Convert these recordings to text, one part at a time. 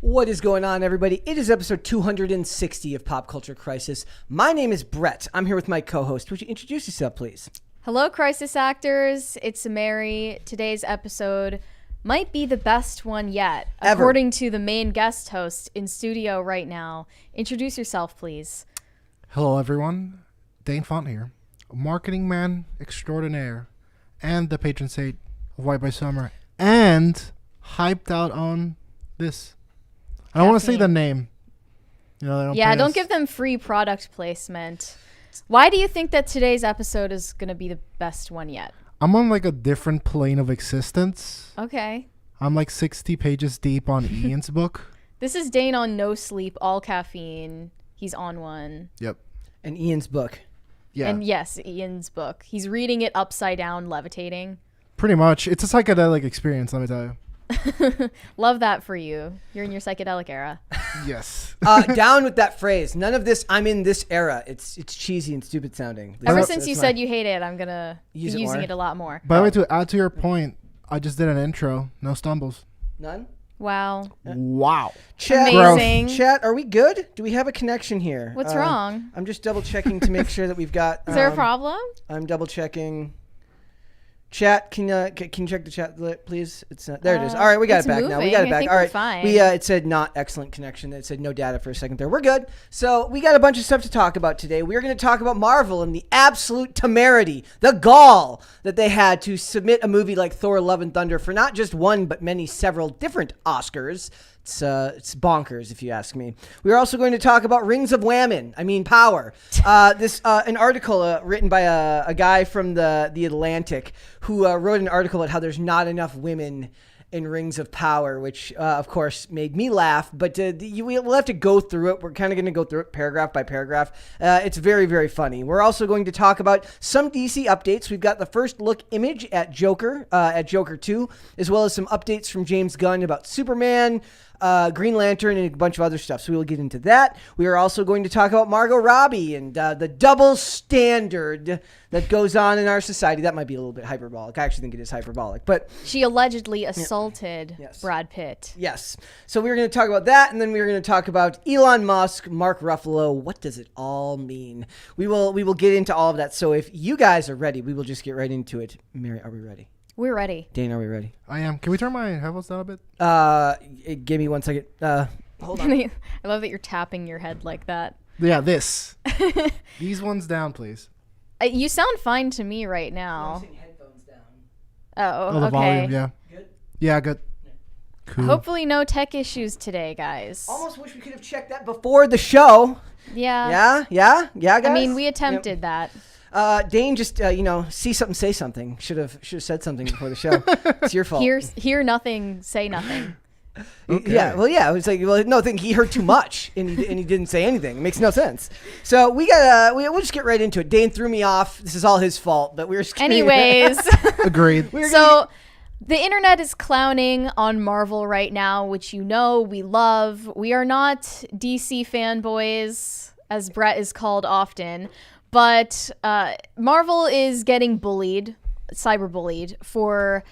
What is going on, everybody? It is episode 260 of Pop Culture Crisis. My name is Brett. I'm here with my co-host. Would you introduce yourself, please? Hello, Crisis Actors. It's Mary. Today's episode might be the best one yet, Ever. according to the main guest host in studio right now. Introduce yourself, please. Hello, everyone. Dane Font here, a marketing man extraordinaire, and the patron saint of White by Summer, and hyped out on this. I don't want to say the name. You know, Don't give them free product placement. Why do you think that today's episode is going to be the best one yet? I'm on like a different plane of existence. Okay. I'm like 60 pages deep on Ian's book. This is Dane on no sleep, all caffeine. He's on one. Yep. And Ian's book. Yeah. And yes, Ian's book. He's reading it upside down, levitating. Pretty much. It's a psychedelic experience, let me tell you. Love that for you. You're in your psychedelic era. Yes. Down with that phrase. None of this, I'm in this era. It's cheesy and stupid sounding. Ever since you said you hate it, I'm going to be Use it using more? it a lot more. By the way, to add to your point, I just did an intro. No stumbles. None? Wow. Wow. Chat, Amazing. Chat, are we good? Do we have a connection here? What's wrong? I'm just double checking to make sure that we've got... Is there a problem? I'm double checking. Chat, can you check the chat, please? It's there. It is. All right, we got it's it back now. We moving. got it I back. think All we're right, fine. it said not excellent connection. It said no data for a second there. We're good. So we got a bunch of stuff to talk about today. We're going to talk about Marvel and the absolute temerity, the gall that they had to submit a movie like Thor: Love and Thunder for not just one but several different Oscars. It's bonkers, if you ask me. We're also going to talk about Rings of Power. An article written by a guy from the Atlantic who wrote an article about how there's not enough women in Rings of Power, which, of course, made me laugh. But we'll have to go through it. We're kind of going to go through it paragraph by paragraph. It's very, very funny. We're also going to talk about some DC updates. We've got the first look image at Joker 2, as well as some updates from James Gunn about Superman, Green Lantern, and a bunch of other stuff. So we will get into that. We are also going to talk about Margot Robbie and the double standard that goes on in our society. That might be a little bit hyperbolic. I actually think it is hyperbolic. But She allegedly assaulted Brad Pitt. yes. So we're going to talk about that, and then we're going to talk about Elon Musk, Mark Ruffalo. What does it all mean? We will get into all of that. So if you guys are ready, we will just get right into it. Mary, are we ready? We're ready. Dane, are we ready? I am. Can we turn my headphones down a bit? Give me 1 second. Hold on. I love that you're tapping your head like that. Yeah, this. These ones down, please. You sound fine to me right now. Headphones down. Oh, The okay. volume, yeah. Good? Yeah, good. Cool. Hopefully no tech issues today, guys. Almost wish we could have checked that before the show. Yeah. Yeah, guys. I mean, we attempted that. Dane, just see something, say something. Should have said something before the show. It's your fault. Hear nothing, say nothing. Okay. Yeah, well, yeah. It was like, no, I think he heard too much, and he didn't say anything. It makes no sense. So we'll just get right into it. Dane threw me off. This is all his fault, but we're just Anyways. Agreed. So the internet is clowning on Marvel right now, which we love. We are not DC fanboys, as Brett is called often, but Marvel is getting cyberbullied for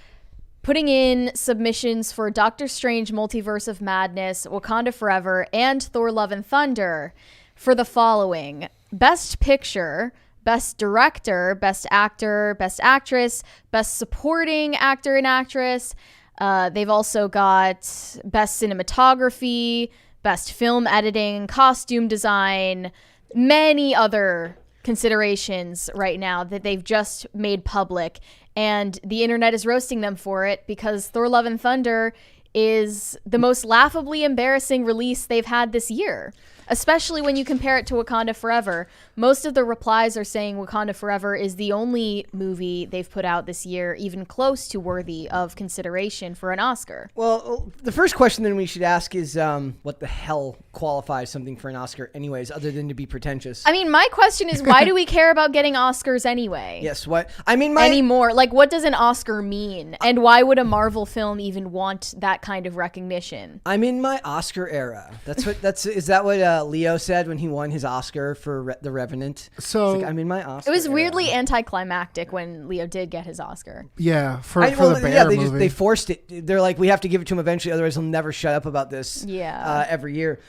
putting in submissions for Doctor Strange Multiverse of Madness, Wakanda Forever, and Thor Love and Thunder for the following: Best Picture, Best Director, Best Actor, Best Actress, Best Supporting Actor and Actress. They've also got Best Cinematography, Best Film Editing, Costume Design, many other considerations right now that they've just made public, and the internet is roasting them for it because Thor Love and Thunder is the most laughably embarrassing release they've had this year, especially when you compare it to Wakanda Forever. Most of the replies are saying Wakanda Forever is the only movie they've put out this year even close to worthy of consideration for an Oscar. Well, the first question then we should ask is what the hell qualifies something for an Oscar anyways, other than to be pretentious? I mean, my question is, why do we care about getting Oscars anyway? Yes, what? I mean, anymore. Like, what does an Oscar mean? And why would a Marvel film even want that kind of recognition? I'm in my Oscar era. Is that what Leo said when he won his Oscar for The Revenant? So It's like, I'm in my Oscar. It was era. weirdly anticlimactic when Leo did get his Oscar. yeah, for the Bear movie. They forced it. They're like, we have to give it to him eventually, otherwise he'll never shut up about this. Yeah. Every year.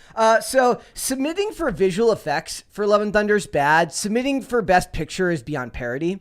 So submitting for visual effects for Love and Thunder is bad. Submitting for Best Picture is beyond parody.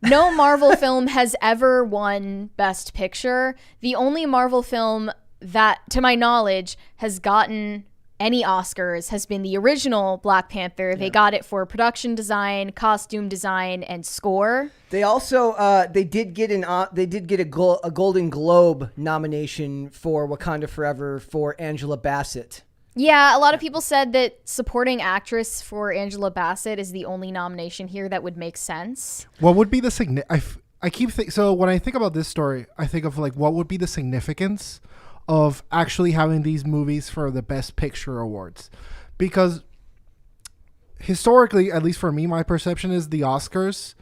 No Marvel film has ever won Best Picture. The only Marvel film that, to my knowledge, has gotten any Oscars has been the original Black Panther. They got it for production design, costume design, and score. They also they did get a Golden Globe nomination for Wakanda Forever for Angela Bassett. Yeah, a lot of people said that supporting actress for Angela Bassett is the only nomination here that would make sense. What would be the I keep so when I think about this story, I think of like what would be the significance of actually having these movies for the Best Picture awards, because historically, at least for me, my perception is the Oscars,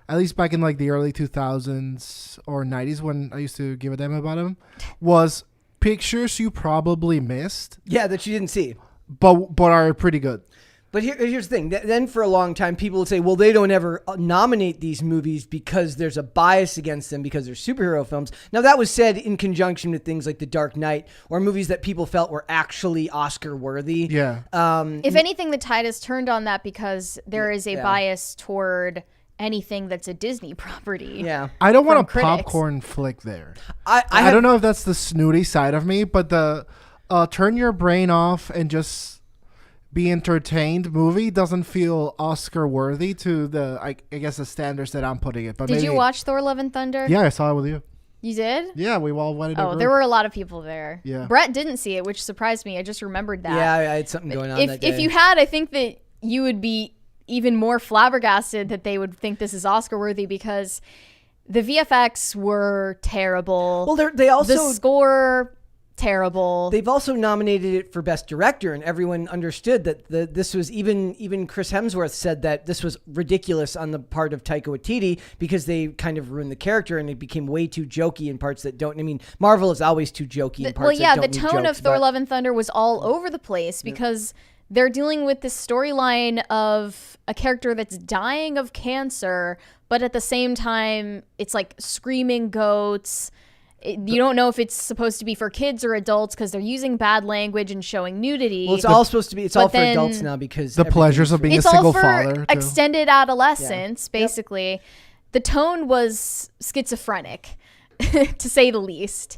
at least back in like the early 2000s or 90s when I used to give a damn about them, was pictures you probably missed. Yeah, that you didn't see. But are pretty good. But here's the thing. Then for a long time, people would say, well, they don't ever nominate these movies because there's a bias against them because they're superhero films. Now, that was said in conjunction with things like The Dark Knight or movies that people felt were actually Oscar worthy. Yeah. If anything, the tide has turned on that because there is a bias toward anything that's a Disney property. Yeah. I don't want a critics. popcorn flick there. I don't know if that's the snooty side of me, but the turn your brain off and just be entertained movie doesn't feel Oscar worthy to the I guess the standards that I'm putting it. But Did you watch Thor: Love and Thunder? Yeah, I saw it with you. You did? Yeah, we all went. Oh, there were a lot of people there. Yeah. Brett didn't see it, which surprised me. I just remembered that. Yeah, I had something going on that day. If you had, I think that you would be even more flabbergasted that they would think this is Oscar worthy because the VFX were terrible. Well, they also the score terrible. They've also nominated it for Best Director, and everyone understood that this was even Chris Hemsworth said that this was ridiculous on the part of Taika Waititi because they kind of ruined the character and it became way too jokey in parts that don't. I mean, Marvel is always too jokey in parts that don't the need tone jokes, of Thor: but- Love and Thunder was all over the place because they're dealing with this storyline of a character that's dying of cancer, but at the same time, it's like screaming goats. You don't know if it's supposed to be for kids or adults because they're using bad language and showing nudity. Well, it's all supposed to be. It's all for adults now because the pleasures of being a it's single all for father. Too. extended adolescence, basically. The tone was schizophrenic, to say the least.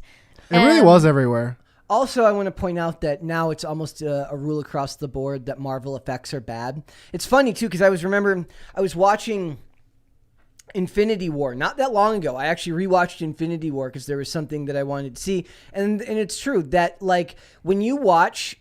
It really was everywhere. Also, I want to point out that now it's almost a rule across the board that Marvel effects are bad. It's funny, too, because I was watching Infinity War not that long ago. I actually rewatched Infinity War because there was something that I wanted to see. And it's true that, like, when you watch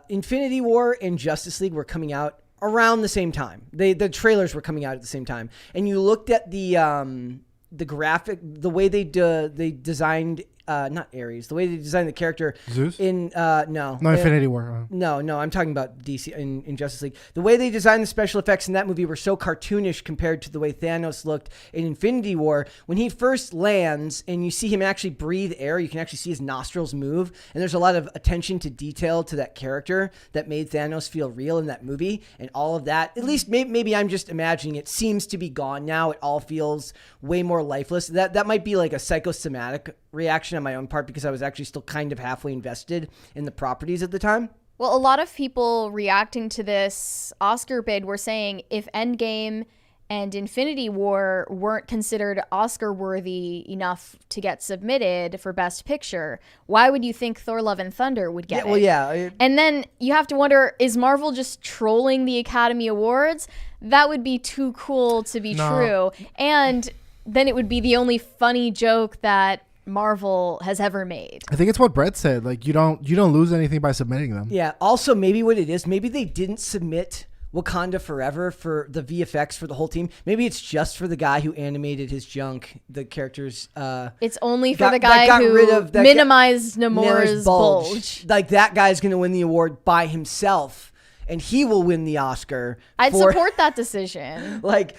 Infinity War and Justice League were coming out around the same time. The trailers were coming out at the same time. And you looked at the graphic, the way they designed not Ares, the way they designed the character Zeus? No, Infinity War. No, I'm talking about DC in Justice League. The way they designed the special effects in that movie were so cartoonish compared to the way Thanos looked in Infinity War. When he first lands and you see him actually breathe air, you can actually see his nostrils move, and there's a lot of attention to detail to that character that made Thanos feel real in that movie, and all of that, at least maybe I'm just imagining it, seems to be gone now. It all feels way more lifeless. That might be like a psychosomatic reaction on my own part because I was actually still kind of halfway invested in the properties at the time. Well, a lot of people reacting to this Oscar bid were saying if Endgame and Infinity War weren't considered Oscar worthy enough to get submitted for Best Picture, why would you think Thor: Love and Thunder would get it? Well, yeah. And then you have to wonder, is Marvel just trolling the Academy Awards? That would be too cool to be true. And then it would be the only funny joke that Marvel has ever made. I think it's what Brett said. Like you don't lose anything by submitting them. Yeah. Also, maybe what it is, maybe they didn't submit Wakanda Forever for the VFX for the whole team. Maybe it's just for the guy who animated his junk. The characters. It's only for the guy who minimized Namor's bulge. Like that guy's going to win the award by himself. and he will win the Oscar. I'd for, support that decision. And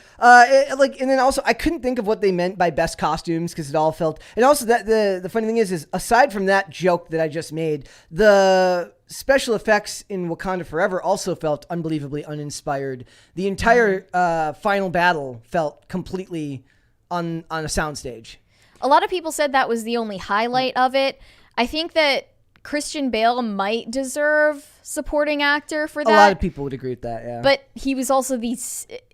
then also I couldn't think of what they meant by best costumes because it all felt. And also that the funny thing is aside from that joke that I just made, the special effects in Wakanda Forever also felt unbelievably uninspired. The entire final battle felt completely on a soundstage. A lot of people said that was the only highlight of it. I think that Christian Bale might deserve supporting actor for that. A lot of people would agree with that, yeah. But he was also the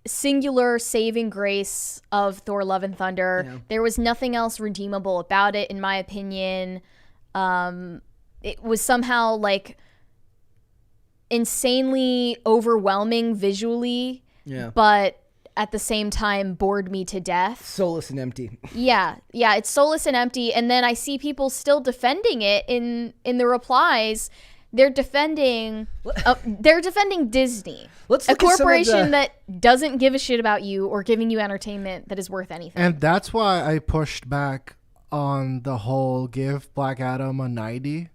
singular saving grace of Thor: Love and Thunder. Yeah. There was nothing else redeemable about it, in my opinion. It was somehow like insanely overwhelming visually, but at the same time bored me to death. Soulless and empty. Yeah, it's soulless and empty. And then I see people still defending it in the replies. They're defending Disney, Let's a look at some of corporation that doesn't give a shit about you or giving you entertainment that is worth anything. And that's why I pushed back on the whole give Black Adam a 90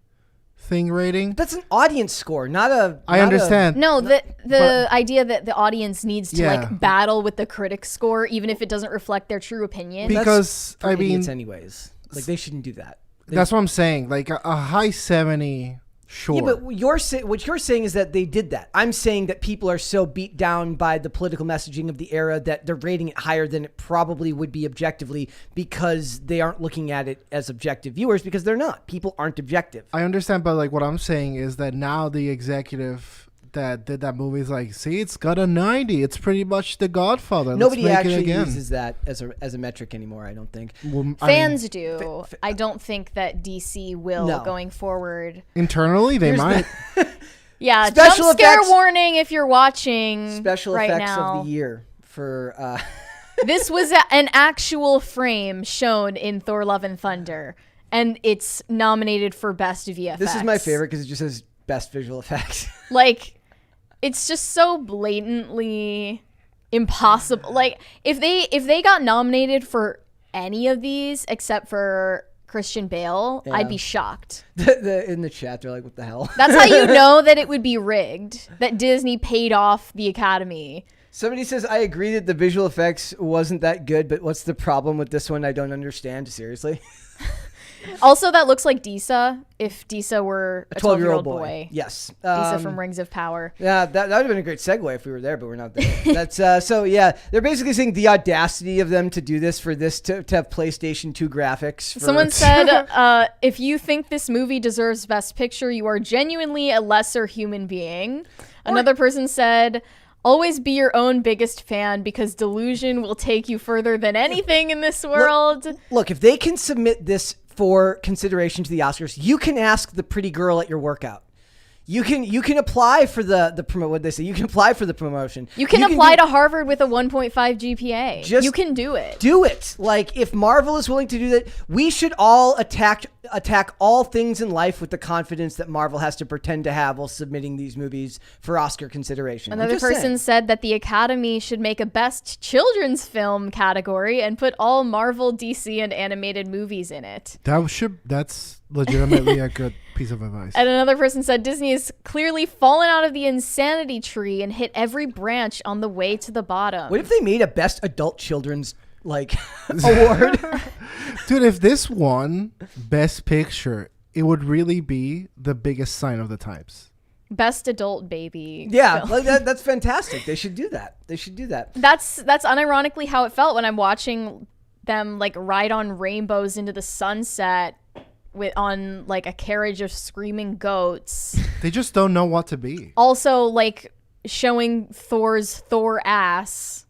thing rating. That's an audience score, not a. I understand. No, the idea that the audience needs to Yeah. like battle with the critic score, even if it doesn't reflect their true opinion. Because For I idiots mean, anyways, like they shouldn't do that. that's what I'm saying. Like a high 70, sure. Yeah, but what you're saying is that they did that. I'm saying that people are so beat down by the political messaging of the era that they're rating it higher than it probably would be objectively because they aren't looking at it as objective viewers because they're not. People aren't objective. I understand, but like what I'm saying is that now the executive that did that movie is like, see, it's got a 90. It's pretty much The Godfather. Nobody Let's make it actually again. uses that as a metric anymore, I don't think. Well, I Fans mean, do. I don't think that DC will No. going forward. internally, they Here's might. Yeah, Special jump scare effects- warning if you're watching Special right effects now. of the year for. This was an actual frame shown in Thor: Love and Thunder, and it's nominated for Best VFX. This is my favorite because it just says best visual effects. Like, it's just so blatantly impossible. Like, if they got nominated for any of these except for Christian Bale, Yeah. I'd be shocked. In the chat, they're like, "What the hell?" That's how you know that it would be rigged. That Disney paid off the Academy. Somebody says, I agree that the visual effects wasn't that good, but what's the problem with this one? I don't understand. Seriously? Also, that looks like Disa, if Disa were a 12-year-old 12-year-old boy. Yes. Disa from Rings of Power. Yeah, that would have been a great segue if we were there, but we're not there. That's so yeah. They're basically saying the audacity of them to do this for this to have PlayStation 2 graphics. For, Someone said, if you think this movie deserves Best Picture, you are genuinely a lesser human being. Another person said, always be your own biggest fan because delusion will take you further than anything in this world. Look, if they can submit this for consideration to the Oscars, you can ask the pretty girl at your workout. You can apply for the promote. What they say? You can apply for the promotion. You can apply to Harvard with a 1.5 GPA. Just you can do it. Do it. Like, if Marvel is willing to do that, we should all attack all things in life with the confidence that Marvel has to pretend to have while submitting these movies for Oscar consideration. Another person said that the Academy should make a Best Children's Film category and put all Marvel, DC, and animated movies in it. That's legitimately a good piece of advice. And another person said Disney has clearly fallen out of the insanity tree and hit every branch on the way to the bottom. What if they made a Best Adult Children's award? Dude, if this won Best Picture, it would really be the biggest sign of the times. Best Adult Baby. Yeah, film. like that's fantastic. They should do that. That's unironically how it felt when I'm watching them like ride on rainbows into the sunset on like a carriage of screaming goats. They just don't know what to be. Also, like showing Thor's Thor ass.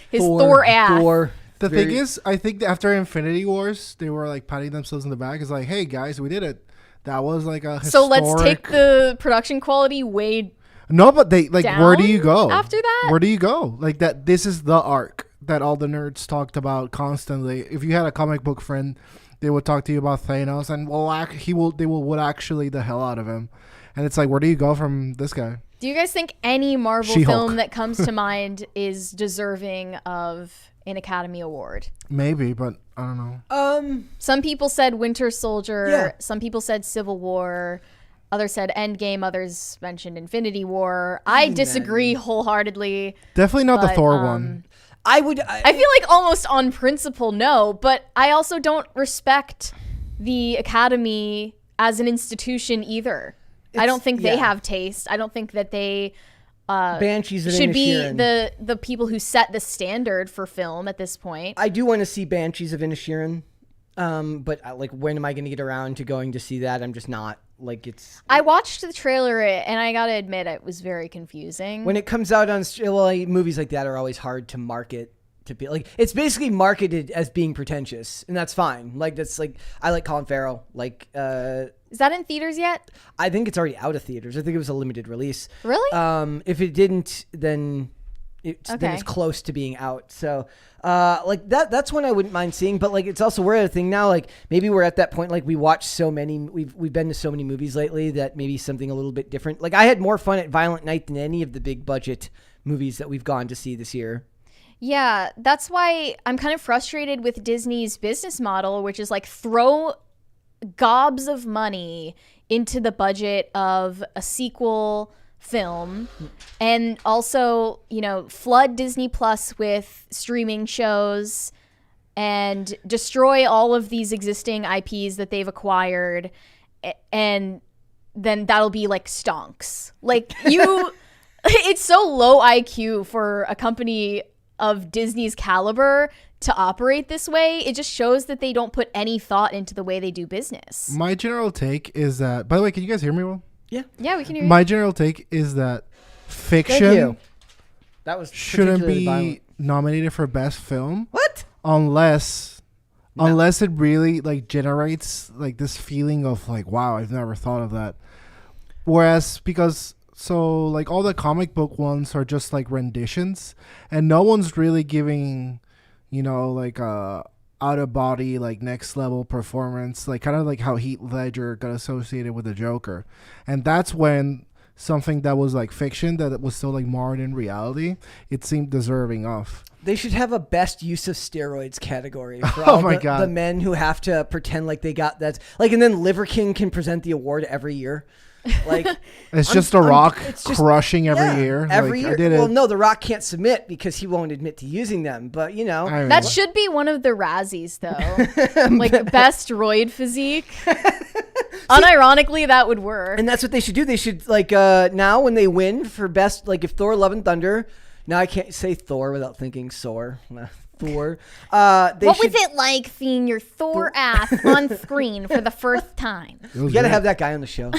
His Thor ass. The thing is, I think that after Infinity Wars, they were like patting themselves in the back. It's like, hey guys, we did it. That was like a historic... So let's take the production quality way No, but they like, down where do you go after that? Where do you go? Like that. This is the arc that all the nerds talked about constantly. If you had a comic book friend, they would talk to you about Thanos, and they would actually the hell out of him. And it's like, where do you go from this guy? Do you guys think any Marvel She-Hulk. film that comes to mind is deserving of an Academy Award? Maybe, but I don't know. Some people said Winter Soldier. Yeah. Some people said Civil War. Others said Endgame. Others mentioned Infinity War. I disagree wholeheartedly. Definitely not the But, Thor one. I feel like almost on principle, no. But I also don't respect the Academy as an institution either. I don't think they have taste. I don't think that they Banshees of should be Inisherin. the people who set the standard for film at this point. I do want to see Banshees of Inisherin. But like, when am I going to get around to going to see that? I'm just not. Like, it's. I watched the trailer and I gotta admit it was very confusing. When it comes out on movies like that are always hard to market to be like. It's basically marketed as being pretentious, and that's fine. Like, that's like, I like Colin Farrell. Like, is that in theaters yet? I think it's already out of theaters. I think it was a limited release. Really? If it didn't, then it's close to being out. So, like that's one I wouldn't mind seeing. But like, it's also, we're at a thing now. Like, maybe we're at that point. Like, we watch so many. We've been to so many movies lately that maybe something a little bit different. Like, I had more fun at Violent Night than any of the big budget movies that we've gone to see this year. Yeah, that's why I'm kind of frustrated with Disney's business model, which is like throw gobs of money into the budget of a sequel film and also, flood Disney Plus with streaming shows and destroy all of these existing IPs that they've acquired, and then that'll be like stonks. Like, it's so low IQ for a company of Disney's caliber to operate this way. It just shows that they don't put any thought into the way they do business. My general take is that, by the way, can you guys hear me well? Yeah, we can hear you. My general take is that Thank fiction you. That was shouldn't be violent. nominated for best film What? unless it really like generates like this feeling of like, wow, I've never thought of that. Whereas so like all the comic book ones are just like renditions, and no one's really giving, like a out of body, like next level performance, like kind of like how Heath Ledger got associated with the Joker. And that's when something that was like fiction that was still like marred in reality, it seemed deserving of. They should have a best use of steroids category for all the men who have to pretend like they got that. Like, and then Liver King can present the award every year. Like, it's just The Rock crushing every year. Every like, year. I did it. Well, no, The Rock can't submit because he won't admit to using them. But I mean, that should be one of the Razzies, though. Like, best roid physique. Unironically, that would work. And that's what they should do. They should, like, now when they win for best, like if Thor Love and Thunder, now I can't say Thor without thinking Soar. Thor. What was it like seeing your Thor ass on screen for the first time? You gotta have that guy on the show.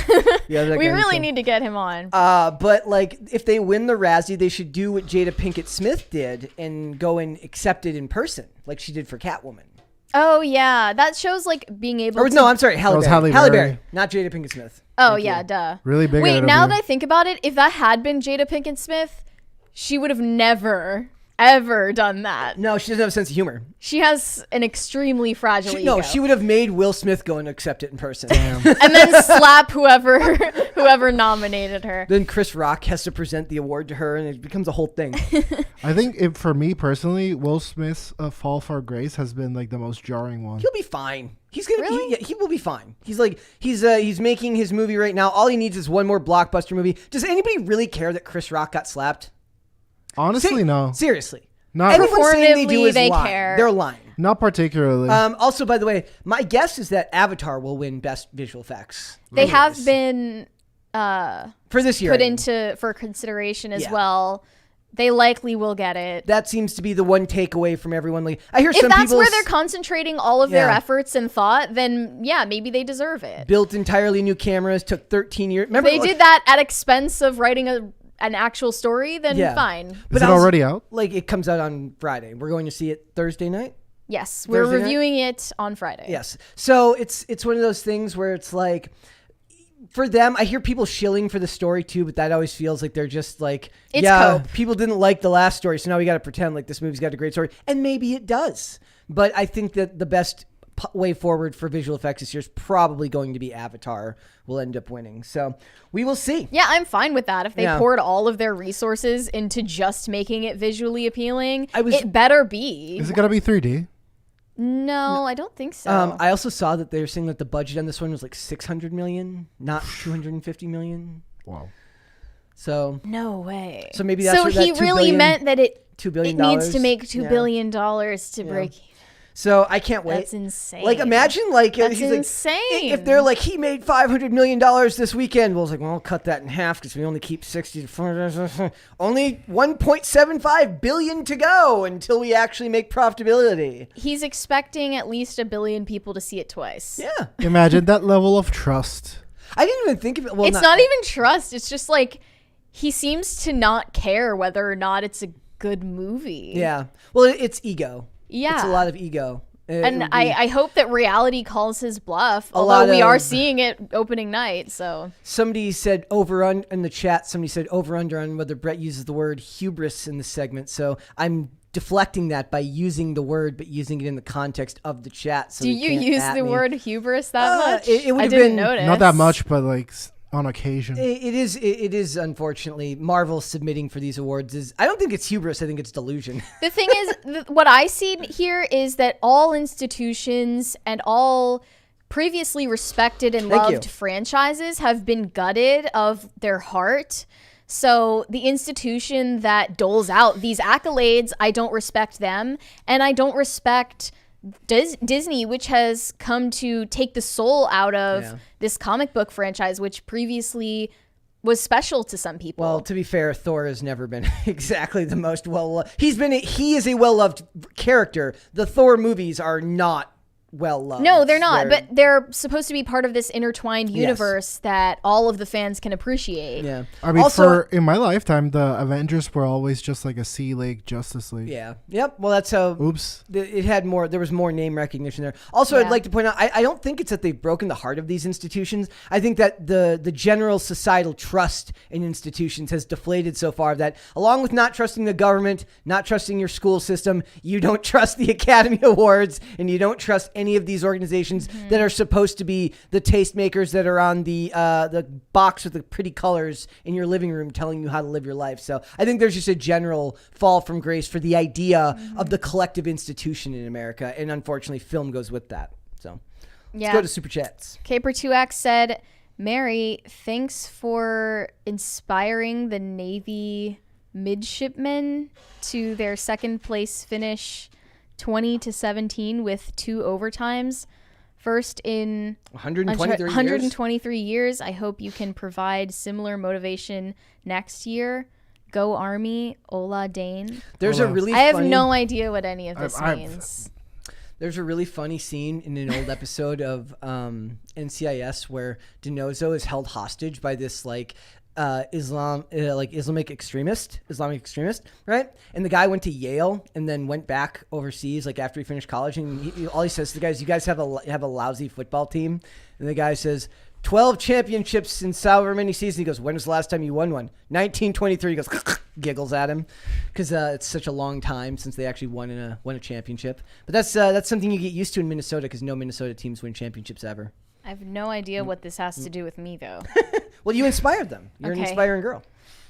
We really need to get him on. But like, if they win the Razzie, they should do what Jada Pinkett Smith did and go and accept it in person, like she did for Catwoman. Oh yeah, that shows like being able. Or to... no, I'm sorry, Halle Berry. Halle Berry, not Jada Pinkett Smith. Oh Thank yeah, you. duh. Really big. Wait, now that I think about it, if that had been Jada Pinkett Smith, she would have never ever done that. No, she doesn't have a sense of humor. She has an extremely fragile ego. No, she would have made Will Smith go and accept it in person. and then slap whoever nominated her. Then Chris Rock has to present the award to her, and it becomes a whole thing. I think for me personally, Will Smith's Fall for Grace has been like the most jarring one. He'll be fine. He's gonna Really? he will be fine. He's like he's making his movie right now. All he needs is one more blockbuster movie. Does anybody really care that Chris Rock got slapped? Honestly, no. Seriously. Not Anyone saying they do is they lying. care. They're lying. Not particularly. Also, by the way, my guess is that Avatar will win Best Visual Effects. They have been for this year put for consideration as well. They likely will get it. That seems to be the one takeaway from everyone. Like, I hear if some people. If that's where they're concentrating all of their efforts and thought, then yeah, maybe they deserve it. Built entirely new cameras, took 13 years. Remember, they did that at expense of writing an actual story, then fine. Is it already out? Like, it comes out on Friday. We're going to see it Thursday night? Yes, we're reviewing it on Friday. Yes. So it's one of those things where it's like, for them, I hear people shilling for the story too, but that always feels like they're just like, it's cope. People didn't like the last story, so now we got to pretend like this movie's got a great story. And maybe it does. But I think that the best way forward for visual effects this year is probably going to be Avatar will end up winning. So we will see. Yeah, I'm fine with that. If they poured all of their resources into just making it visually appealing, it better be. Is it going to be 3D? No, I don't think so. I also saw that they were saying that the budget on this one was like 600 million, not 250 million. Wow. So no way. So maybe that's so where he that $2 really billion meant that it $2 billion needs to make $2 billion to break. So I can't wait. That's insane. Like, imagine, like, That's he's insane. Like, if they're like, he made $500 million this weekend. Well, it's like, well, I'll cut that in half because we only keep 60 to 40. Only 1.75 billion to go until we actually make profitability. He's expecting at least 1 billion people to see it twice. Yeah. Imagine that level of trust. I didn't even think of it. Well, It's not even trust. It's just like he seems to not care whether or not it's a good movie. Yeah. Well, it's ego. Yeah. It's a lot of ego. And I hope that reality calls his bluff, A lot although we are of- seeing it opening night, so. Somebody said in the chat, somebody said over under on whether Brett uses the word hubris in the segment. So I'm deflecting that by using the word, but using it in the context of the chat. So Do they you can't use at the me. word hubris that much? it would I have didn't been- notice. Not that much, but like on occasion. It is unfortunately Marvel submitting for these awards is. I don't think it's hubris. I think it's delusion. The thing is, what I see here is that all institutions and all previously respected and Thank you. loved franchises have been gutted of their heart. So the institution that doles out these accolades, I don't respect them, and I don't respect Disney, which has come to take the soul out of this comic book franchise, which previously was special to some people. Well, to be fair, Thor has never been exactly the most well. He is a well loved character. The Thor movies are not well loved. No, they're not, but they're supposed to be part of this intertwined universe that all of the fans can appreciate. Yeah. I mean, Also- in my lifetime, the Avengers were always just like a Sea League, Justice League. Yeah. Yep. Well, that's how. Oops. It had more. There was more name recognition there. Also, Yeah. I'd like to point out. I don't think it's that they've broken the heart of these institutions. I think that the general societal trust in institutions has deflated so far that, along with not trusting the government, not trusting your school system, you don't trust the Academy Awards, and you don't trust any of these organizations that are supposed to be the tastemakers that are on the box with the pretty colors in your living room telling you how to live your life. So I think there's just a general fall from grace for the idea of the collective institution in America, and unfortunately, film goes with that. So let's go to Super Chats. Caper2X said, Mary, thanks for inspiring the Navy midshipmen to their second place finish 20-17 with 2 overtimes. First in 123 years. I hope you can provide similar motivation next year. Go Army, Ola Dane. There's a really I have funny, no idea what any of this means. There's a really funny scene in an old episode of NCIS where DiNozzo is held hostage by this Islamic extremist, right? And the guy went to Yale and then went back overseas, like after he finished college. And all he says to the guys, "You guys have a lousy football team." And the guy says, 12 championships in however many seasons. He goes, "When was the last time you won one?" 1923. He goes, giggles at him because it's such a long time since they actually won a championship. But that's something you get used to in Minnesota because no Minnesota teams win championships ever. I have no idea what this has to do with me, though. Well, you inspired them. You're an inspiring girl.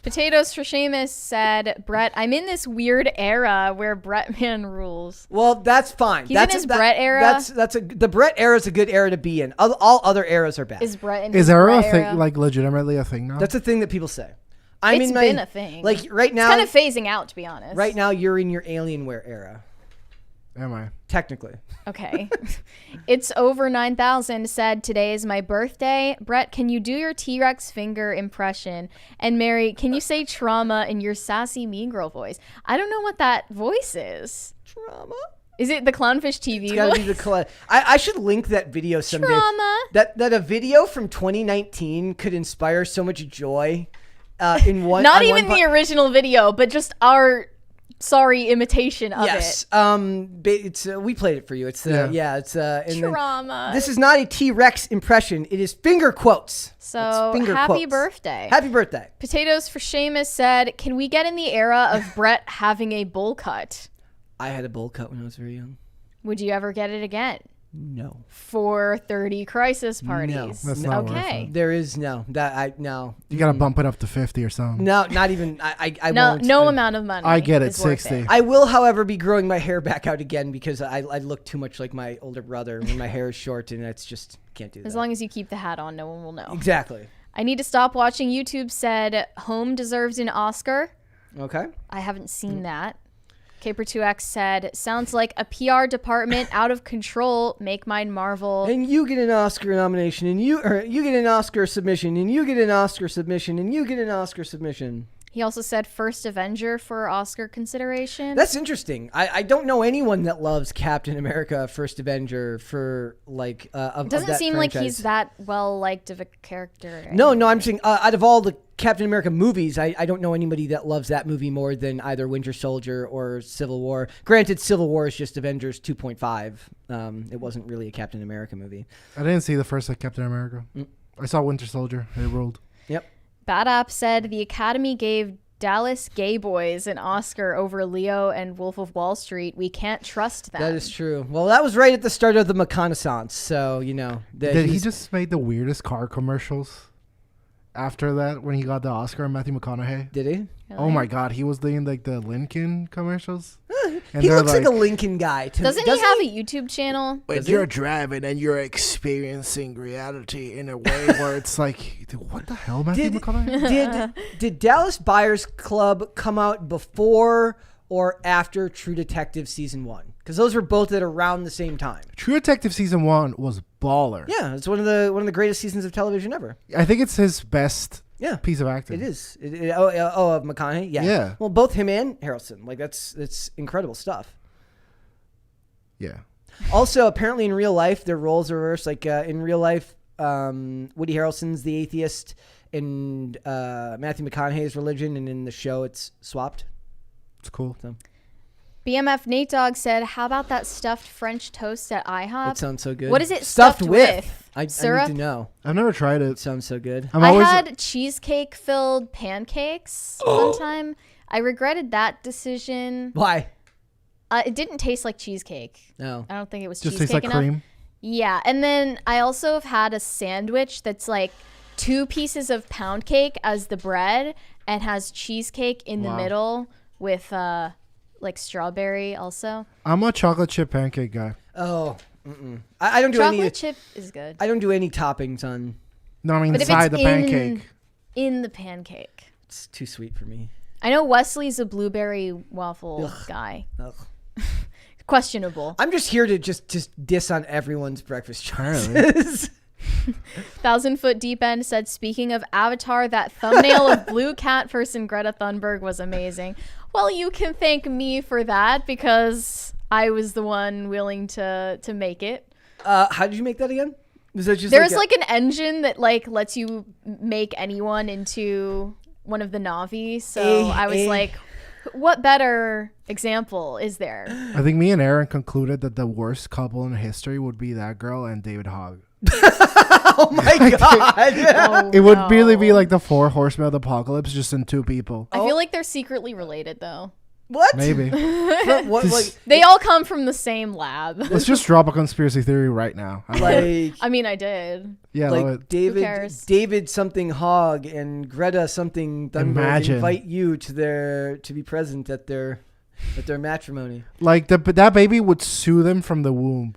Potatoes for Seamus said, Brett, I'm in this weird era where Brett Man rules. Well, that's fine. He's in his Brett era? The Brett era is a good era to be in. All other eras are bad. Is Brett in Is his there Brett a thing, era? like legitimately a thing now? That's a thing that people say. It's been a thing. Like right now, It's kind of phasing out, to be honest. right now you're in your Alienware era. Am I? Technically. Okay. It's over 9,000 said, today is my birthday. Brett, can you do your T-Rex finger impression? And Mary, can you say trauma in your sassy mean girl voice? I don't know what that voice is. Trauma? Is it the Clownfish TV It's gotta be voice? the I should link that video someday. Trauma. That a video from 2019 could inspire so much joy in one. Not on even one the original video, but just our imitation of yes. it. It's we played it for you. It's it's and then- Trauma. this is not a T-Rex impression. It is finger quotes. So, It's finger happy quotes. birthday. Happy birthday. Potatoes for Seamus said, can we get in the era of Brett having a bowl cut? I had a bowl cut when I was very young. Would you ever get it again? No. 4:30 crisis parties. That's not worth okay. it. There is no. No. You gotta bump it up to 50 or something. No, not even. I No, won't. no amount of money. I get it, is worth 60. I will, however, be growing my hair back out again because I look too much like my older brother when my hair is short, and it's just can't do that. As long as you keep the hat on, no one will know. Exactly. I need to stop watching YouTube said Home deserves an Oscar. Okay. I haven't seen that. Caper2X said, sounds like a PR department out of control. Make mine Marvel. And you get an Oscar nomination, and you get an Oscar submission, and you get an Oscar submission, and you get an Oscar submission. He also said First Avenger for Oscar consideration. That's interesting. I don't know anyone that loves Captain America: First Avenger for like. Of Doesn't that seem like franchise. he's that well liked of a character. No, I'm saying out of all the Captain America movies, I don't know anybody that loves that movie more than either Winter Soldier or Civil War. Granted, Civil War is just Avengers 2.5. It wasn't really a Captain America movie. I didn't see the first Captain America. I saw Winter Soldier. It rolled. Yep. Bad App said the Academy gave Dallas Gay Boys an Oscar over Leo and Wolf of Wall Street. We can't trust them. That is true. Well, that was right at the start of the reconnaissance, so you know. Did he just made the weirdest car commercials after that when he got the Oscar, Matthew McConaughey? Did he? Oh my God, he was doing like the Lincoln commercials. And He they're looks like a Lincoln guy. Doesn't he have a YouTube channel? When Does you're he? driving and you're experiencing reality in a way where it's like, dude, what the hell, Matthew McConaughey? Did Dallas Buyers Club come out before or after True Detective season 1? Because those were both at around the same time. True Detective season 1 was baller. Yeah, it's one of the greatest seasons of television ever. I think it's his best Yeah, piece of acting. it is. Of McConaughey. Yeah. Yeah. Well, both him and Harrelson. Like that's incredible stuff. Yeah. Also, apparently in real life, their roles are reversed. Like in real life, Woody Harrelson's the atheist, and Matthew McConaughey's religion, and in the show, it's swapped. It's cool. So BMF Nate Dogg said, how about that stuffed French toast at IHOP? it sounds so good. What is it stuffed with? I Syrup? need to know. I've never tried It it. sounds so good. I'm I always had cheesecake-filled pancakes one time. I regretted that decision. Why? It didn't taste like cheesecake. No. I don't think it was just cheesecake tastes like enough. cream. Yeah, and then I also have had a sandwich that's like 2 pieces of pound cake as the bread and has cheesecake in the Wow. middle with like strawberry also. I'm a chocolate chip pancake guy. Oh. I don't do Chocolate any. chip is good. I don't do any toppings on. No, I mean But if inside it's the pancake. in the pancake. It's too sweet for me. I know Wesley's a blueberry waffle guy. Ugh. Questionable. I'm just here to just diss on everyone's breakfast Apparently. choices. 1,000 Foot Deep End said, speaking of Avatar, that thumbnail of Blue Cat person Greta Thunberg was amazing. Well, you can thank me for that because I was the one willing to make it. How did you make that again? Was that just There's like like an engine that like lets you make anyone into one of the Na'vi. So I was like, what better example is there? I think me and Aaron concluded that the worst couple in history would be that girl and David Hogg. oh my god! Oh, It would no. really be like the 4 horsemen of the apocalypse, just in 2 people. I feel like they're secretly related though. What? Maybe. What? Like, They all come from the same lab. Let's just drop a conspiracy theory right now. I love it. like, I mean, I did. Yeah, I love like it. cares? David something Hogg and Greta something Thunberg Imagine. invite you to be present at their matrimony. Like that baby would sue them from the womb.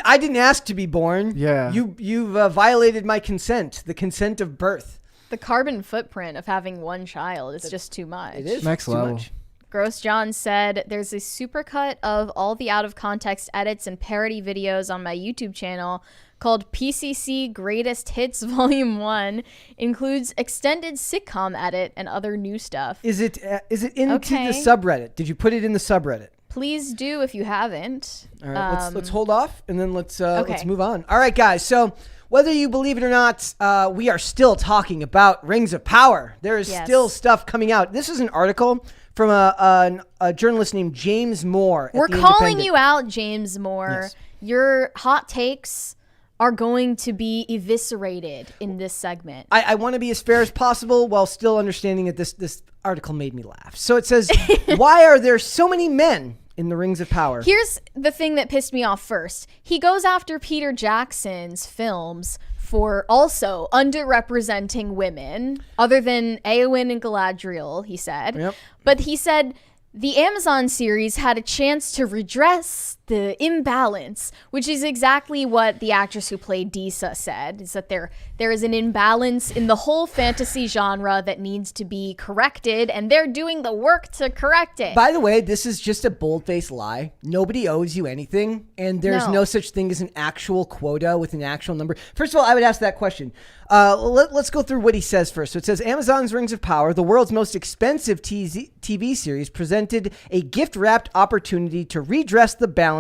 I didn't ask to be born. Yeah. You've violated my consent, the consent of birth. The carbon footprint of having one child is just too much. It is Next too level. much. Gross John said, there's a supercut of all the out of context edits and parody videos on my YouTube channel called PCC Greatest Hits Volume 1. Includes extended sitcom edit and other new stuff. Is it into Okay. the subreddit? Did you put it in the subreddit? Please do if you haven't. All right, let's hold off and then let's Okay. move on. All right, guys. So whether you believe it or not, we are still talking about Rings of Power. There is Yes. still stuff coming out. This is an article from a journalist named James Moore. At We're The calling Independent. you out, James Moore. Yes. Your hot takes are going to be eviscerated in this segment. I want to be as fair as possible while still understanding that this article made me laugh. So it says, why are there so many men in the Rings of Power. Here's the thing that pissed me off first. He goes after Peter Jackson's films for also underrepresenting women, other than Eowyn and Galadriel, he said. Yep. But he said the Amazon series had a chance to redress the imbalance, which is exactly what the actress who played Disa said, is that there is an imbalance in the whole fantasy genre that needs to be corrected, and they're doing the work to correct it. By the way, this is just a bold-faced lie. Nobody owes you anything, and there's no such thing as an actual quota with an actual number. First of all, I would ask that question. Let's go through what he says first. So it says, Amazon's Rings of Power, the world's most expensive TV series, presented a gift-wrapped opportunity to redress the balance,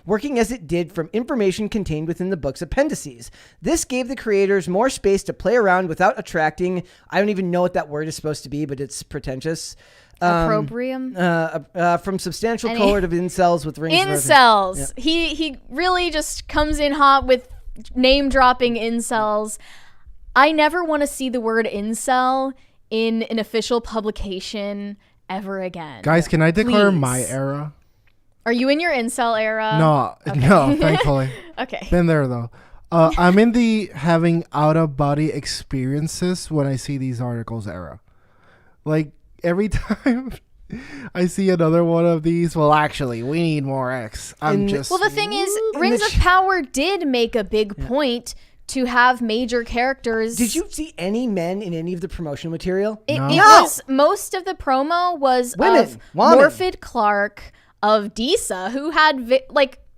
working as it did from information contained within the book's appendices. This gave the creators more space to play around without attracting, I don't even know what that word is supposed to be, but it's pretentious. Opprobrium? From substantial cohort of incels with rings. Incels. Yeah. He really just comes in hot with name-dropping incels. I never want to see the word incel in an official publication ever again. Guys, can I declare Please. my era? Are you in your incel era? No, no, thankfully. Okay. Been there though. I'm in the having out of body experiences when I see these articles era. Like every time I see another one of these, well, actually, we need more X. Well, the thing is, Rings of Power did make a big point to have major characters. Did you see any men in any of the promotional material? It was most of the promo was women, of Morfydd Clark, of Disa, who had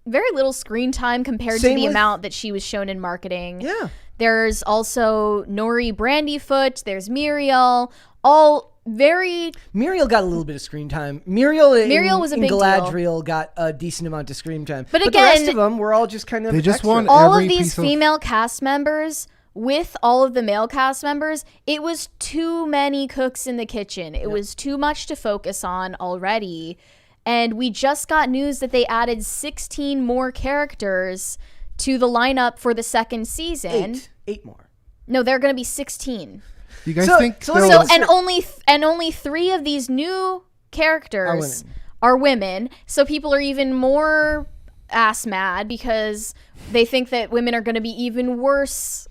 very little screen time compared to the amount that she was shown in marketing. Yeah. There's also Nori Brandyfoot. There's Muriel. All very. Muriel got a little bit of screen time. Muriel was a big Galadriel got a decent amount of screen time. But again, the rest of them were all just kind of. They just won all of these female cast members. With all of the male cast members, it was too many cooks in the kitchen. It was too much to focus on already. And we just got news that they added 16 more characters to the lineup for the second season. 8 more. No, they're going to be 16. You guys think only 3 of these new characters are women. So people are even more ass mad because they think that women are going to be even worse,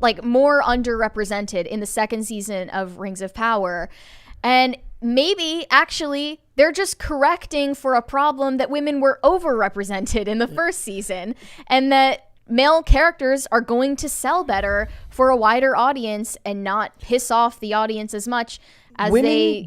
like more underrepresented in the second season of Rings of Power. And maybe actually they're just correcting for a problem that women were overrepresented in the first season, and that male characters are going to sell better for a wider audience and not piss off the audience as much as women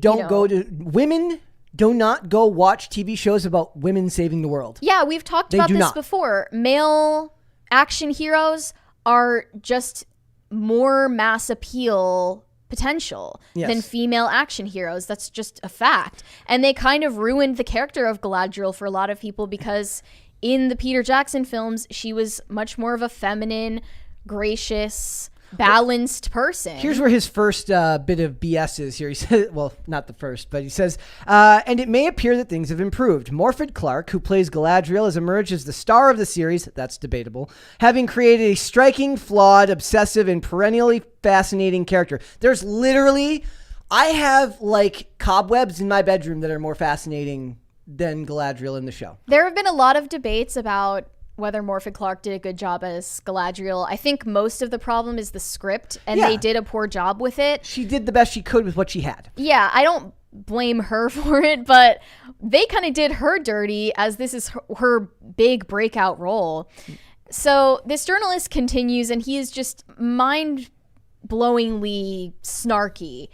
women do not go watch TV shows about women saving the world. Yeah, we've talked about this before. Male action heroes are just more mass appeal potential than female action heroes. That's just a fact. And they kind of ruined the character of Galadriel for a lot of people because in the Peter Jackson films, she was much more of a feminine, gracious, balanced person. Here's where his first bit of BS is here. He says, well, not the first, but he says, and it may appear that things have improved. Morfydd Clark, who plays Galadriel, has emerged as the star of the series. That's debatable. Having created a striking, flawed, obsessive, and perennially fascinating character. There's literally, I have like cobwebs in my bedroom that are more fascinating than Galadriel in the show. There have been a lot of debates about whether Morfydd Clark did a good job as Galadriel. I think most of the problem is the script, and they did a poor job with it. She did the best she could with what she had. Yeah, I don't blame her for it, but they kind of did her dirty as this is her big breakout role. So this journalist continues, and he is just mind-blowingly snarky.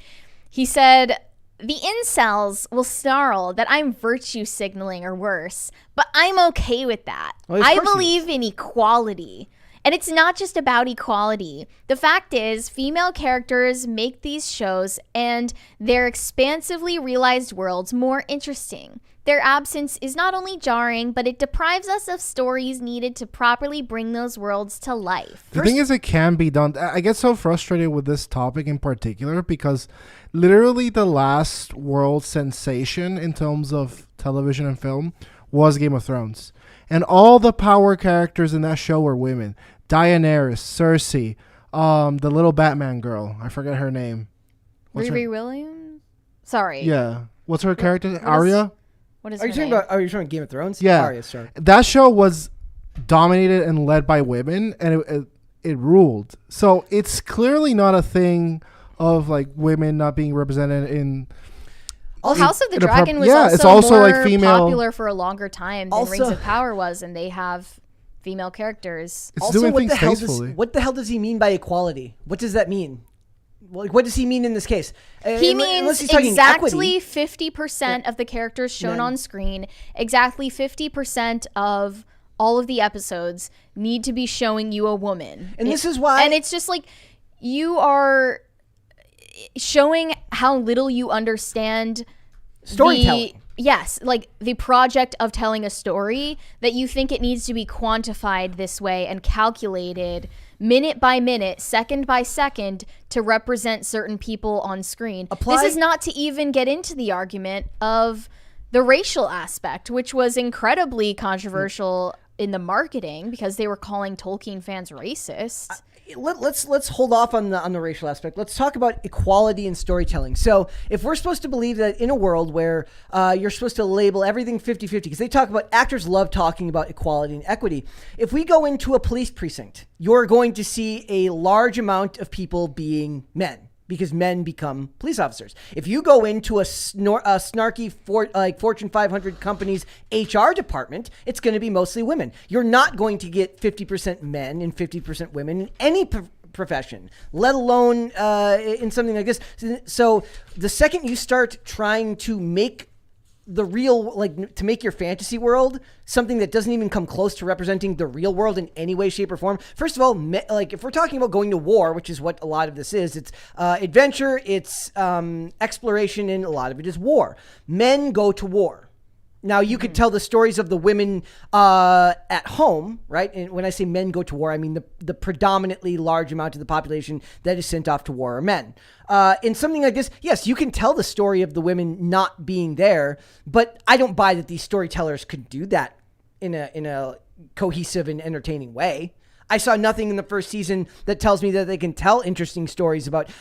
He said, "The incels will snarl that I'm virtue signaling or worse, but I'm okay with that. Well, I believe in equality. And it's not just about equality. The fact is, female characters make these shows and their expansively realized worlds more interesting. Their absence is not only jarring, but it deprives us of stories needed to properly bring those worlds to life." The thing is, it can be done. I get so frustrated with this topic in particular because literally the last world sensation in terms of television and film was Game of Thrones. And all the power characters in that show were women. Daenerys, Cersei, the little Batman girl. I forget her name. Riri Williams? Sorry. Yeah. What's her character? Arya? What is Are her you talking name? about? Are you talking Game of Thrones? Yeah. Arya Stark. That show was dominated and led by women, and it ruled. So it's clearly not a thing of like women not being represented in. Well, House of the in a Dragon was it's also more like female. popular for a longer time than Also- Rings of Power was, and they have female characters. It's Also, doing what things the hell does tastefully. what the hell does he mean by equality? What does that mean? Like, what does he mean in this case? He Unless means he's talking exactly equity. 50% of the characters shown Men. on screen, exactly 50% of all of the episodes need to be showing you a woman. And this is why- And it's just like you are showing how little you understand Storytelling. Yes, like the project of telling a story, that you think it needs to be quantified this way and calculated minute by minute, second by second to represent certain people on screen. This is not to even get into the argument of the racial aspect, which was incredibly controversial in the marketing because they were calling Tolkien fans racist. Let's hold off on the racial aspect. Let's talk about equality in storytelling. So if we're supposed to believe that in a world where you're supposed to label everything 50-50, because they talk about, actors love talking about equality and equity. If we go into a police precinct, you're going to see a large amount of people being men, because men become police officers. If you go into a snarky Fortune 500 company's HR department, it's going to be mostly women. You're not going to get 50% men and 50% women in any profession, let alone in something like this. So the second you start trying to make the real, like, to make your fantasy world something that doesn't even come close to representing the real world in any way, shape, or form. First of all, like, if we're talking about going to war, which is what a lot of this is, it's adventure, it's exploration, and a lot of it is war. Men go to war. Now, you could tell the stories of the women at home, right? And when I say men go to war, I mean the predominantly large amount of the population that is sent off to war are men. In something like this, yes, you can tell the story of the women not being there, but I don't buy that these storytellers could do that in a cohesive and entertaining way. I saw nothing in the first season that tells me that they can tell interesting stories about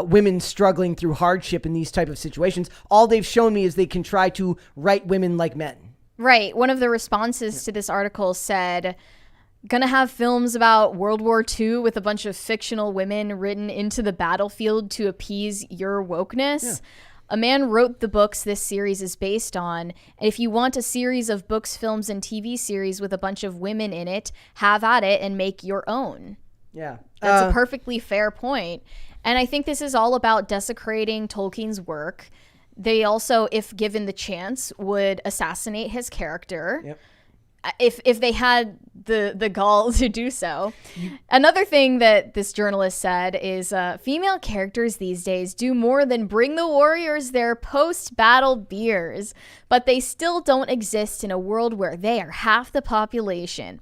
women struggling through hardship in these type of situations. All they've shown me is they can try to write women like men. Right. One of the responses to this article said, gonna have films about World War II with a bunch of fictional women written into the battlefield to appease your wokeness. Yeah. A man wrote the books this series is based on. And if you want a series of books, films, and TV series with a bunch of women in it, have at it and make your own. Yeah. That's a perfectly fair point. And I think this is all about desecrating Tolkien's work. They also, if given the chance, would assassinate his character. Yep. If they had the gall to do so. Another thing that this journalist said is female characters these days do more than bring the warriors their post-battle beers, but they still don't exist in a world where they are half the population.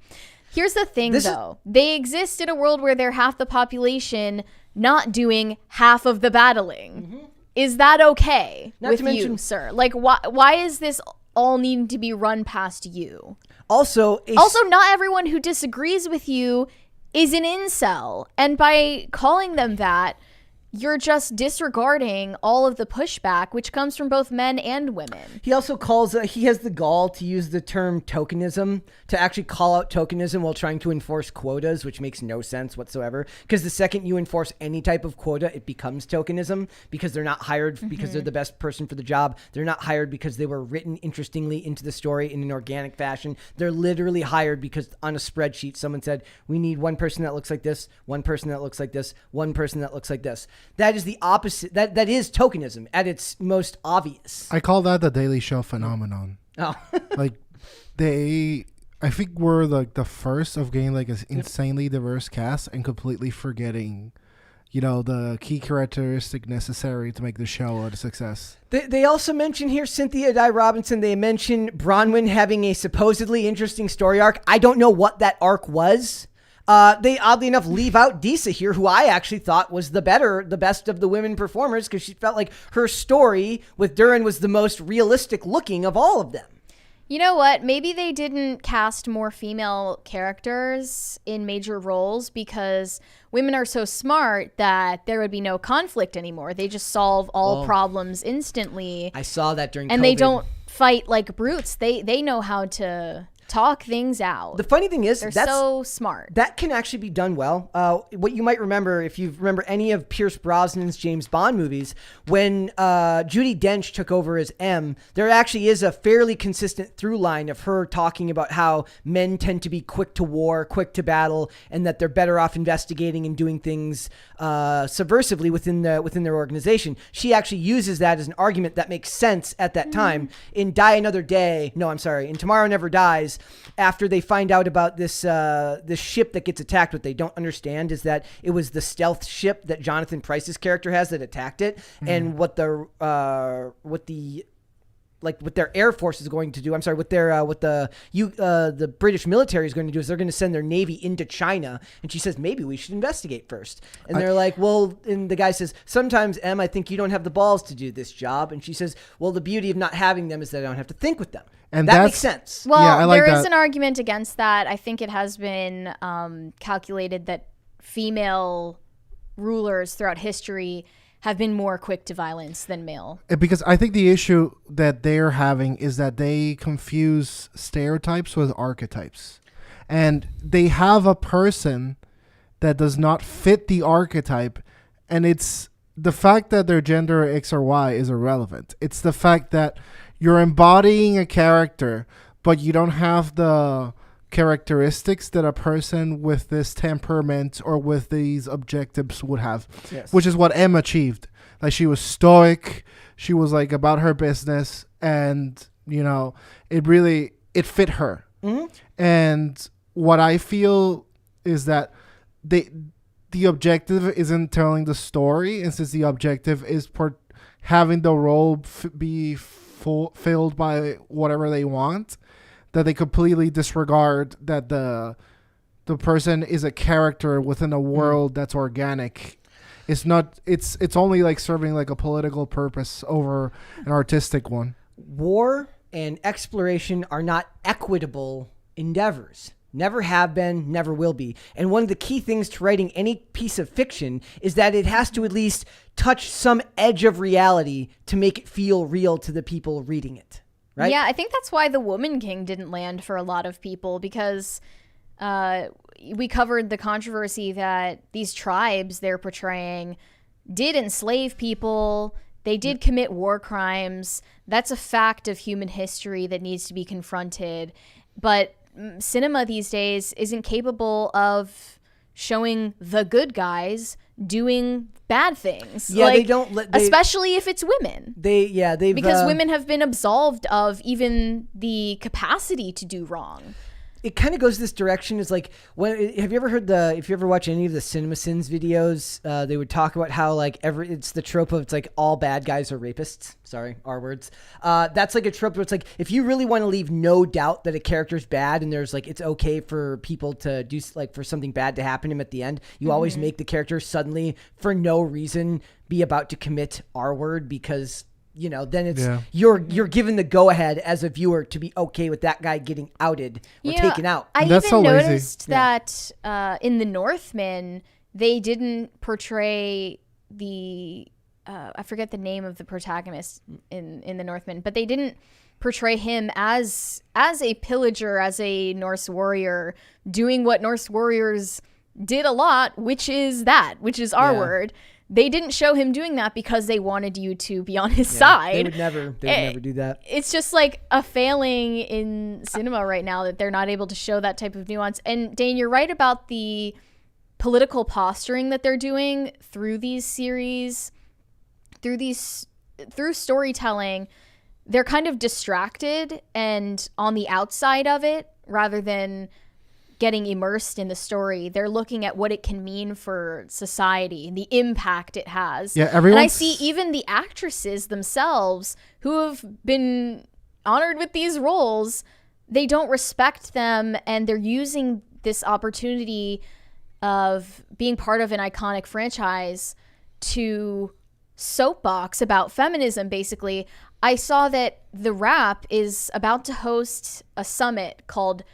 Here's the thing, though. They exist in a world where they're half the population not doing half of the battling. Mm-hmm. Is that okay with you, sir? Like, why is this all needing to be run past you? Also, not everyone who disagrees with you is an incel. And by calling them that, you're just disregarding all of the pushback, which comes from both men and women. He also he has the gall to use the term tokenism, to actually call out tokenism while trying to enforce quotas, which makes no sense whatsoever. Because the second you enforce any type of quota, it becomes tokenism, because they're not hired because they're the best person for the job. They're not hired because they were written interestingly into the story in an organic fashion. They're literally hired because on a spreadsheet, someone said, we need one person that looks like this, one person that looks like this, one person that looks like this. That is the opposite. That is tokenism at its most obvious. I call that the Daily Show phenomenon. Oh. Like, I think we're like the first of getting like an insanely diverse cast and completely forgetting, the key characteristic necessary to make the show a success. They also mention here Cynthia Dye Robinson. They mention Bronwyn having a supposedly interesting story arc. I don't know what that arc was. They oddly enough leave out Disa here, who I actually thought was the best of the women performers, because she felt like her story with Durin was the most realistic looking of all of them. You know what? Maybe they didn't cast more female characters in major roles because women are so smart that there would be no conflict anymore. They just solve all problems instantly. I saw that during and COVID. they don't fight like brutes. They know how to talk things out. The funny thing is, they're so smart. That can actually be done well. What you might remember, if you remember any of Pierce Brosnan's James Bond movies, when Judi Dench took over as M, there actually is a fairly consistent through line of her talking about how men tend to be quick to war, quick to battle, and that they're better off investigating and doing things subversively within their organization. She actually uses that as an argument that makes sense at that time. In In Tomorrow Never Dies, after they find out about this ship that gets attacked, what they don't understand is that it was the stealth ship that Jonathan Pryce's character has that attacked it, and what their Air Force is going to do. I'm sorry, what the British military is going to do is they're going to send their navy into China. And she says, maybe we should investigate first. And they're like, well, and the guy says, sometimes, Em, I think you don't have the balls to do this job. And she says, well, the beauty of not having them is that I don't have to think with them. And that makes sense. Well, yeah, there is an argument against that. I think it has been calculated that female rulers throughout history have been more quick to violence than male. Because I think the issue that they're having is that they confuse stereotypes with archetypes. And they have a person that does not fit the archetype, and it's the fact that their gender X or Y is irrelevant. It's the fact that you're embodying a character, but you don't have the characteristics that a person with this temperament or with these objectives would have, which is what Em achieved. Like, she was stoic, she was like about her business, and it fit her. And what I feel is that the objective isn't telling the story, and since the objective is having the role be filled by whatever they want, that they completely disregard that the person is a character within a world that's organic. It's not. It's only like serving like a political purpose over an artistic one. War and exploration are not equitable endeavors. Never have been, never will be. And one of the key things to writing any piece of fiction is that it has to at least touch some edge of reality to make it feel real to the people reading it. Right? Yeah, I think that's why The Woman King didn't land for a lot of people, because we covered the controversy that these tribes they're portraying did enslave people. They did commit war crimes. That's a fact of human history that needs to be confronted. But cinema these days isn't capable of showing the good guys doing bad things. Yeah, they don't especially if it's women. Because women have been absolved of even the capacity to do wrong. It kind of goes this direction. Is like, have you ever heard if you ever watch any of the CinemaSins videos, they would talk about how it's the trope of it's like all bad guys are rapists. Sorry, R words. That's like a trope where it's like, if you really want to leave no doubt that a character's bad and there's like, it's okay for people to do for something bad to happen to him at the end, you always make the character suddenly for no reason be about to commit R word, because then it's you're given the go ahead as a viewer to be okay with that guy getting outed or taken out. I even noticed that in The Northman, they didn't portray the I forget the name of the protagonist in The Northman, but they didn't portray him as a pillager, as a Norse warrior doing what Norse warriors did a lot, which is our word. They didn't show him doing that because they wanted you to be on his side. They would never do that. It's just like a failing in cinema right now that they're not able to show that type of nuance. And Dane, you're right about the political posturing that they're doing through these series, through storytelling. They're kind of distracted and on the outside of it rather than getting immersed in the story. They're looking at what it can mean for society and the impact it has. Yeah, and I see even the actresses themselves who have been honored with these roles, they don't respect them, and they're using this opportunity of being part of an iconic franchise to soapbox about feminism, basically. I saw that The Wrap is about to host a summit called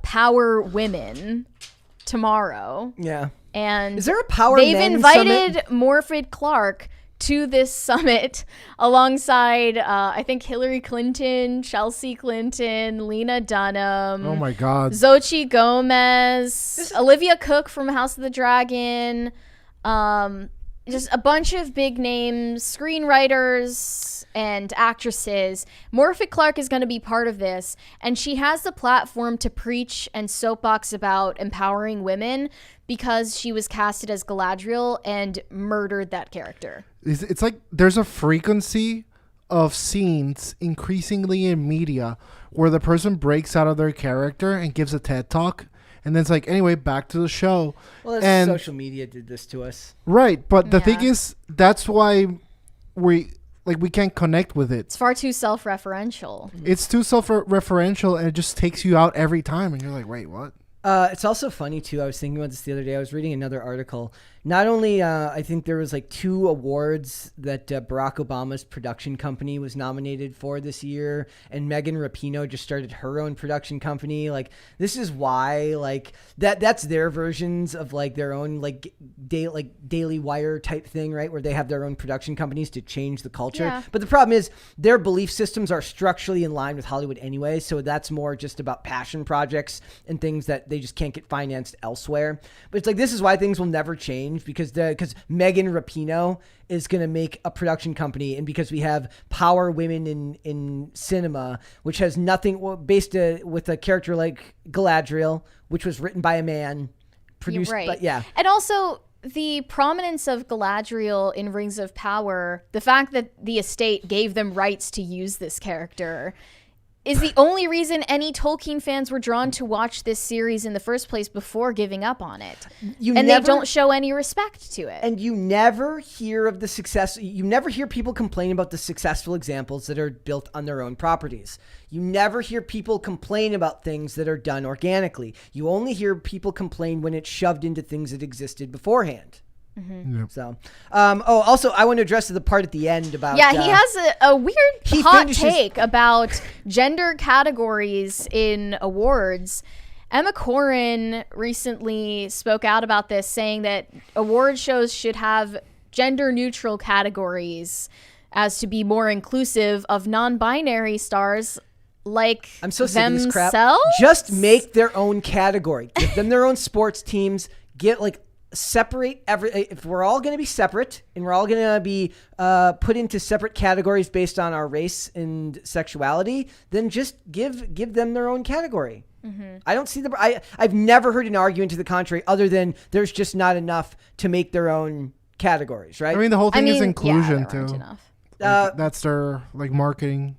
Power Women tomorrow. Yeah. And is there a Power they've Men invited summit? Morfydd Clark to this summit alongside, I think, Hillary Clinton, Chelsea Clinton, Lena Dunham. Oh my God. Xochitl Gomez, Olivia Cook from House of the Dragon. Just a bunch of big names, screenwriters and actresses. Morphic Clark is going to be part of this, and she has the platform to preach and soapbox about empowering women because she was casted as Galadriel and murdered that character. It's like there's a frequency of scenes increasingly in media where the person breaks out of their character and gives a TED talk. And then it's like, anyway, back to the show. Well, and social media did this to us. Right. But the thing is, that's why we can't connect with it. It's far too self-referential. It's too self-referential, and it just takes you out every time. And you're like, wait, what? It's also funny, too. I was thinking about this the other day. I was reading another article. Not only, I think there was like 2 awards that Barack Obama's production company was nominated for this year, and Megan Rapinoe just started her own production company. Like, this is why, like, that's their versions of like their own like Daily Wire type thing, right? Where they have their own production companies to change the culture. Yeah. But the problem is their belief systems are structurally in line with Hollywood anyway, so that's more just about passion projects and things that they just can't get financed elsewhere. But it's like, this is why things will never change, because Megan Rapinoe is going to make a production company, and because we have power women in cinema, which has nothing based with a character like Galadriel, which was written by a man, produced by, And also the prominence of Galadriel in Rings of Power, the fact that the estate gave them rights to use this character, is the only reason any Tolkien fans were drawn to watch this series in the first place before giving up on it. They don't show any respect to it. And you never hear of the success. You never hear people complain about the successful examples that are built on their own properties. You never hear people complain about things that are done organically. You only hear people complain when it's shoved into things that existed beforehand. Mm-hmm. Yep. So, also, I want to address the part at the end about. Yeah, he has a weird hot take about gender categories in awards. Emma Corrin recently spoke out about this, saying that award shows should have gender-neutral categories as to be more inclusive of non-binary stars like I'm so sick themselves. of this crap. Just make their own category. Give them their own sports teams. Separate if we're all going to be separate and we're all going to be put into separate categories based on our race and sexuality, then just give them their own category. Mm-hmm. I don't see I've never heard an argument to the contrary other than there's just not enough to make their own categories, right? I mean, the whole thing is inclusion too. Enough. That's their marketing.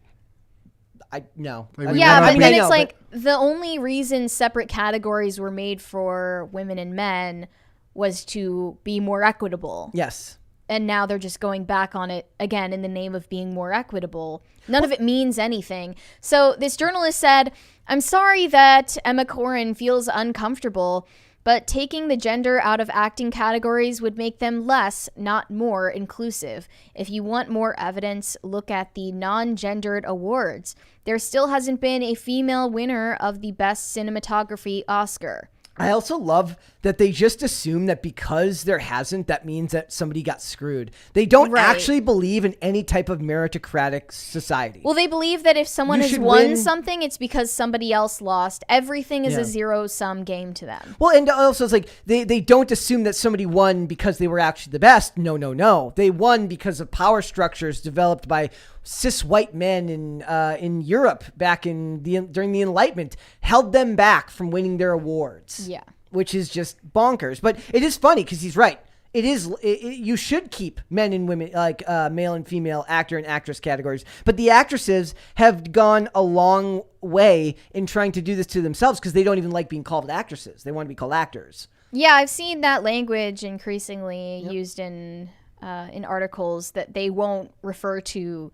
No. But then it's like the only reason separate categories were made for women and men was to be more equitable. Yes. And now they're just going back on it again in the name of being more equitable. None of it means anything. So this journalist said, "I'm sorry that Emma Corrin feels uncomfortable, but taking the gender out of acting categories would make them less, not more, inclusive. If you want more evidence, look at the non-gendered awards. There still hasn't been a female winner of the Best Cinematography Oscar." I also love that they just assume that because there hasn't, that means that somebody got screwed. They don't actually believe in any type of meritocratic society. Well, they believe that if someone has won something, it's because somebody else lost. Everything is a zero-sum game to them. Well, and also it's like they don't assume that somebody won because they were actually the best. No. They won because of power structures developed by cis white men in Europe back during the Enlightenment, held them back from winning their awards. Yeah. Which is just bonkers. But it is funny because he's right. You should keep men and women, like male and female actor and actress categories. But the actresses have gone a long way in trying to do this to themselves because they don't even like being called actresses. They want to be called actors. Yeah, I've seen that language increasingly used in articles, that they won't refer to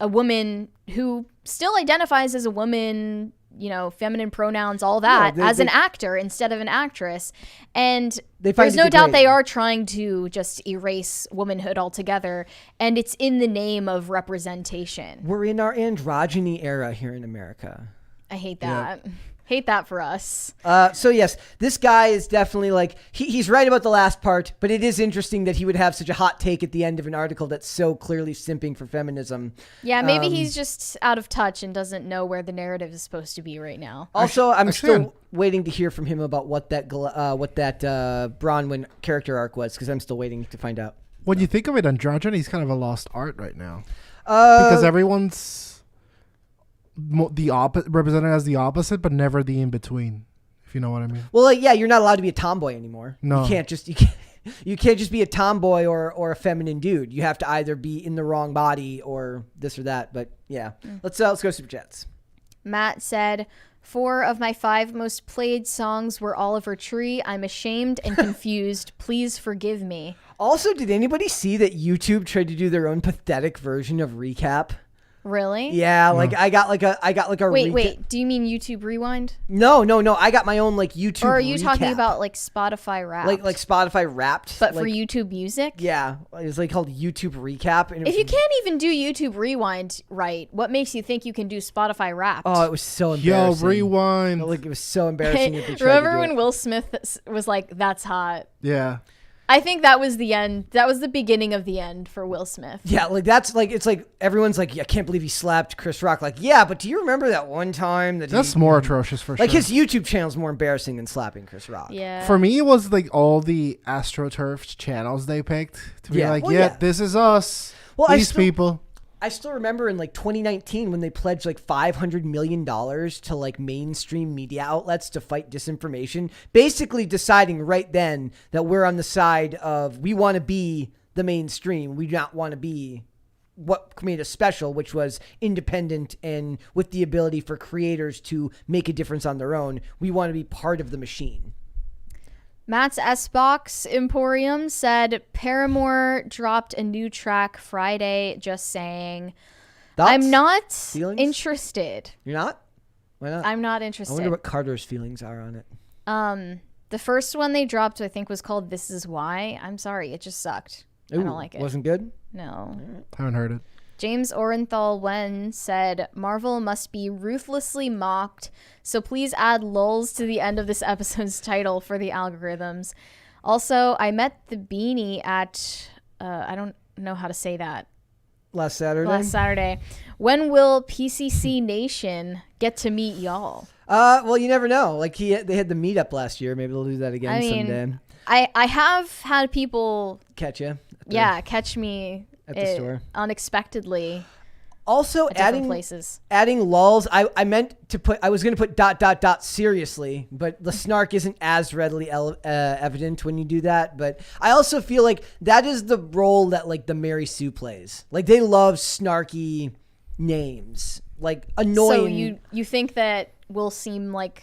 a woman who still identifies as a woman, feminine pronouns, all that, as an actor instead of an actress. And there's no doubt they are trying to just erase womanhood altogether. And it's in the name of representation. We're in our androgyny era here in America. I hate that. Hate that for us. So yes, this guy is definitely like he's right about the last part, but it is interesting that he would have such a hot take at the end of an article that's so clearly simping for feminism. Yeah, maybe he's just out of touch and doesn't know where the narrative is supposed to be right now. Also, I'm still waiting to hear from him about what that Bronwyn character arc was, because I'm still waiting to find out. When you think of it, androgyny is kind of a lost art right now, because everyone's represented as the opposite, but never the in between. If you know what I mean. Well, like, yeah, you're not allowed to be a tomboy anymore. No, you can't just be a tomboy or a feminine dude. You have to either be in the wrong body or this or that. But yeah, let's go super chats. Matt said, 4 of my 5 most played songs were Oliver Tree. I'm ashamed and confused. Please forgive me. Also, did anybody see that YouTube tried to do their own pathetic version of recap? Really? Yeah, like I got like a Wait, do you mean YouTube Rewind? No, I got my own like YouTube. Or are you recap. talking about like Spotify Wrapped? Like Spotify Wrapped, but like, for YouTube Music? Yeah, it's like called YouTube Recap. And if you can't even do YouTube Rewind right, what makes you think you can do Spotify Wrapped? Oh, it was so embarrassing. Yo, Rewind. Like it was so embarrassing. Remember when Will Smith was like, "That's hot"? Yeah. I think that was the end. That was the beginning of the end for Will Smith. Yeah, like that's like it's like everyone's like, I can't believe he slapped Chris Rock. Like, yeah, but do you remember that one time that's more atrocious for sure. Like his YouTube channel is more embarrassing than slapping Chris Rock. Yeah. For me, it was like all the AstroTurf channels they picked to be like, this is us. Well, these people. I still remember in like 2019 when they pledged like $500 million to like mainstream media outlets to fight disinformation, basically deciding right then that we're on the side of we want to be the mainstream. We do not want to be what made us special, which was independent and with the ability for creators to make a difference on their own. We want to be part of the machine. Matt's S-Box Emporium said Paramore dropped a new track Friday. Just saying. Thoughts? I'm not Feelings? interested. You're not? Why not? I'm not interested. I wonder what Carter's feelings are on it. The first one they dropped, I think, was called This Is Why. I'm sorry. It just sucked. Ooh, I don't like it. Wasn't good? No. Haven't heard it. James Orenthal Wen said, Marvel must be ruthlessly mocked, so please add lulls to the end of this episode's title for the algorithms. Also, I met the beanie at, I don't know how to say that. Last Saturday. When will PCC Nation get to meet y'all? Well, you never know. Like they had the meetup last year. Maybe they'll do that again someday. I have had people catch you. Catch me at the store unexpectedly. Also, adding lulls. I meant to put. I was going to put ... seriously, but the snark isn't as readily evident when you do that. But I also feel like that is the role that like the Mary Sue plays. Like they love snarky names, like annoying. So you think that will seem like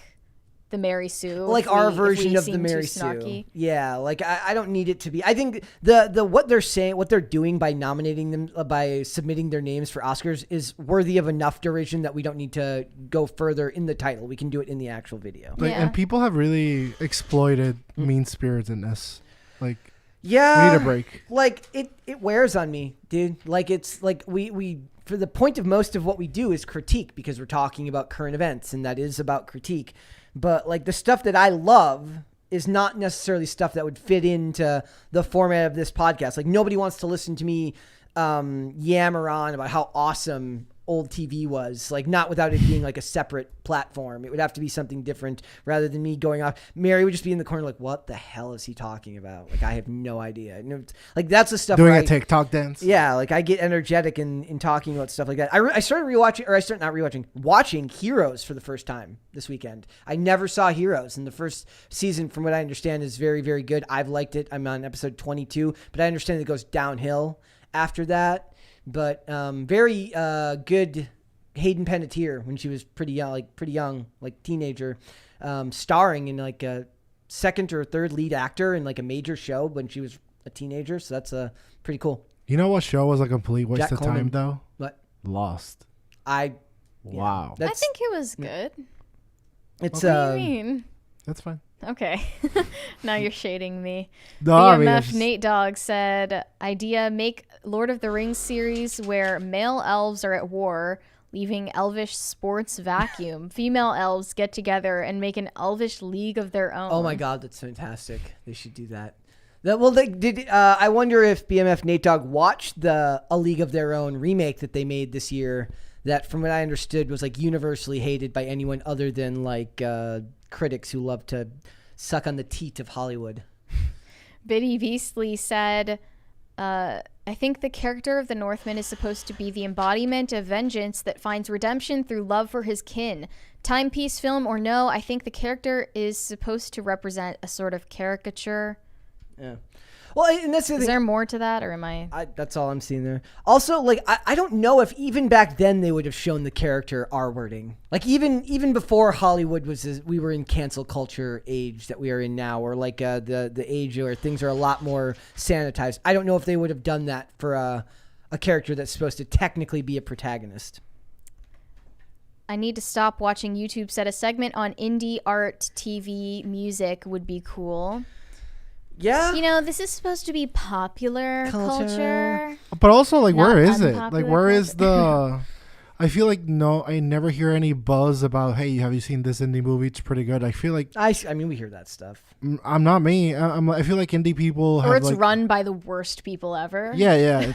the Mary Sue, like our version of the Mary Sue. Yeah, like I don't need it to be. I think the what they're saying, what they're doing by nominating them, by submitting their names for Oscars is worthy of enough derision that we don't need to go further in the title. We can do it in the actual video. Like, and people have really exploited mean-spiritedness. Like, yeah, we need a break. Like it wears on me, dude. Like it's like we for the point of most of what we do is critique, because we're talking about current events, and that is about critique. But like the stuff that I love is not necessarily stuff that would fit into the format of this podcast. Like nobody wants to listen to me yammer on about how awesome old TV was, like not without it being like a separate platform. It would have to be something different rather than me going off. Mary would just be in the corner like, what the hell is he talking about? Like I have no idea. Like that's the stuff doing a TikTok dance. Yeah, like I get energetic in talking about stuff like that. I started watching Heroes for the first time this weekend. I never saw Heroes, and the first season, from what I understand, is very, very good. I've liked it. I'm on episode 22, but I understand it goes downhill after that. But very good Hayden Panettiere when she was pretty young, like teenager, starring in like a second or third lead actor in like a major show when she was a teenager. So that's pretty cool. You know what show was a complete waste Jack of Coleman. time though? What? Lost. Wow. I think it was good. It's what do you mean? That's fine. Okay. Now you're shading me. No, BMF Nate Dogg said, idea, make Lord of the Rings series where male elves are at war, leaving elvish sports vacuum. Female elves get together and make an elvish league of their own. Oh my God, that's fantastic. They should do that. They did. I wonder if BMF Nate Dogg watched the A League of Their Own remake that they made this year. That, from what I understood, was like universally hated by anyone other than like critics who love to suck on the teat of Hollywood. Biddy Beastly said, I think the character of the Northman is supposed to be the embodiment of vengeance that finds redemption through love for his kin. Timepiece film or no, I think the character is supposed to represent a sort of caricature. Yeah. Well, and that's the thing. Is there more to that, or am I? That's all I'm seeing there. Also, like, I don't know if even back then they would have shown the character R-wording. Like, even before Hollywood we were in cancel culture age that we are in now, or like the age where things are a lot more sanitized. I don't know if they would have done that for a character that's supposed to technically be a protagonist. I need to stop watching YouTube. Said a segment on indie art, TV, music would be cool. Yeah. You know, this is supposed to be popular culture. But also, like, Not where is it? unpopular Like, where is culture. I feel like, no, I never hear any buzz about, hey, have you seen this indie movie? It's pretty good. I feel like... I mean, we hear that stuff. I'm not me. I feel like indie people have, Or it's like, run by the worst people ever. Yeah.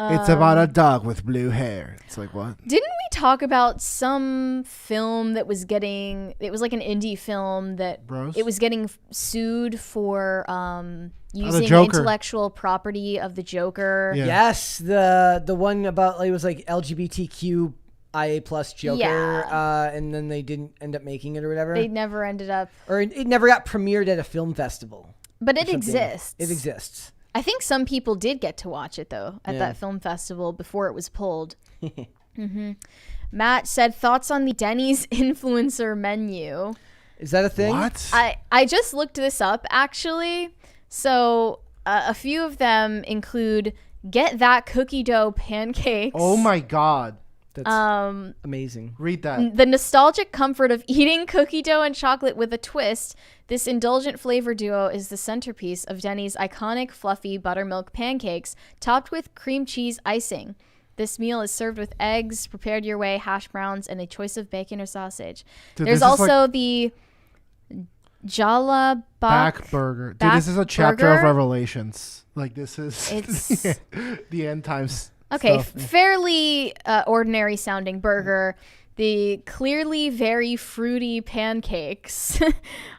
It's about a dog with blue hair. It's like, what? Didn't we talk about some film that was getting... It was like an indie film that... Bros? It was getting sued for using Joker. intellectual property of the Joker. Yeah. Yes, the one about, like, it was like LGBTQ IA plus Joker, Yeah. and then they didn't end up making it or whatever. They never ended up... Or it never got premiered at a film festival. But it something. exists. It exists. I think some people did get to watch it, though, at that film festival before it was pulled. Matt said, thoughts on the Denny's influencer menu. Is that a thing? What? I just looked this up, actually. So a few of them include Get That Cookie Dough Pancakes. Oh, my God. That's amazing. Read that. The nostalgic comfort of eating cookie dough and chocolate with a twist. This indulgent flavor duo is the centerpiece of Denny's iconic fluffy buttermilk pancakes topped with cream cheese icing. This meal is served with eggs, prepared your way, hash browns, and a choice of bacon or sausage. Dude, There's this is also like the Jala back burger. Dude, Back this is a chapter burger? of Revelations. Like, this is It's- the end times. Okay, stuff. fairly ordinary sounding burger. The clearly very fruity pancakes.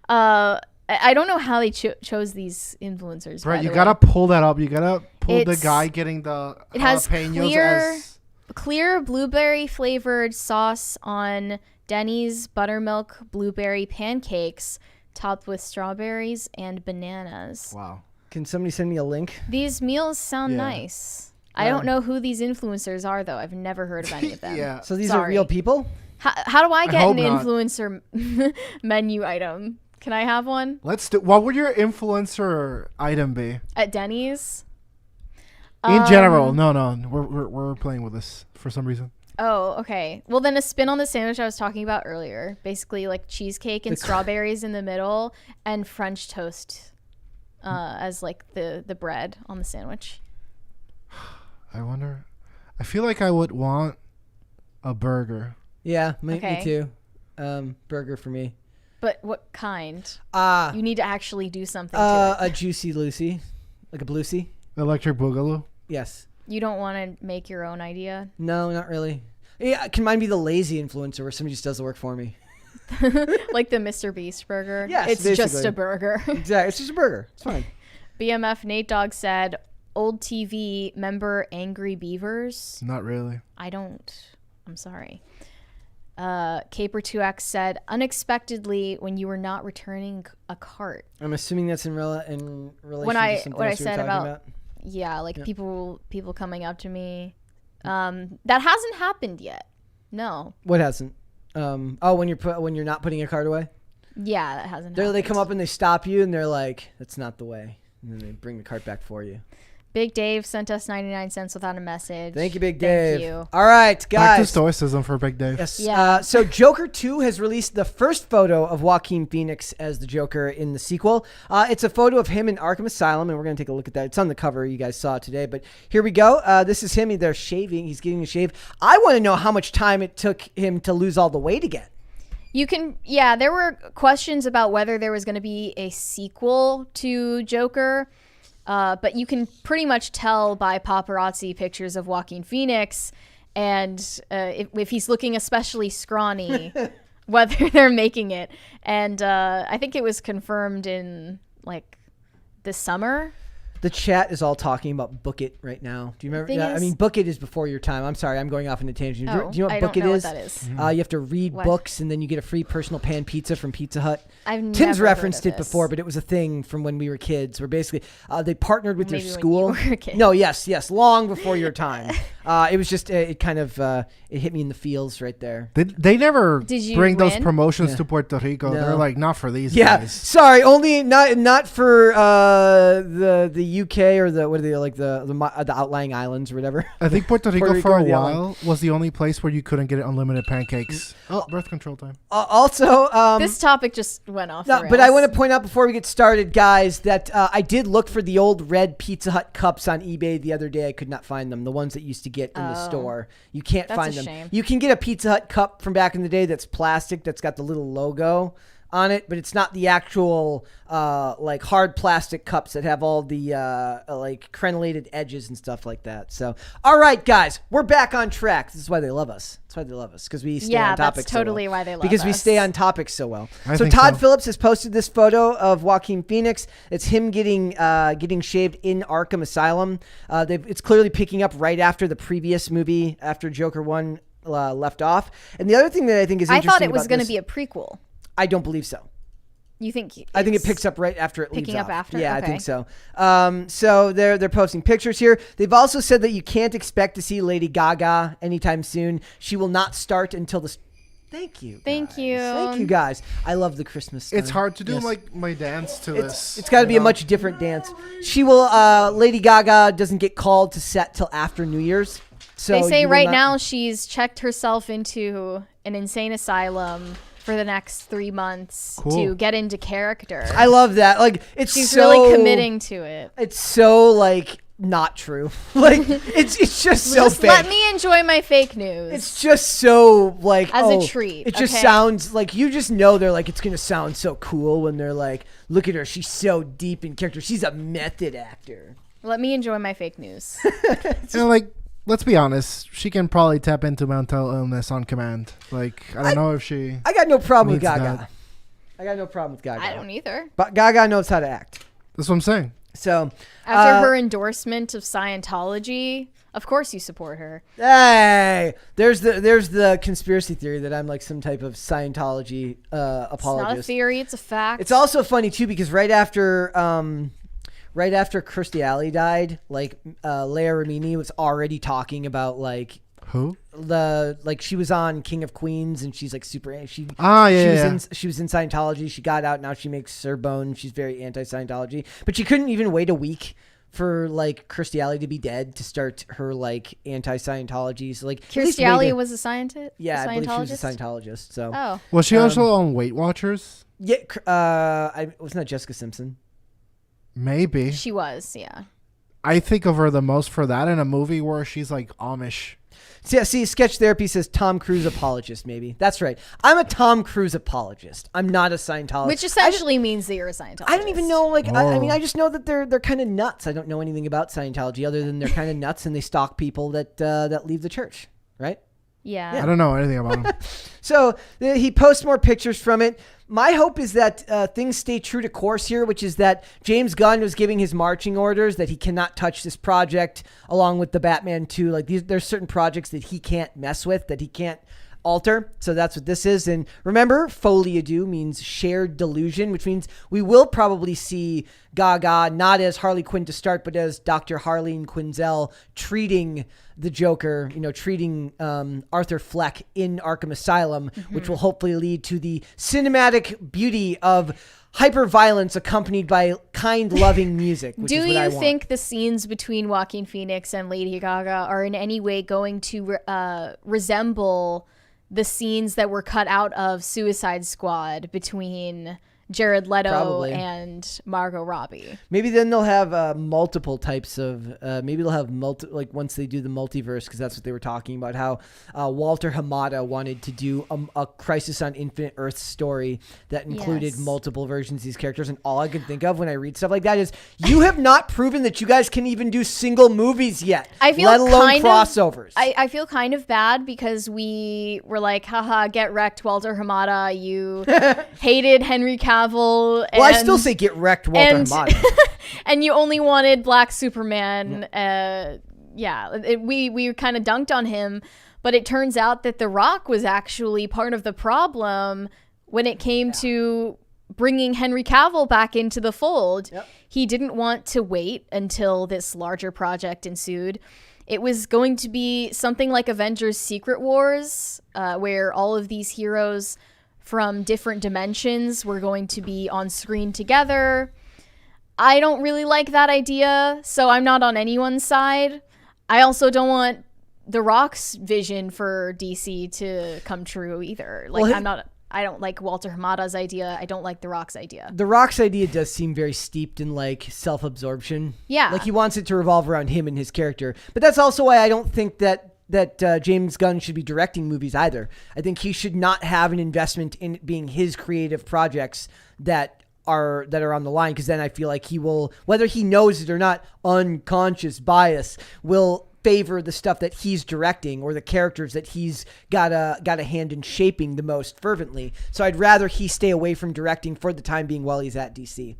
I don't know how they chose these influencers. Right, by you the gotta way. pull that up. You gotta pull the It's- guy getting the it has jalapenos clear blueberry flavored sauce on Denny's buttermilk blueberry pancakes, topped with strawberries and bananas. Wow. Can somebody send me a link? These meals sound Yeah. nice. I don't know who these influencers are, though. I've never heard of any of them. Yeah. So these are Sorry. real people? How do I get hope an not. influencer menu item? Can I have one What would your influencer item be? at Denny's? In general, no, we're playing with this for some reason. Oh, okay. Well, then a spin on the sandwich I was talking about earlier. Basically, like cheesecake and strawberries in the middle, and French toast as like the bread on the sandwich. I wonder. I feel like I would want a burger. Yeah, me Okay. too. Burger for me. But what kind? Ah, You need to actually do something to it. a Juicy Lucy, like a Bluesy. Electric Boogaloo. Yes. You don't want to make your own idea? No, not really. Yeah, can mine be the lazy influencer where somebody just does the work for me? Like the Mr. Beast burger? Yes, It's just basically. a burger. Exactly. It's just a burger. It's fine. BMF Nate Dogg said, old TV, member Angry Beavers? Not really. I'm sorry. Caper 2X said, unexpectely when you were not returning a cart. I'm assuming that's in relation When to I something what I else we were said talking about yeah, like people coming up to me. That hasn't happened yet. No. What hasn't? When you're not putting a card away, Yeah, that hasn't happened. they come up and they stop you and they're like, "That's not the way," and then they bring the cart back for you. Big Dave sent us 99 cents without a message. Thank you, Big Dave. Thank you. All right, guys. Back to stoicism for Big Dave. Yes. Yeah. So Joker 2 has released the first photo of Joaquin Phoenix as the Joker in the sequel. It's a photo of him in Arkham Asylum, and we're going to take a look at that. It's on the cover. You guys saw it today. But here we go. This is him. They're shaving. He's getting a shave. I want to know how much time it took him to lose all the weight again. There were questions about whether there was going to be a sequel to Joker. But you can pretty much tell by paparazzi pictures of Joaquin Phoenix, and if he's looking especially scrawny, whether they're making it. And I think it was confirmed in like this summer. The chat is all talking about Book It right now. Do you remember? Yeah, I mean, Book It is before your time. I'm sorry, I'm going off in a tangent. Do you know what Book It is? What that is. You have to read books, and then you get a free personal pan pizza from Pizza Hut. Tim's referenced it before, but it was a thing from when we were kids. Where basically they partnered with your school. When you were a kid. No, yes, long before your time. It was just it kind of it hit me in the feels right there. They never bring those win? promotions to Puerto Rico. No. They're like, not for these Yeah, guys. sorry, only not for the UK or the what are they like the outlying islands or whatever. I think Puerto Rico, Rico for a or the while was the only place where you couldn't get unlimited pancakes. Oh, birth control time. Also, This topic just went off. no, the but I rails. want to point out before we get started, guys, that I did look for the old red Pizza Hut cups on eBay the other day. I could not find them. The ones that used to get in the store. You can't That's find a them. shame. You can get a Pizza Hut cup from back in the day that's plastic, that's got the little logo on it, but it's not the actual like hard plastic cups that have all the like crenellated edges and stuff like that. So, all right, guys, we're back on track. This is why they love us. That's why they love us, because we stay on topic. That's totally why they love us. Because we stay on topic so well. I So think Todd so. Phillips has posted this photo of Joaquin Phoenix. It's him getting shaved in Arkham Asylum. It's clearly picking up right after the previous movie, after Joker 1 left off. And the other thing that I think is interesting, I thought it was going to be a prequel. I don't believe so. You think? I think it picks up right after it leaves picking up off. after? Yeah, I Okay. think so. So they're posting pictures here. They've also said that you can't expect to see Lady Gaga anytime soon. She will not start until the. Thank you. Thank guys. you. Thank you, guys. I love the Christmas. It's time. hard to do Yes. my dance to this. It's got to be a you know? much different dance. She will. Lady Gaga doesn't get called to set till after New Year's. So They say you will right not- now she's checked herself into an insane asylum for the next 3 months Cool. to get into character. I love that. Like it's She's so, really committing to it. It's so like not true. Like it's just so Just fake. let me enjoy my fake news. It's just so like As a treat, It just okay? sounds like you just know they're like it's gonna sound so cool when they're like, look at her, she's so deep in character. She's a method actor. Let me enjoy my fake news. Like, let's be honest. She can probably tap into mental illness on command. Like, I don't know if she. I got no problem with Needs Gaga. that. I got no problem with Gaga. I don't either. But Gaga knows how to act. That's what I'm saying. So After her endorsement of Scientology, of course you support her. hey, there's the conspiracy theory that I'm like some type of Scientology It's not a apologist. theory, it's a fact. It's also funny too because right after Kirstie Alley died, like Leia Remini was already talking about like Who? she was on King of Queens and she's like super Yeah. she was in Scientology. She got out, now she makes her bone. She's very anti-Scientology, but she couldn't even wait a week for like Kirstie Alley to be dead to start her like anti-Scientology. So like at least Kirstie Alley wait a- was a scientist? yeah, a I believe she was a Scientologist? Scientologist. So Oh. Was she also on Weight Watchers? yeah, wasn't that Jessica Simpson? Maybe. She was, yeah. I think of her the most for that in a movie where she's like Amish. See, Sketch Therapy says Tom Cruise apologist, maybe. That's right. I'm a Tom Cruise apologist. I'm not a Scientologist. Which essentially means that you're a Scientologist. I don't even know, like, I mean, Oh. I just know that they're kind of nuts. I don't know anything about Scientology other than they're kind of nuts and they stalk people that leave the church, right? Yeah. I don't know anything about him. So he posts more pictures from it. My hope is that things stay true to course here, which is that James Gunn was giving his marching orders that he cannot touch this project along with the Batman 2. Like there's certain projects that he can't mess with, that he can't alter. So that's what this is. And remember, folie à deux means shared delusion, which means we will probably see Gaga not as Harley Quinn to start, but as Dr. Harleen Quinzel treating the Joker, treating Arthur Fleck in Arkham Asylum, which will hopefully lead to the cinematic beauty of hyper-violence accompanied by kind, loving music, which is what I want. Do you think the scenes between Joaquin Phoenix and Lady Gaga are in any way going to resemble the scenes that were cut out of Suicide Squad between Jared Leto Probably. and Margot Robbie? Maybe then they'll have multiple types of, maybe they'll have once they do the multiverse, because that's what they were talking about, how Walter Hamada wanted to do a Crisis on Infinite Earths story that included multiple versions of these characters. And all I can think of when I read stuff like that is, you have not proven that you guys can even do single movies yet, let alone crossovers. I feel kind of bad because we were like, haha, get wrecked, Walter Hamada. You hated Henry Cavill. Well, I still say get wrecked, Walter Hamada. And you only wanted Black Superman. We kind of dunked on him, but it turns out that The Rock was actually part of the problem when it came to bringing Henry Cavill back into the fold. Yep. He didn't want to wait until this larger project ensued. It was going to be something like Avengers Secret Wars, where all of these heroes from different dimensions were going to be on screen together. I don't really like that idea, so I'm not on anyone's side. I also don't want The Rock's vision for DC to come true either. I don't like Walter Hamada's idea. I don't like The Rock's idea. The Rock's idea does seem very steeped in self-absorption. Yeah. He wants it to revolve around him and his character. But that's also why I don't think that James Gunn should be directing movies either. I think he should not have an investment in it being his creative projects that are on the line, because then I feel like he will, whether he knows it or not, unconscious bias will favor the stuff that he's directing or the characters that he's got a hand in shaping the most fervently. So I'd rather he stay away from directing for the time being while he's at DC.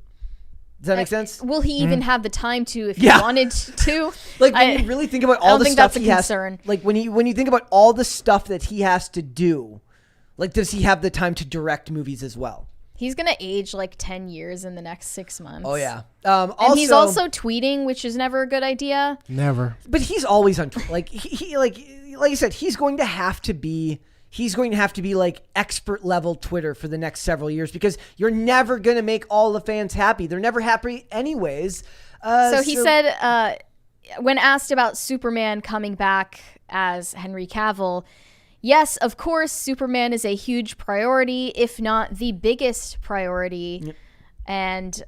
Does that make sense? Will he even have the time to if he wanted to? When you really think about all the stuff he has, concern. when you think about all the stuff that he has to do, does he have the time to direct movies as well? He's gonna age 10 years in the next 6 months. Oh yeah. And he's also tweeting, which is never a good idea. Never. But he's always on Twitter. Like you said, he's going to have to be expert level Twitter for the next several years, because you're never going to make all the fans happy. They're never happy anyways. So he said, when asked about Superman coming back as Henry Cavill, yes, of course, Superman is a huge priority, if not the biggest priority. Yep. And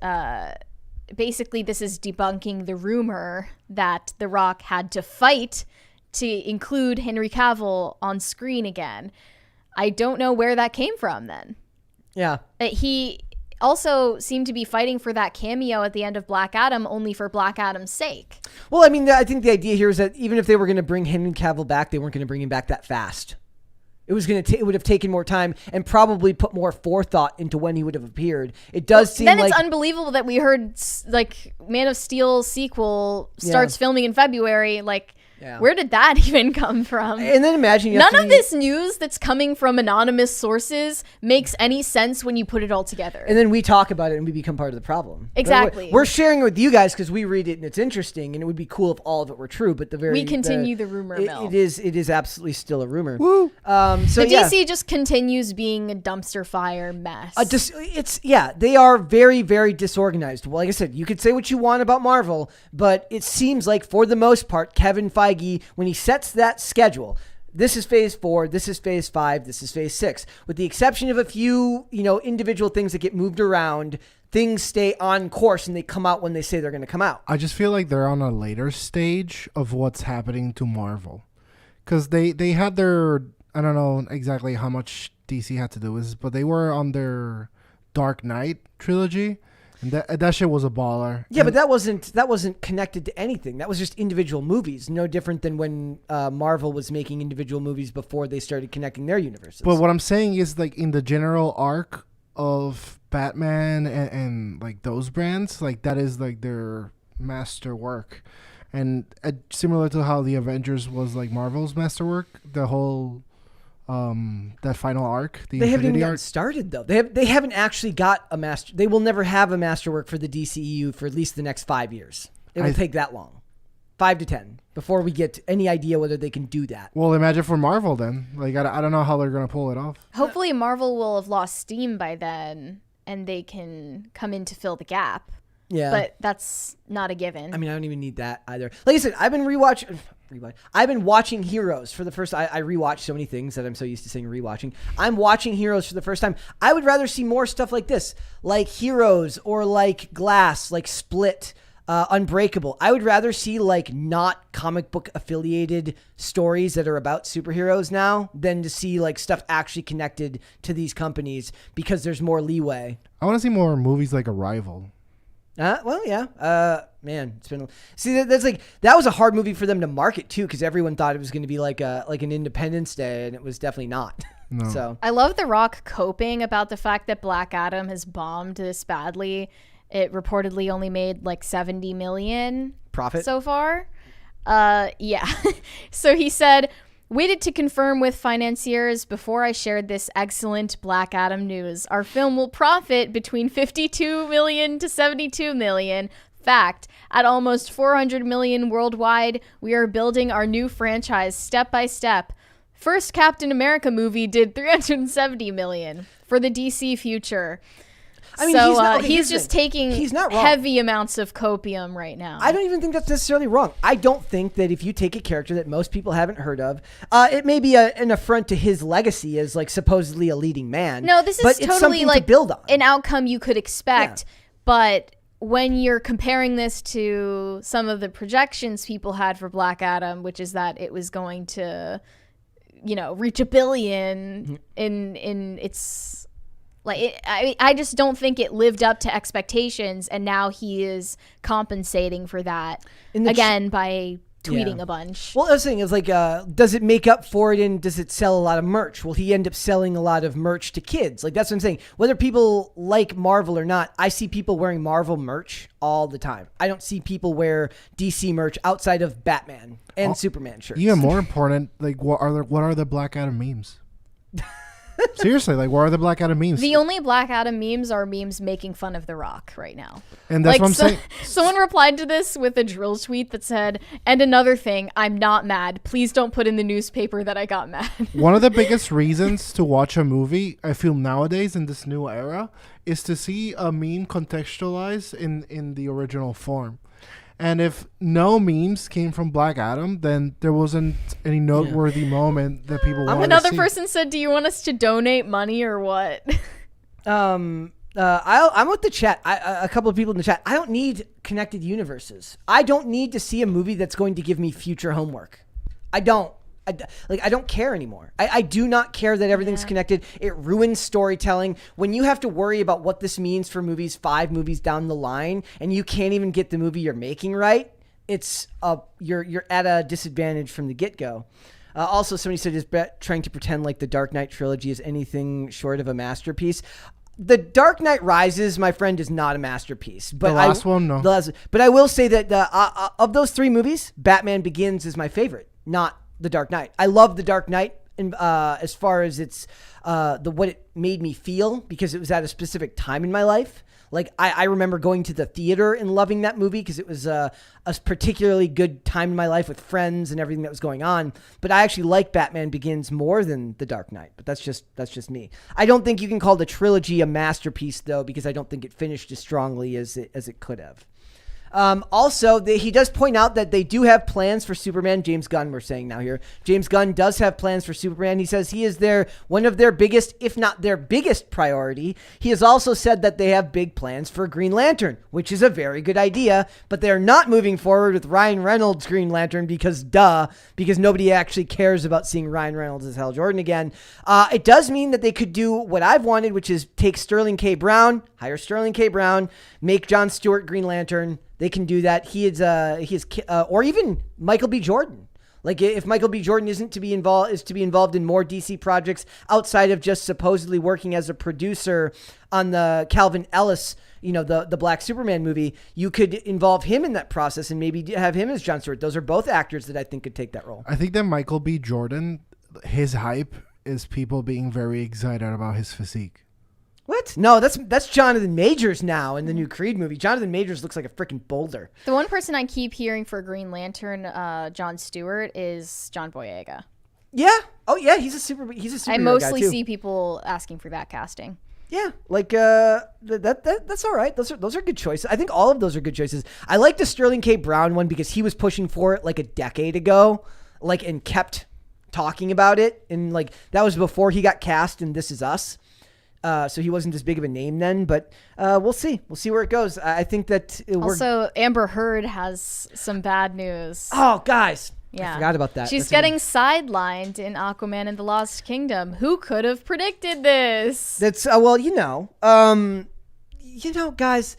basically this is debunking the rumor that The Rock had to fight to include Henry Cavill on screen again. I don't know where that came from then. Yeah. He also seemed to be fighting for that cameo at the end of Black Adam only for Black Adam's sake. Well, I mean, I think the idea here is that even if they were going to bring Henry Cavill back, they weren't going to bring him back that fast. It would have taken more time and probably put more forethought into when he would have appeared. It does seem then it's unbelievable that we heard Man of Steel sequel starts filming in February. Where did that even come from? And then imagine none of this news that's coming from anonymous sources makes any sense when you put it all together. And then we talk about it and we become part of the problem. Exactly. We're sharing it with you guys because we read it and it's interesting, and it would be cool if all of it were true. But we continue the rumor mill. It is absolutely still a rumor. Woo. DC just continues being a dumpster fire mess. They are very, very disorganized. Well, like I said, you could say what you want about Marvel, but it seems like for the most part, Kevin Feige, when he sets that schedule, this is phase 4, this is phase 5, this is phase 6, with the exception of a few, individual things that get moved around, things stay on course and they come out when they say they're going to come out. I just feel like they're on a later stage of what's happening to Marvel, because they had their, I don't know exactly how much DC had to do with this, but they were on their Dark Knight trilogy. And that shit was a baller. Yeah, but that wasn't connected to anything. That was just individual movies. No different than when Marvel was making individual movies before they started connecting their universes. But what I'm saying is, in the general arc of Batman and those brands, that is their master work. And similar to how the Avengers was Marvel's masterwork, the whole that final arc, they haven't even gotten started though. They haven't actually got a master. They will never have a masterwork for the DCEU for at least the next 5 years. It will take that long, 5 to 10. before we get any idea whether they can do that. Well, imagine for Marvel then. Like, I don't know how they're going to pull it off. Hopefully Marvel will have lost steam by then and they can come in to fill the gap. Yeah. But that's not a given. I mean, I don't even need that either. Like I said, I've been I've been watching Heroes for the first. I rewatch so many things that I'm so used to saying rewatching. I'm watching Heroes for the first time. I would rather see more stuff like this, like Heroes or like Glass, like Split, Unbreakable. I would rather see like not comic book affiliated stories that are about superheroes now than to see like stuff actually connected to these companies because there's more leeway. I want to see more movies like Arrival. Well, yeah. Man, it's been. See, that's like that was a hard movie for them to market too, because everyone thought it was going to be like an Independence Day, and it was definitely not. No. So I love The Rock coping about the fact that Black Adam has bombed this badly. It reportedly only made like 70 million profit so far. Yeah. So he said, waited to confirm with financiers before I shared this excellent Black Adam news. Our film will profit between 52 million to 72 million. Fact, at almost 400 million worldwide, we are building our new franchise step by step. First Captain America movie did 370 million for the DC future. I mean, so he's just taking he's not wrong. heavy amounts of copium right now. I don't even think that's necessarily wrong. I don't think that if you take a character that most people haven't heard of, it may be an affront to his legacy as like supposedly a leading man. No, this is but it's totally something like to build on. an outcome you could expect. Yeah. But when you're comparing this to some of the projections people had for Black Adam, which is that it was going to, reach $1 billion in its. Like I just don't think it lived up to expectations, and now he is compensating for that again by tweeting a bunch. Well, the other thing is like, does it make up for it, and does it sell a lot of merch? Will he end up selling a lot of merch to kids? Like that's what I'm saying. Whether people like Marvel or not, I see people wearing Marvel merch all the time. I don't see people wear DC merch outside of Batman and Superman shirts. Even more important, like what are the Black Adam memes? Seriously, like what are the Black Adam memes? The only Black Adam memes are memes making fun of The Rock right now. And that's what I'm saying. Someone replied to this with a drill tweet that said, and another thing, I'm not mad. Please don't put in the newspaper that I got mad. One of the biggest reasons to watch a movie, I feel nowadays in this new era, is to see a meme contextualized in the original form. And if no memes came from Black Adam, then there wasn't any noteworthy moment that people wanted to see. Another person said, do you want us to donate money or what? I'm with the chat. A couple of people in the chat. I don't need connected universes. I don't need to see a movie that's going to give me future homework. I don't. I don't care anymore. I do not care that everything's connected. It ruins storytelling. When you have to worry about what this means for movies 5 movies down the line, and you can't even get the movie you're making right, it's you're at a disadvantage from the get-go. Also, somebody said, is Brett trying to pretend like the Dark Knight trilogy is anything short of a masterpiece? The Dark Knight Rises, my friend, is not a masterpiece. But the last one, no. But I will say that of those 3 movies, Batman Begins is my favorite, not The Dark Knight. I love The Dark Knight as far as its what it made me feel, because it was at a specific time in my life. Like I remember going to the theater and loving that movie because it was a particularly good time in my life with friends and everything that was going on. But I actually like Batman Begins more than The Dark Knight. But that's just me. I don't think you can call the trilogy a masterpiece though, because I don't think it finished as strongly as it could have. Also, he does point out that they do have plans for Superman. James Gunn, we're saying now here. James Gunn does have plans for Superman. He says he is one of their biggest, if not their biggest priority. He has also said that they have big plans for Green Lantern, which is a very good idea, but they're not moving forward with Ryan Reynolds' Green Lantern because nobody actually cares about seeing Ryan Reynolds as Hal Jordan again. It does mean that they could do what I've wanted, which is take Sterling K. Brown, hire Sterling K. Brown, make John Stewart Green Lantern. They can do that. He is or even Michael B. Jordan. Like if Michael B. Jordan is to be involved in more DC projects outside of just supposedly working as a producer on the Calvin Ellis, the Black Superman movie, you could involve him in that process and maybe have him as John Stewart. Those are both actors that I think could take that role. I think that Michael B. Jordan, his hype is people being very excited about his physique. What? No, that's Jonathan Majors now in the new Creed movie. Jonathan Majors looks like a freaking boulder. The one person I keep hearing for Green Lantern, Jon Stewart, is John Boyega. Yeah. Oh yeah, he's a superhero I mostly guy too. see people asking for that casting. Yeah, like that's all right. Those are good choices. I think all of those are good choices. I like the Sterling K. Brown one because he was pushing for it like a decade ago, like and kept talking about it, and like that was before he got cast in This Is Us. So he wasn't as big of a name then, but we'll see. We'll see where it goes. I think that Also, Amber Heard has some bad news. Oh, guys. Yeah. I forgot about that. She's getting sidelined in Aquaman and the Lost Kingdom. Who could have predicted this? That's well, guys,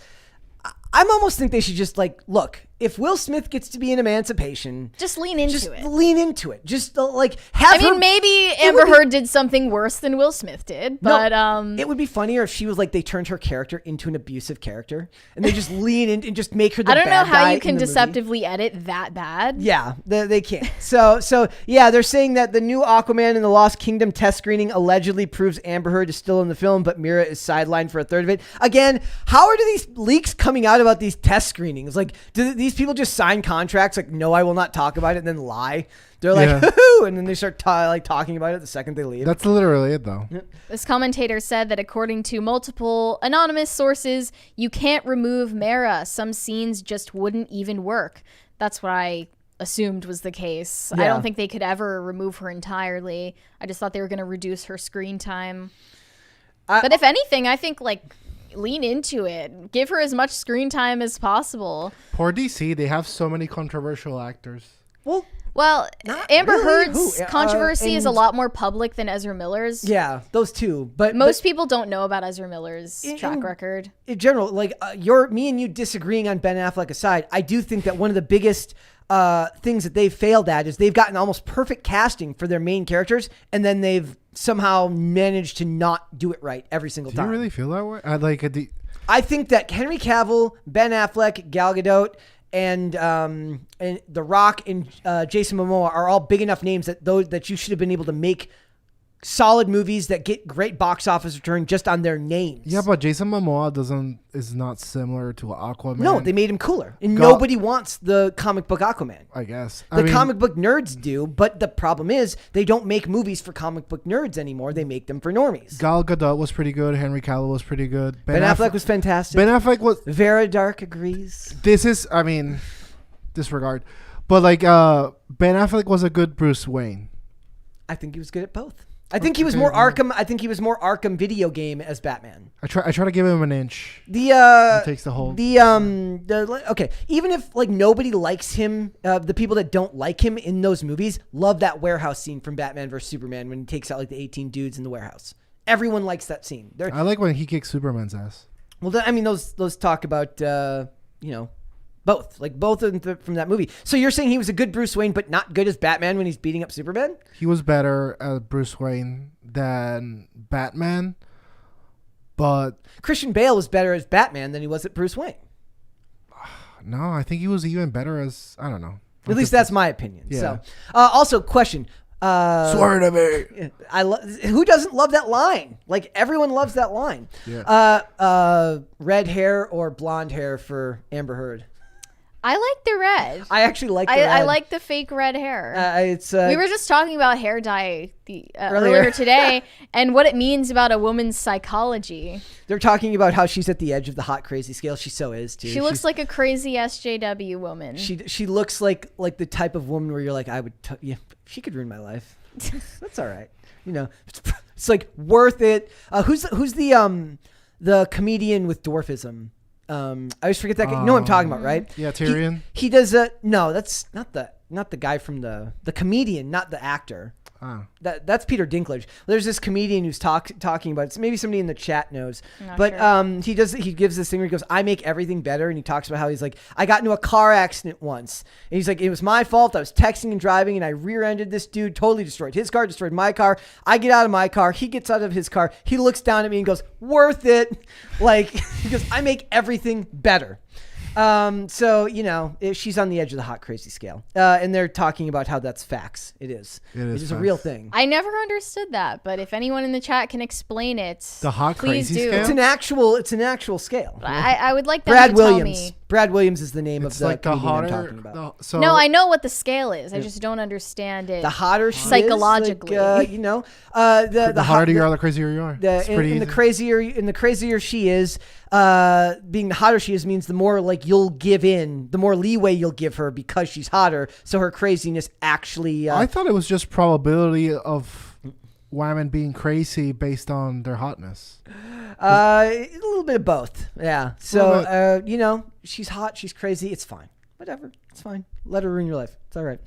I'm almost think they should just like look. If Will Smith gets to be in Emancipation, Just lean into just it. lean into it. Just like have. I mean, her, maybe Amber Heard did something worse than Will Smith did, but it would be funnier if she was like they turned her character into an abusive character, and they just lean in and just make her the I don't know bad how guy you can in the movie. deceptively edit that bad. Yeah, they can't. So yeah, they're saying that the new Aquaman and the Lost Kingdom test screening allegedly proves Amber Heard is still in the film, but Mira is sidelined for a third of it. Again, how are these leaks coming out about these test screenings? Like, do these people just sign contracts like, no, I will not talk about it, and then lie? They're like, hoo-hoo, and then they start talking about it the second they leave. That's literally it, though. This commentator said that according to multiple anonymous sources, you can't remove Mara. Some scenes just wouldn't even work. That's what I assumed was the case. I Yeah. don't think they could ever remove her entirely. I just thought they were going to reduce her screen time. But if anything, I think like lean into it. Give her as much screen time as possible. Poor DC, they have so many controversial actors. Well, Not Amber really. Heard's Who? controversy is a And- lot more public than Ezra Miller's. Yeah, those two. But Most people don't know about Ezra Miller's track record. in general, like me and you disagreeing on Ben Affleck aside, I do think that one of the biggest things that they've failed at is they've gotten almost perfect casting for their main characters, and then they've somehow managed to not do it right every single Do time. you really feel that way? I think that Henry Cavill, Ben Affleck, Gal Gadot, and The Rock and Jason Momoa are all big enough names that you should have been able to make solid movies that get great box office return just on their names. Yeah, but Jason Momoa is not similar to Aquaman. No, they made him cooler, and nobody wants the comic book Aquaman. I guess The comic book nerds do, but the problem is they don't make movies for comic book nerds anymore. They make them for normies. Gal Gadot was pretty good. Henry Cavill was pretty good. Ben Affleck was fantastic. Ben Affleck was. Vera Dark agrees. Disregard. But like, Ben Affleck was a good Bruce Wayne. I think he was good at both. I think he was more Arkham. I think he was more Arkham video game as Batman. I try to give him an inch. He takes the whole. Okay. Even if like nobody likes him, the people that don't like him in those movies love that warehouse scene from Batman vs Superman when he takes out like the 18 dudes in the warehouse. Everyone likes that scene. I like when he kicks Superman's ass. Well, those talk about both from that movie. So you're saying he was a good Bruce Wayne, but not good as Batman when he's beating up Superman? He was better as Bruce Wayne than Batman, but Christian Bale was better as Batman than he was at Bruce Wayne. no, I think he was even better as, I don't know. At least that's my opinion. Yeah. So, also question. Swear to me. Who doesn't love that line? Like everyone loves that line. Yeah. Red hair or blonde hair for Amber Heard? I like the red. I actually like the red. I like the fake red hair. We were just talking about hair dye earlier today and what it means about a woman's psychology. They're talking about how she's at the edge of the hot crazy scale. She so is too. She looks like a crazy SJW woman. She looks like the type of woman where you're like, yeah, she could ruin my life. That's all right. It's like worth it. Who's the comedian with dwarfism? I always forget that guy. You know what I'm talking about, right? Yeah, Tyrion. He does no, that's not the guy from the comedian, not the actor. Oh. That's Peter Dinklage. There's this comedian who's talking about it. Maybe somebody in the chat knows. But sure. He gives this thing where he goes, I make everything better, and he talks about how he's like, I got into a car accident once. And he's like, it was my fault. I was texting and driving and I rear-ended this dude, totally destroyed his car, destroyed my car. I get out of my car, he gets out of his car, he looks down at me and goes, worth it. Like he goes, I make everything better. So, she's on the edge of the hot crazy scale. And they're talking about how that's facts. It is. It is a real thing. I never understood that, but if anyone in the chat can explain it, the hot please crazy do. scale? It's an actual scale. I would like them Brad to Williams. tell me. Brad Williams is the name It's of the like the comedian I'm hotter. talking about. No, I know what the scale is. I just don't understand it. The hotter she psychologically. is, the hotter you are, the crazier you are. The crazier she is, being the hotter she is means the more like you'll give in, the more leeway you'll give her because she's hotter. So her craziness actually. I thought it was just probability of women being crazy based on their hotness. A little bit of both. Yeah. So she's hot. She's crazy. It's fine. Whatever. It's fine. Let her ruin your life. It's all right.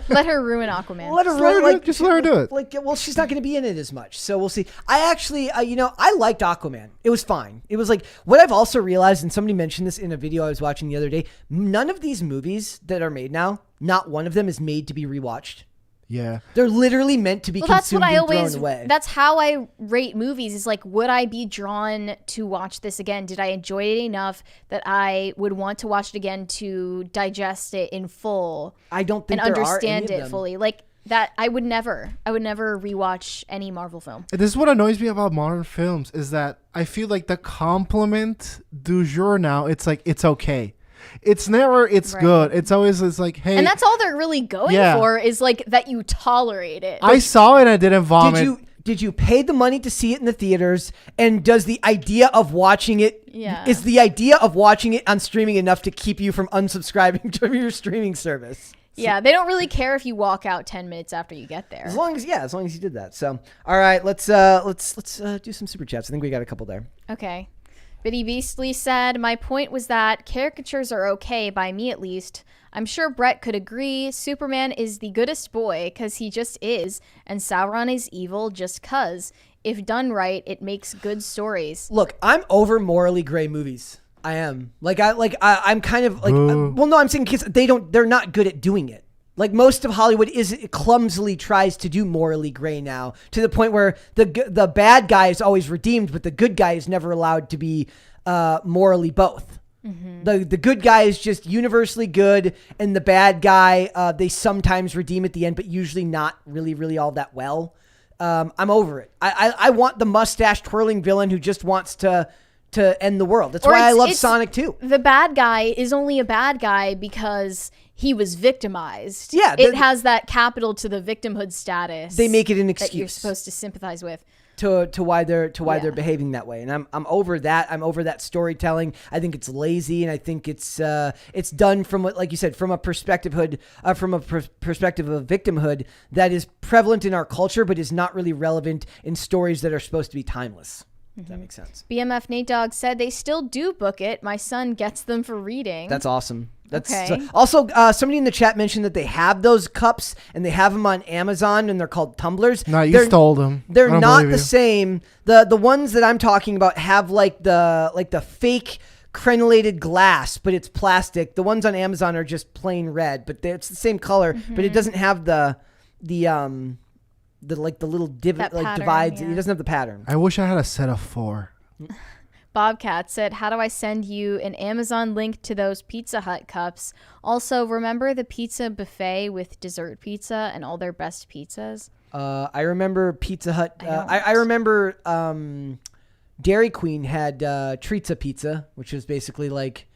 Let her ruin Aquaman. Let her ruin. Just let her do it. Well, she's not going to be in it as much, so we'll see. I actually, I liked Aquaman. It was fine. It was like what I've also realized, and somebody mentioned this in a video I was watching the other day. None of these movies that are made now, not one of them is made to be rewatched. Yeah. They're literally meant to be consumed and thrown away. That's how I rate movies is like, would I be drawn to watch this again? Did I enjoy it enough that I would want to watch it again to digest it in full? I don't think and there understand are any of it them. fully. Like that, I would never rewatch any Marvel film. This is what annoys me about modern films is that I feel like the compliment du jour now, it's like, it's okay. It's never, it's good. It's always, it's like, hey. And that's all they're really going for is like that you tolerate it. I saw it and I didn't vomit. Did you pay the money to see it in the theaters? And does the idea of watching it, is the idea of watching it on streaming enough to keep you from unsubscribing to your streaming service? Yeah, they don't really care if you walk out 10 minutes after you get there. As long as you did that. So, all right, let's do some super chats. I think we got a couple there. Okay. Biddy Beastly said, my point was that caricatures are okay, by me at least. I'm sure Brett could agree. Superman is the goodest boy, because he just is, and Sauron is evil just cuz. If done right, it makes good stories. Look, I'm over morally gray movies. I am. I'm kind of like, well, no, I'm saying kids, they're not good at doing it. Like most of Hollywood clumsily tries to do morally gray now to the point where the bad guy is always redeemed, but the good guy is never allowed to be morally both. Mm-hmm. The good guy is just universally good, and the bad guy they sometimes redeem at the end, but usually not really all that well. I'm over it. I want the mustache twirling villain who just wants to end the world. That's why I love Sonic 2. The bad guy is only a bad guy because he was victimized. Yeah. It has that capital to the victimhood status. They make it an excuse that you're supposed to sympathize with. To why they're behaving that way. And I'm over that. I'm over that storytelling. I think it's lazy, and I think it's done from, like you said, from a perspective of victimhood that is prevalent in our culture, but is not really relevant in stories that are supposed to be timeless. Does that make sense? BMF Nate Dogg said they still do book it. My son gets them for reading. That's awesome. Okay. Also, somebody in the chat mentioned that they have those cups and they have them on Amazon and they're called tumblers. No, you stole them. They're not the same. The ones that I'm talking about have like the fake crenulated glass, but it's plastic. The ones on Amazon are just plain red, but it's the same color, but it doesn't have the little divides. Yeah. It doesn't have the pattern. I wish I had a set of 4. Bobcat said, how do I send you an Amazon link to those Pizza Hut cups? Also, remember the pizza buffet with dessert pizza and all their best pizzas? I remember Pizza Hut. I remember Dairy Queen had Trizza pizza, which was basically like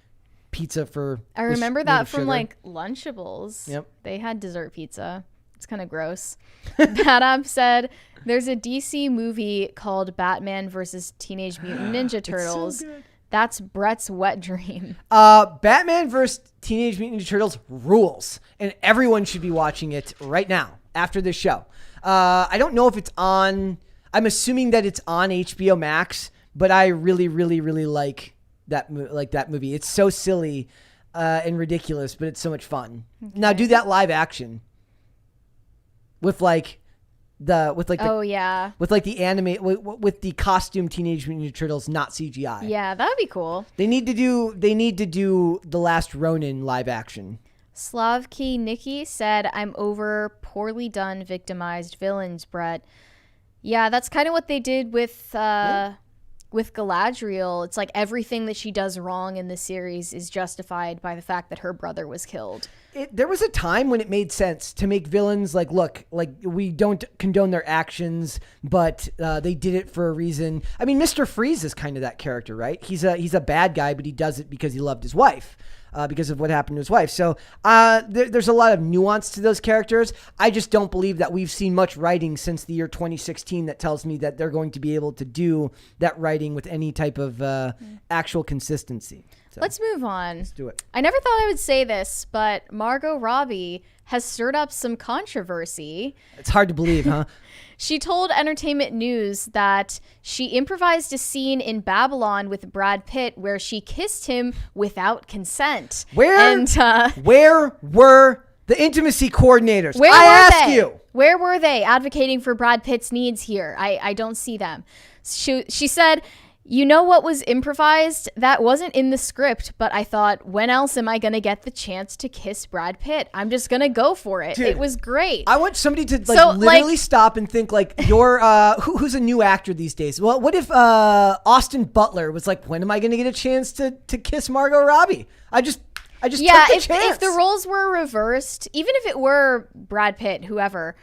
pizza for. I remember that from sugar. like Lunchables. Yep. They had dessert pizza. It's kind of gross. Badab said, there's a DC movie called Batman versus Teenage Mutant Ninja Turtles. So good. That's Brett's wet dream. Batman versus Teenage Mutant Ninja Turtles rules, and everyone should be watching it right now after this show. I don't know if it's on. I'm assuming that it's on HBO Max, but I really like that movie. It's so silly and ridiculous, but it's so much fun. Okay. Now do that live action with the anime with the costume Teenage Mutant Ninja Turtles, not CGI. Yeah, that would be cool. They need to do the Last Ronin live action. Slavky Nikki said, I'm over poorly done victimized villains, Brett. Yeah, that's kind of what they did with with Galadriel, it's like everything that she does wrong in the series is justified by the fact that her brother was killed. There was a time when it made sense to make villains like, look, like we don't condone their actions, but they did it for a reason. I mean, Mr. Freeze is kind of that character, right? He's a bad guy, but he does it because he loved his wife. Because of what happened to his wife. So there's a lot of nuance to those characters. I just don't believe that we've seen much writing since the year 2016 that tells me that they're going to be able to do that writing with any type of actual consistency. So, let's move on. Let's do it. I never thought I would say this, but Margot Robbie has stirred up some controversy. It's hard to believe, huh? She told Entertainment News that she improvised a scene in Babylon with Brad Pitt where she kissed him without consent. Where were the intimacy coordinators? Where I were ask they? you. Where were they advocating for Brad Pitt's needs here? I don't see them. She said, you know what was improvised? That wasn't in the script, but I thought, when else am I going to get the chance to kiss Brad Pitt? I'm just going to go for it. Dude, it was great. I want somebody to literally stop and think like, you're who's a new actor these days? Well, what if Austin Butler was like, when am I going to get a chance to kiss Margot Robbie? I just took the chance. If the roles were reversed, even if it were Brad Pitt, whoever,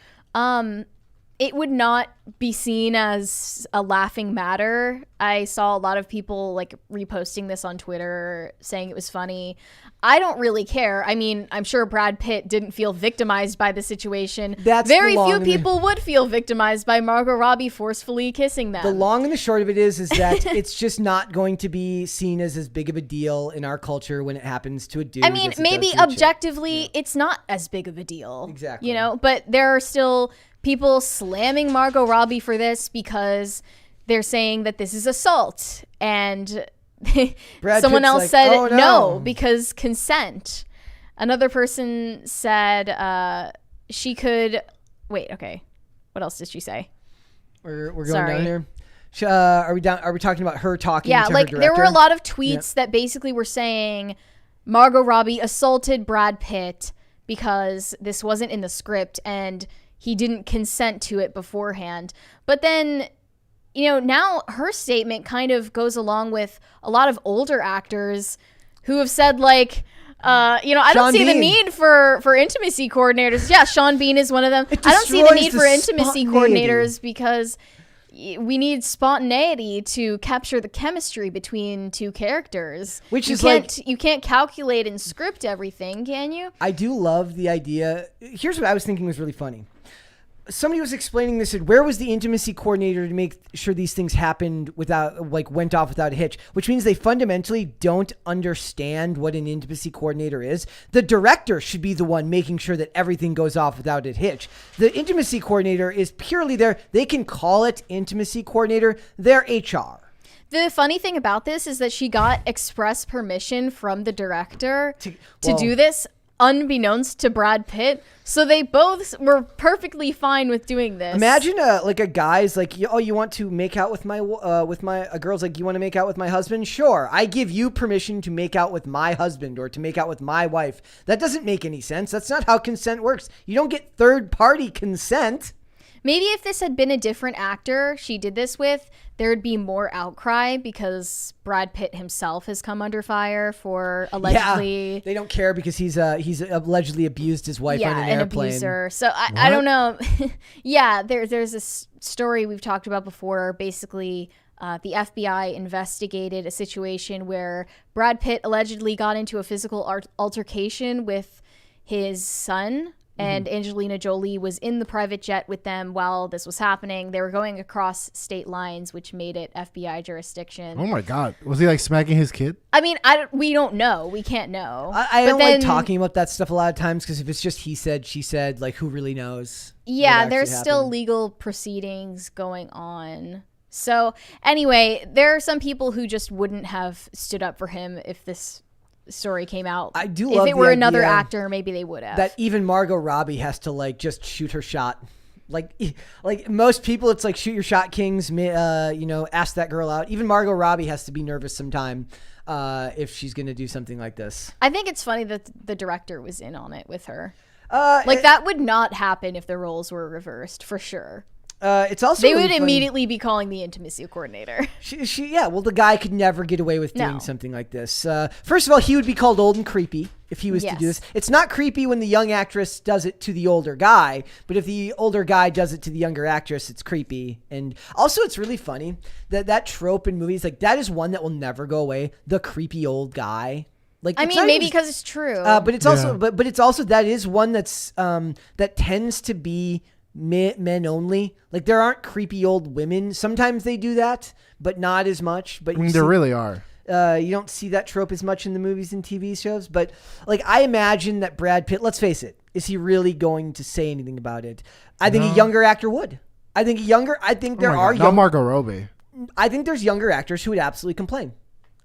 it would not be seen as a laughing matter. I saw a lot of people like reposting this on Twitter saying it was funny. I don't really care. I mean, I'm sure Brad Pitt didn't feel victimized by the situation. Very few people would feel victimized by Margot Robbie forcefully kissing them. The long and the short of it is that it's just not going to be seen as big of a deal in our culture when it happens to a dude. I mean, maybe objectively, it's not as big of a deal. Exactly. You know, but there are still people slamming Margot Robbie for this because they're saying that this is assault, and someone else said no because consent. Another person said she could wait. Okay, what else did she say? We're going down here. Are we talking about her talking? Yeah, to like her there were a lot of tweets that basically were saying Margot Robbie assaulted Brad Pitt because this wasn't in the script and he didn't consent to it beforehand. But then, you know, now her statement kind of goes along with a lot of older actors who have said, like, I don't see the need for intimacy coordinators. Yeah, Sean Bean is one of them. I don't see the need for intimacy coordinators because we need spontaneity to capture the chemistry between two characters. Which you can't calculate and script everything, can you? I do love the idea. Here's what I was thinking was really funny. Somebody was explaining this, said, where was the intimacy coordinator to make sure these things happened went off without a hitch, which means they fundamentally don't understand what an intimacy coordinator is. The director should be the one making sure that everything goes off without a hitch. The intimacy coordinator is purely there. They can call it intimacy coordinator. They're HR. The funny thing about this is that she got express permission from the director to do this, unbeknownst to Brad Pitt. So they both were perfectly fine with doing this. Imagine a guy's like, oh, you want to make out with a girl's like, you want to make out with my husband? Sure. I give you permission to make out with my husband or to make out with my wife. That doesn't make any sense. That's not how consent works. You don't get third party consent. Maybe if this had been a different actor she did this with, there'd be more outcry because Brad Pitt himself has come under fire for allegedly. Yeah, they don't care because he's allegedly abused his wife on an airplane. Abuser. So I don't know. Yeah, there's this story we've talked about before. Basically, the FBI investigated a situation where Brad Pitt allegedly got into a physical altercation with his son. And Angelina Jolie was in the private jet with them while this was happening. They were going across state lines, which made it FBI jurisdiction. Oh my God. Was he like smacking his kid? I mean, we don't know. We can't know. I don't like talking about that stuff a lot of times because if it's just he said, she said, like who really knows? Yeah, there's still legal proceedings going on. So anyway, there are some people who just wouldn't have stood up for him if this story came out. I do love if it were another actor, maybe they would have. That even Margot Robbie has to like just shoot her shot. Like most people, it's like shoot your shot, kings. Ask that girl out. Even Margot Robbie has to be nervous sometime if she's going to do something like this. I think it's funny that the director was in on it with her. That would not happen if the roles were reversed, for sure. It's also They really would funny. immediately be calling the intimacy coordinator. Yeah, well, the guy could never get away with doing No. something like this. First of all, he would be called old and creepy if he was to do Yes. this. It's not creepy when the young actress does it to the older guy, but if the older guy does it to the younger actress, it's creepy. And also, it's really funny that trope in movies, like that is one that will never go away. The creepy old guy. Like, I it's mean, not maybe even- because it's true. but it's also, Yeah. but it's also that is one that's that tends to be men only. Like there aren't creepy old women. Sometimes they do that, but not as much. But I mean, there really are. you don't see that trope as much in the movies and TV shows. But like I imagine that Brad Pitt. Let's face it. Is he really going to say anything about it? I think a younger actor would. I think there Oh my are God, not Margot Robbie. I think there's younger actors who would absolutely complain.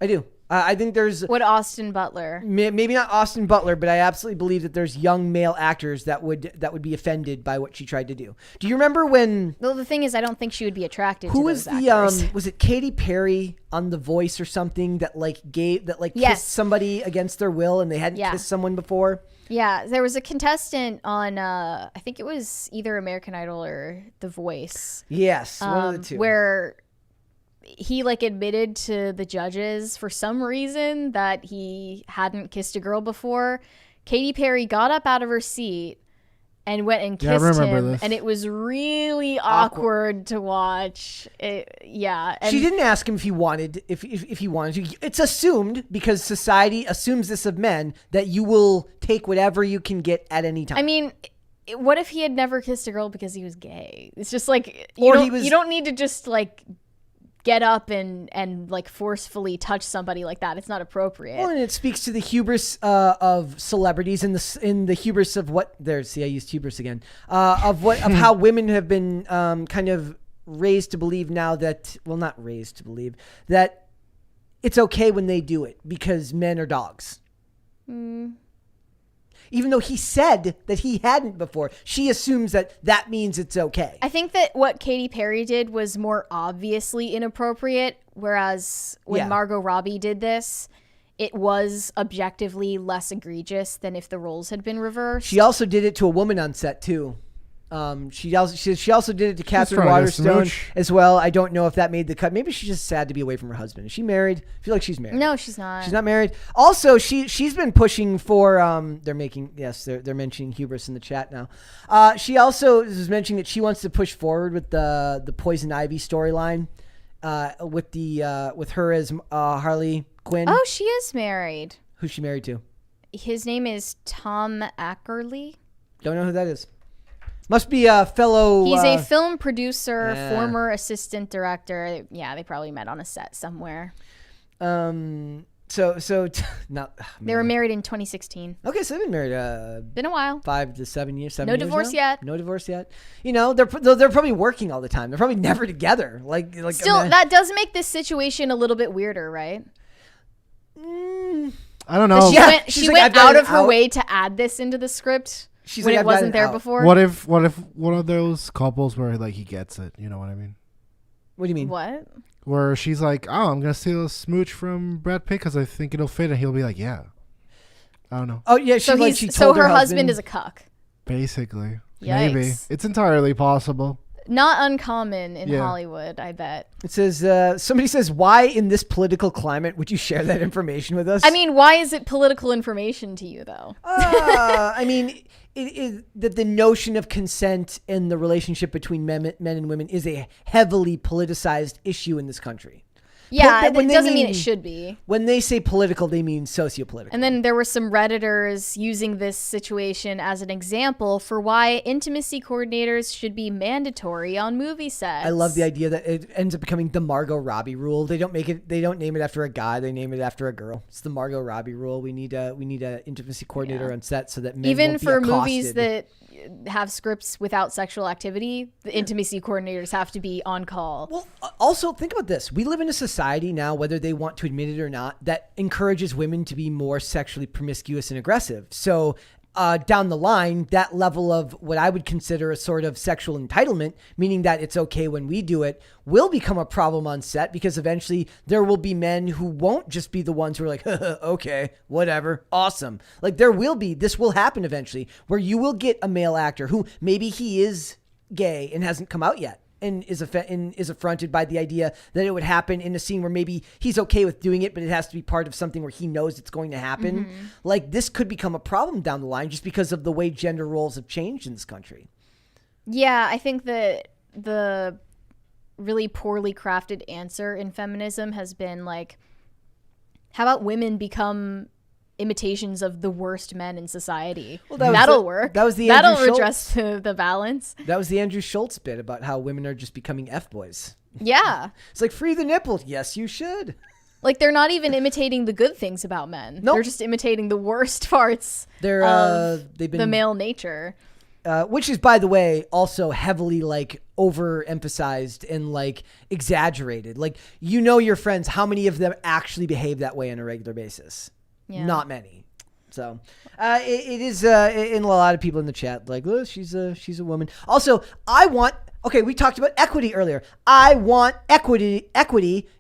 I do. I think there's What Austin Butler? maybe not Austin Butler, but I absolutely believe that there's young male actors that would be offended by what she tried to do. Do you remember when Well, the thing is, I don't think she would be attracted who to was those the actors. was it Katy Perry on The Voice or something that Yes. kissed somebody against their will and they hadn't Yeah. kissed someone before? Yeah, there was a contestant on, I think it was either American Idol or The Voice, Yes, one of the two. where he like admitted to the judges for some reason that he hadn't kissed a girl before. Katy Perry got up out of her seat and went and Yeah, I kissed remember him, this. and it was really awkward to watch. And she didn't ask him if he wanted if he wanted to. It's assumed because society assumes this of men that you will take whatever you can get at any time. I mean, what if he had never kissed a girl because he was gay? It's just like Or he you don't need to just like get up and like forcefully touch somebody like that. It's not appropriate. Well, and it speaks to the hubris of celebrities and the hubris of what there's. See, I used hubris again. Of how women have been kind of raised to believe now that not raised to believe that it's okay when they do it because men are dogs. Even though he said that he hadn't before, she assumes that means it's okay. I think that what Katy Perry did was more obviously inappropriate, whereas when Yeah. Margot Robbie did this, it was objectively less egregious than if the roles had been reversed. She also did it to a woman on set too. She also did it to Catherine trying to get Waterstone smooch. as well. I don't know if that made the cut. Maybe she's just sad to be away from her husband. Is she married? I feel like she's married. No, she's not. She's not married. Also, she's been pushing for they're mentioning hubris in the chat now. She also is mentioning that she wants to push forward with the Poison Ivy storyline with her as Harley Quinn. Oh, she is married. Who's she married to? His name is Tom Ackerley. Don't know who that is. Must be a fellow. He's a film producer, yeah. former assistant director. Yeah, they probably met on a set somewhere. Not. They were married in 2016. Okay, so they've been married Been a while. 5 to 7 years. No divorce yet. No divorce yet. You know, they're probably working all the time. They're probably never together. Like Still, I mean, that does make this situation a little bit weirder, right? I don't know. Yeah. She she's like, went "I've got out it of her out." way to add this into the script She's when like, it "I've got wasn't it there out." before. What if one of those couples where like he gets it? You know what I mean? What do you mean? What? Where she's like, "Oh, I'm gonna steal a smooch from Brad Pitt because I think it'll fit," and he'll be like, "Yeah." I don't know. Oh yeah, So she so told her husband is a cuck. Basically, Yikes. maybe it's entirely possible. Not uncommon in Yeah. Hollywood, I bet. It says somebody says, "Why in this political climate would you share that information with us?" I mean, why is it political information to you, though? I mean, that the notion of consent and the relationship between men and women is a heavily politicized issue in this country. Yeah, But when it they doesn't mean mean- it should be. When they say political, they mean sociopolitical. And then there were some Redditors using this situation as an example for why intimacy coordinators should be mandatory on movie sets. I love the idea that it ends up becoming the Margot Robbie rule. They don't name it after a guy. They name it after a girl. It's the Margot Robbie rule. We need a intimacy coordinator on set so that men Even won't be for accosted. movies that have scripts without sexual activity, the intimacy coordinators have to be on call. Well, also think about this. We live in a society now, whether they want to admit it or not, that encourages women to be more sexually promiscuous and aggressive. So down the line, that level of what I would consider a sort of sexual entitlement, meaning that it's okay when we do it, will become a problem on set because eventually there will be men who won't just be the ones who are like, okay, whatever, awesome. Like this will happen eventually where you will get a male actor who maybe he is gay and hasn't come out yet. And is affronted by the idea that it would happen in a scene where maybe he's okay with doing it, but it has to be part of something where he knows it's going to happen. Mm-hmm. Like, this could become a problem down the line just because of the way gender roles have changed in this country. Yeah, I think that the really poorly crafted answer in feminism has been like, how about women become imitations of the worst men in society? Well, that'll work. That'll redress the balance. That was the Andrew Schultz bit about how women are just becoming F-boys. Yeah. It's like, free the nipple. Yes, you should. Like, they're not even imitating the good things about men. Nope. They're just imitating the worst parts They've of been the male nature. Which is, by the way, also heavily like overemphasized and like exaggerated. Like, your friends, how many of them actually behave that way on a regular basis? Yeah. Not many. So it is in a lot of people in the chat like, oh, she's a woman. Also, we talked about equity earlier. I want equity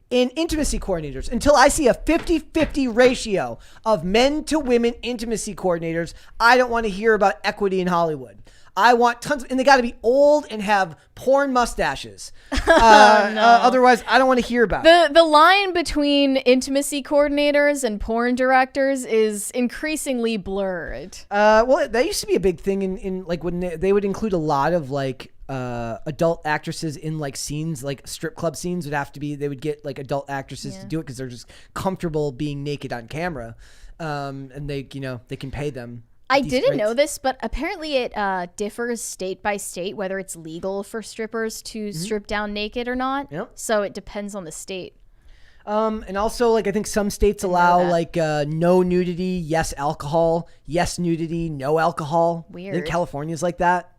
in intimacy coordinators. Until I see a 50-50 ratio of men to women intimacy coordinators, I don't want to hear about equity in Hollywood. I want tons and they got to be old and have porn mustaches. Otherwise, I don't want to hear about it. The line between intimacy coordinators and porn directors is increasingly blurred. Well, that used to be a big thing in like when they would include a lot of like adult actresses in like scenes, like strip club scenes they would get like adult actresses to do it because they're just comfortable being naked on camera, and they can pay them. I didn't know this, but apparently it differs state by state whether it's legal for strippers to strip down naked or not. Yep. So it depends on the state. And also, like, I think some states allow like no nudity, yes alcohol, yes nudity, no alcohol. Weird. I think California's like that.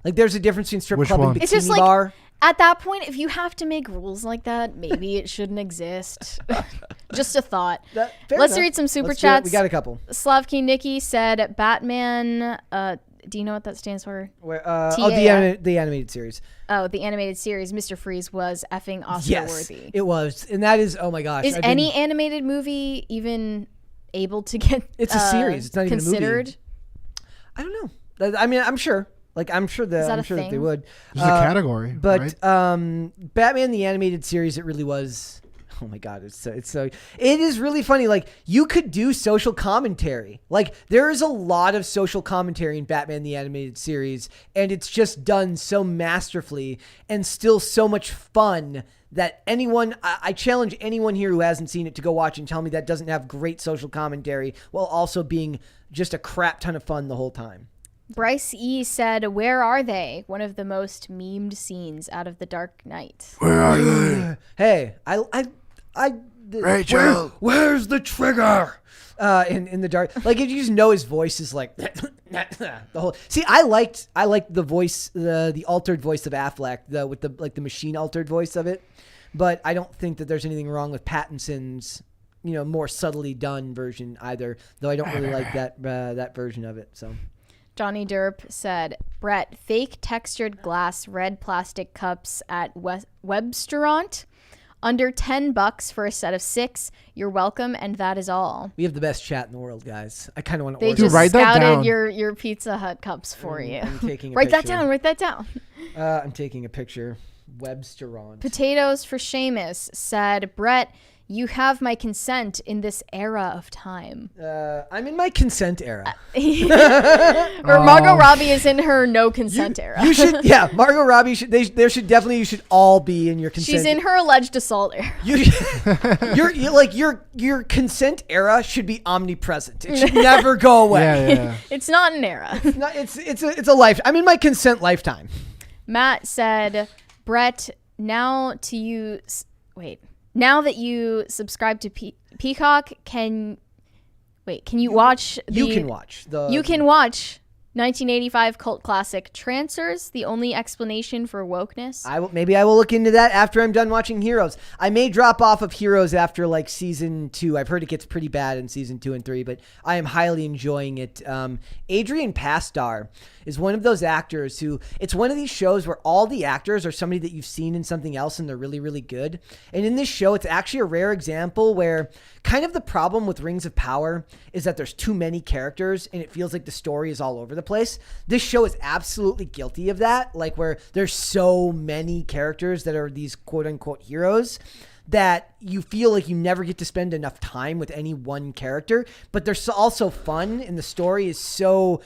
Like, there's a difference between strip Which club one? and bikini It's just like, bar. at that point, if you have to make rules like that, maybe it shouldn't exist. Just a thought. Fair Let's enough. read some super Let's do it. chats. We got a couple. Slavky Nikki said Batman. Do you know what that stands for? The animated series. Oh, the animated series, Mr. Freeze, was effing Oscar Yes, worthy. it was. And that is, oh my gosh. Is any animated movie even able to get It's a series. It's not even a movie. considered? I don't know. I mean, I'm sure. Like, I'm sure that a that they thing? would. There's a category, But right? Batman the animated series, it really was. Oh my god, it is really funny. Like, you could do social commentary. Like, there is a lot of social commentary in Batman the animated series, and it's just done so masterfully and still so much fun that I challenge anyone here who hasn't seen it to go watch and tell me that doesn't have great social commentary while also being just a crap ton of fun the whole time. Bryce E said, "Where are they?" One of the most memed scenes out of The Dark Knight. Where are you? Hey, Rachel. Where's the trigger? In the dark, like, you just know his voice is like the whole. See, I liked the voice, the altered voice of Affleck, with the machine altered voice of it, but I don't think that there's anything wrong with Pattinson's more subtly done version either. Though I don't really like that version of it. So. Johnny Derp said, Brett, fake textured glass red plastic cups at Webstaurant. Under $10 for a set of 6. You're welcome, and that is all. We have the best chat in the world, guys. I kind of want to They order. just write that down. scouted your Pizza Hut cups for you. I'm taking a Write that picture. down. Write that down. I'm taking a picture. Webstaurant. Potatoes for Seamus said, Brett, you have my consent in this era of time. I'm in my consent era. Or Margot Robbie is in her no consent era. You should, yeah. Margot Robbie you should all be in your consent. She's in her alleged assault era. Your consent era should be omnipresent. It should never go away. Yeah. It's not an era. It's a life. I'm in my consent lifetime. Matt said, Brett, now that you subscribe to Peacock, can you watch You can watch 1985 cult classic Trancers, the only explanation for wokeness? Maybe I will look into that after I'm done watching Heroes. I may drop off of Heroes after like season 2. I've heard it gets pretty bad in season 2 and 3, but I am highly enjoying it. Adrian Pastar is one of those actors who, it's one of these shows where all the actors are somebody that you've seen in something else and they're really, really good. And in this show, it's actually a rare example where kind of the problem with Rings of Power is that there's too many characters and it feels like the story is all over the place. This show is absolutely guilty of that. Like where there's so many characters that are these quote unquote heroes that you feel like you never get to spend enough time with any one character, but they're also fun and the story is so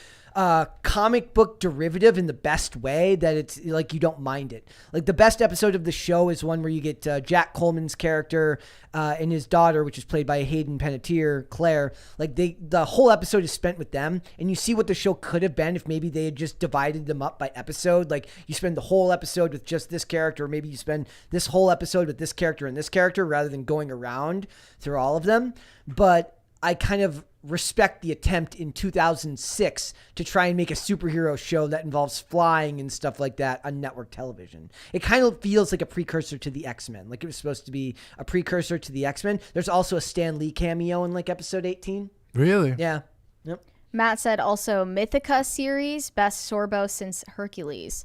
comic book derivative in the best way that it's like you don't mind it. Like the best episode of the show is one where you get Jack Coleman's character and his daughter, which is played by Hayden Panettiere, Claire. Like the whole episode is spent with them, and you see what the show could have been if maybe they had just divided them up by episode. Like you spend the whole episode with just this character, or maybe you spend this whole episode with this character and this character rather than going around through all of them. But I kind of respect the attempt in 2006 to try and make a superhero show that involves flying and stuff like that on network television. It kind of feels like a precursor to the X-Men. Like it was supposed to be a precursor to the X-Men. There's also a Stan Lee cameo in like episode 18. Really? Yeah. Yep. Matt said also Mythica series, best Sorbo since Hercules.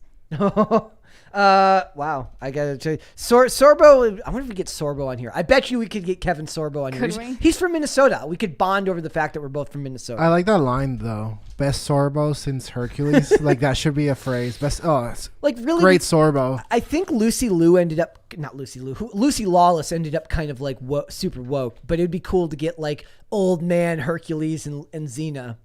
Wow. I gotta tell you, Sorbo. I wonder if we get Sorbo on here. I bet you we could get Kevin Sorbo on here. Could we? He's from Minnesota. We could bond over the fact that we're both from Minnesota. I like that line though. Best Sorbo since Hercules. Like that should be a phrase. Best. Oh, that's like really great Sorbo. I think Lucy Lawless ended up kind of like super woke, but it'd be cool to get like old man Hercules and Xena.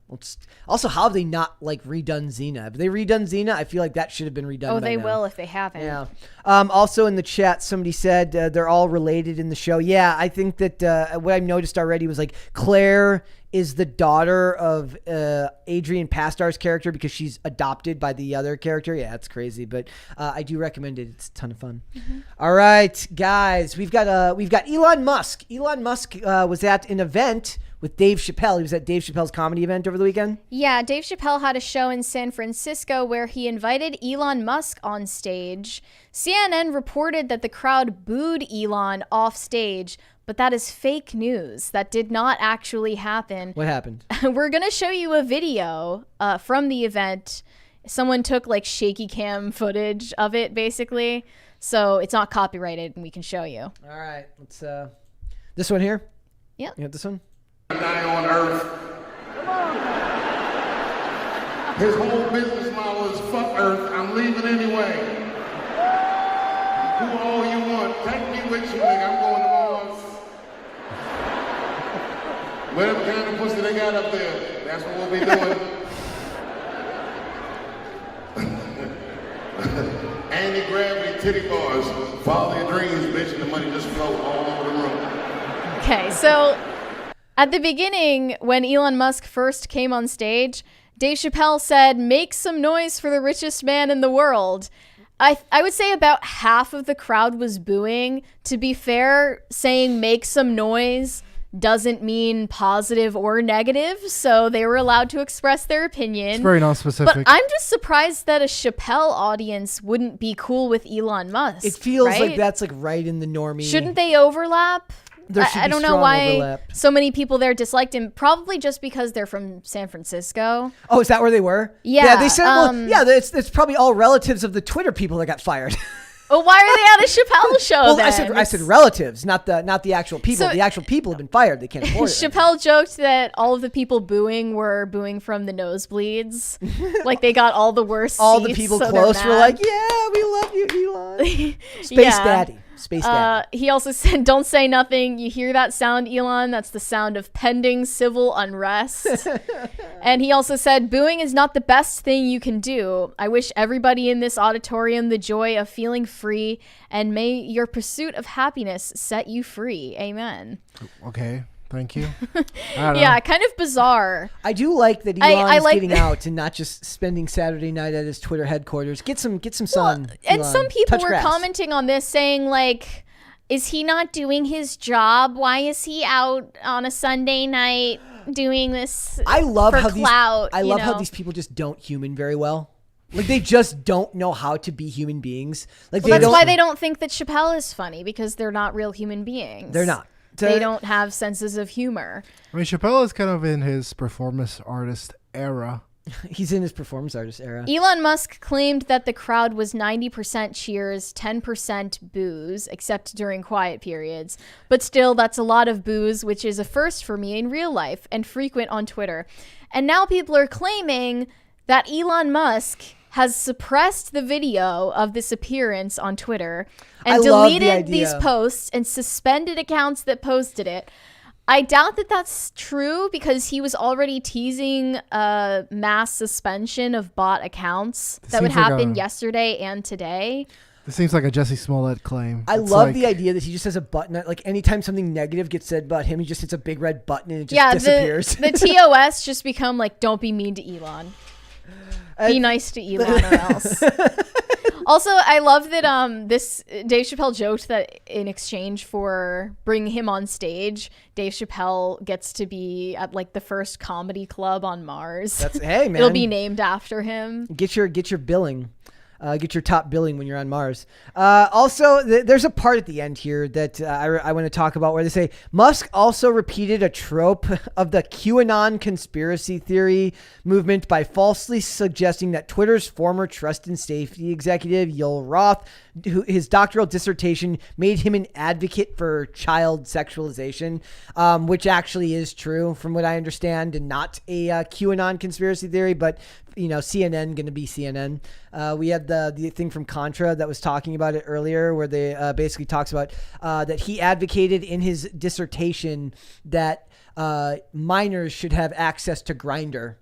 Also, how have they not like redone Xena? Have they redone Xena? I feel like that should have been redone. Oh, by they now. will if they haven't. Yeah. Also in the chat, somebody said they're all related in the show. Yeah, I think that what I've noticed already was like Claire is the daughter of Adrian Pastar's character because she's adopted by the other character. Yeah, it's crazy, but I do recommend it. It's a ton of fun. Mm-hmm. All right, guys, we've got Elon Musk. Elon Musk was at an event with Dave Chappelle. He was at Dave Chappelle's comedy event over the weekend. Yeah, Dave Chappelle had a show in San Francisco where he invited Elon Musk on stage. CNN reported that the crowd booed Elon off stage, but that is fake news. That did not actually happen. What happened? We're going to show you a video from the event. Someone took like shaky cam footage of it, basically. So it's not copyrighted and we can show you. All right. Let's this one here? Yeah. You got this one? Die on Earth. His whole business model is fuck Earth. I'm leaving anyway. Do all you want. Take me with you, nigga. I'm going to Mars. Whatever kind of pussy they got up there, that's what we'll be doing. Anti-gravity titty bars. Follow your dreams, bitch, and the money just float all over the room. Okay, so at the beginning, when Elon Musk first came on stage, Dave Chappelle said, "Make some noise for the richest man in the world." I would say about half of the crowd was booing. To be fair, saying "make some noise" doesn't mean positive or negative, so they were allowed to express their opinion. It's very non-specific. But I'm just surprised that a Chappelle audience wouldn't be cool with Elon Musk. It feels right? like that's like right in the normie. Shouldn't they overlap? There should I be don't know strong why overlap. so many people there disliked him. Probably just because they're from San Francisco. Oh, is that where they were? Yeah, they said. It's probably all relatives of the Twitter people that got fired. Well, why are they at a Chappelle show Well, then? I said relatives, not the actual people. So- the actual people have been fired. They can't afford it. Chappelle joked that all of the people booing were booing from the nosebleeds. Like they got all the worst All the seats, people so close they're were mad. like, "Yeah, we love you, Elon." Space Yeah. Daddy. Space Daddy. He also said, "Don't say nothing. You hear that sound, Elon? That's the sound of pending civil unrest." And he also said, "Booing is not the best thing you can do. I wish everybody in this auditorium the joy of feeling free, and may your pursuit of happiness set you free. Amen." Okay, thank you. I don't know. Yeah, kind of bizarre. I do like that I Elon's like getting out and not just spending Saturday night at his Twitter headquarters. Get some sun. And Elon. some people Touch were grass. commenting on this saying like, is he not doing his job? Why is he out on a Sunday night doing this I love for how clout? I love how these people just don't human very well. Like they just don't know how to be human beings. Like Well, that's why they don't think that Chappelle is funny, because they're not real human beings. They're not. They don't have senses of humor. I mean, Chappelle is kind of in his performance artist era. He's in his performance artist era. Elon Musk claimed that the crowd was 90% cheers, 10% boos, except during quiet periods. But still, that's a lot of boos, which is a first for me in real life and frequent on Twitter. And now people are claiming that Elon Musk has suppressed the video of this appearance on Twitter and I love the deleted these idea. posts and suspended accounts that posted it. I doubt that that's true because he was already teasing a mass suspension of bot accounts that would seems like happen a- yesterday and today. This seems like a Jesse Smollett claim. I It's love like- the idea that he just has a button. Like anytime something negative gets said about him, he just hits a big red button and it just Yeah, disappears. the TOS just become like, don't be mean to Elon. Be nice to Elon or else. Also, I love that this Dave Chappelle joked that in exchange for bringing him on stage, Dave Chappelle gets to be at like the first comedy club on Mars. That's hey man. It'll be named after him. Get your billing. Get your top billing when you're on Mars. Also, there's a part at the end here that I want to talk about where they say Musk also repeated a trope of the QAnon conspiracy theory movement by falsely suggesting that Twitter's former trust and safety executive, Yoel Roth, his doctoral dissertation made him an advocate for child sexualization, which actually is true from what I understand and not a QAnon conspiracy theory, but CNN going to be CNN. We had the thing from Contra that was talking about it earlier where they basically talks about that he advocated in his dissertation that minors should have access to Grindr.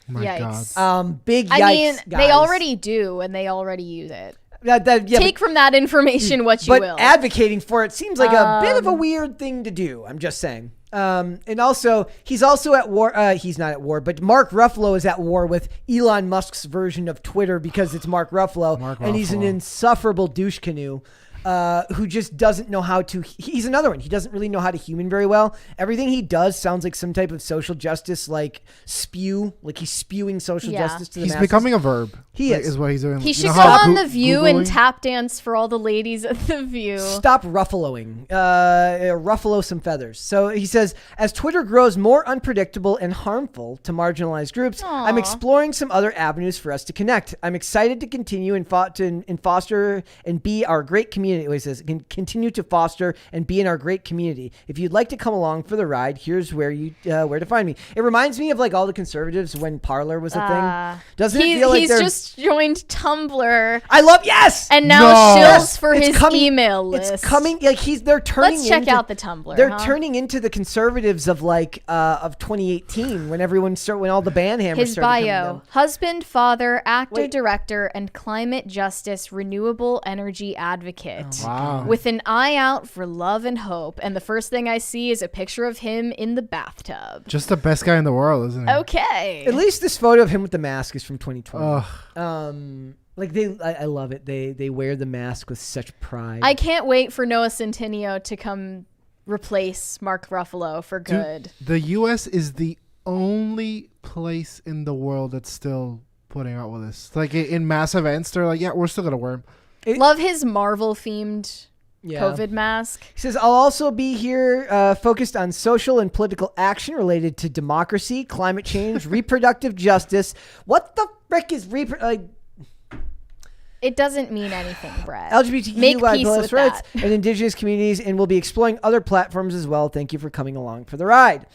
My Yikes. God. Big yikes, I mean, guys. they already do, and they already use it. Yeah, Take from that information what you but will. advocating for it seems like a bit of a weird thing to do. I'm just saying. And also, he's also at war. He's not at war, but Mark Ruffalo is at war with Elon Musk's version of Twitter because it's Mark Ruffalo, and he's an Ruffalo. insufferable douche canoe. Who just doesn't know how to. He's another one. He doesn't really know how to human very well. Everything he does sounds like some type of social justice, like spew. Like he's spewing social Yeah. justice to the He's masses. becoming a verb. He like, is. what he's doing. he You should know go how on Goo- The View and Googling- tap dance for all the ladies at The View. Stop ruffaloing. Ruffalo some feathers. So he says, as Twitter grows more unpredictable and harmful to marginalized groups, I'm Aw. exploring some other avenues for us to connect. I'm excited to continue and foster and be our great community. He says, continue to foster and be in our great community. If you'd like to come along for the ride, here's where to find me. It reminds me of like all the conservatives when Parler was a thing. Doesn't it feel like he's they're... just joined Tumblr I love... Yes! and now No. shills for It's his coming- email list. It's coming like they're turning Let's check into, out the Tumblr. They're huh? turning into the conservatives of like of 2018 when when all the band hammers His started coming bio: down. husband, father, actor, Wait. director, and climate justice renewable energy advocate. Wow. With an eye out for love and hope. And the first thing I see is a picture of him in the bathtub. Just the best guy in the world, isn't he? Okay. At least this photo of him with the mask is from 2020. Ugh. Like I love it. They wear the mask with such pride. I can't wait for Noah Centineo to come replace Mark Ruffalo for Dude, good. the U.S. is the only place in the world that's still putting out with this. Like in mass events, they're like, yeah, we're still gonna wear them. Love his Marvel themed Yeah. COVID mask. He says, I'll also be here focused on social and political action related to democracy, climate change, reproductive justice. What the frick is It doesn't mean anything, Brett. Make LGBTQI peace plus with rights that. and indigenous communities, and we'll be exploring other platforms as well. Thank you for coming along for the ride.